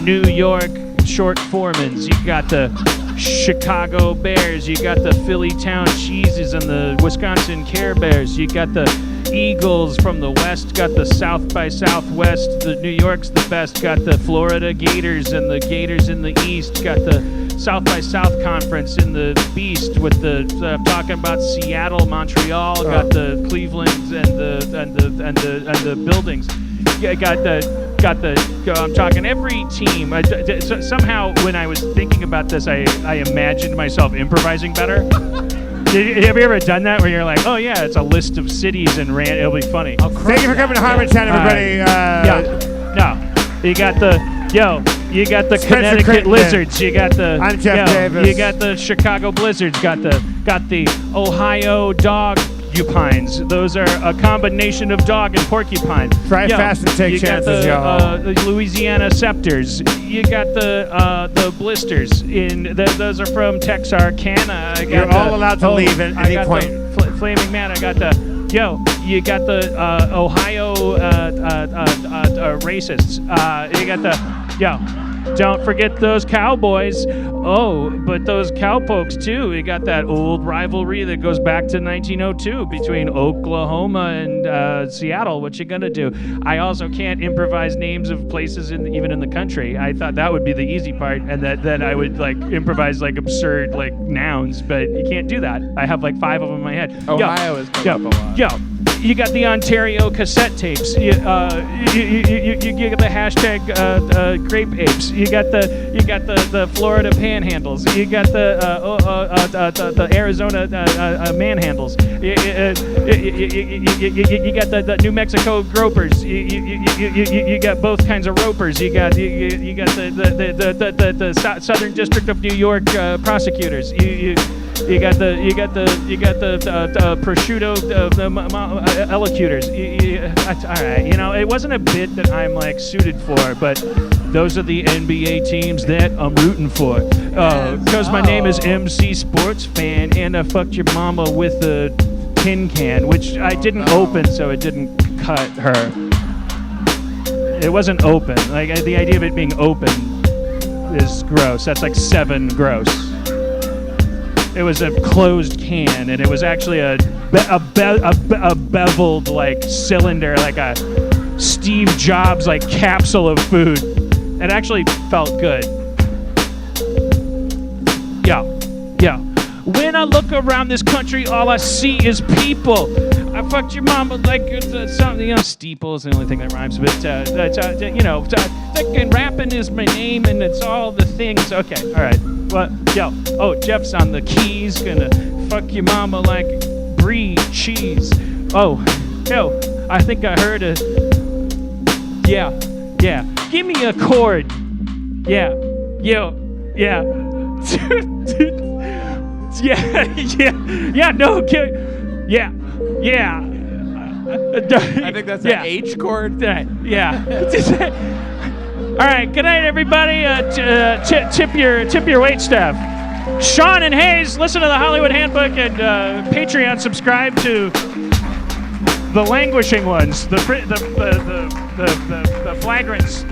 New York Short Foremans. You got the Chicago Bears. You got the Philly Town Cheeses and the Wisconsin Care Bears. You got the Eagles from the West. Got the South by Southwest. The New York's the best. Got the Florida Gators and the Gators in the East. Got the South by South conference in the Beast with the talking about Seattle, Montreal, got the Cleveland and the buildings. Yeah, got the. I'm talking every team. Somehow, when I was thinking about this, I imagined myself improvising better. Have you ever done that where you're like, oh yeah, it's a list of cities and it'll be funny. Thank you for coming to Harmontown, everybody. You got the Spencer Connecticut Crittenden. Lizards. You got the I'm Jeff Davis. You got the Chicago Blizzards. Got the Ohio Dog-upines. Those are a combination of dog and porcupine. Try fast and take chances, y'all. The Louisiana Scepters. You got the Blisters. Those are from Texarkana. You're all allowed to leave at any point. The Flaming Man. I got the. You got the Ohio racists. You got the. Don't forget those Cowboys. Oh, but those Cowpokes too. You got that old rivalry that goes back to 1902 between Oklahoma and Seattle. What you gonna do? I also can't improvise names of places even in the country. I thought that would be the easy part, and that I would like improvise like absurd like nouns, but you can't do that. I have like 5 of them in my head. Ohio is coming up a lot. You got the Ontario cassette tapes. You get the hashtag grape apes. You got the Florida panhandles. You got the Arizona manhandles. You got the New Mexico gropers. You got both kinds of ropers. You got the Southern District of New York prosecutors. You got the prosciutto elocutors. All right, it wasn't a bit that I'm like suited for, but those are the NBA teams that I'm rooting for. Because my name is MC Sports Fan, and I fucked your mama with a tin can, which I didn't open, so it didn't cut her. It wasn't open. Like the idea of it being open is gross. That's like 7 gross. It was a closed can, and it was actually a beveled like cylinder, like a Steve Jobs like capsule of food. It actually felt good. Yeah. When I look around this country, all I see is people. I fucked your mama like something. Steeple is the only thing that rhymes, but fucking rapping is my name, and it's all the things. Okay, all right. What? Jeff's on the keys, gonna fuck your mama like brie cheese. I think I heard a. Yeah. Give me a chord. Yeah. I think that's an H chord. Yeah. All right. Good night, everybody. Tip your wait staff. Sean and Hayes, listen to the Hollywood Handbook and Patreon. Subscribe to the languishing ones, the flagrants.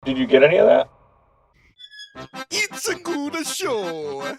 Did you get any of that? It's a good show.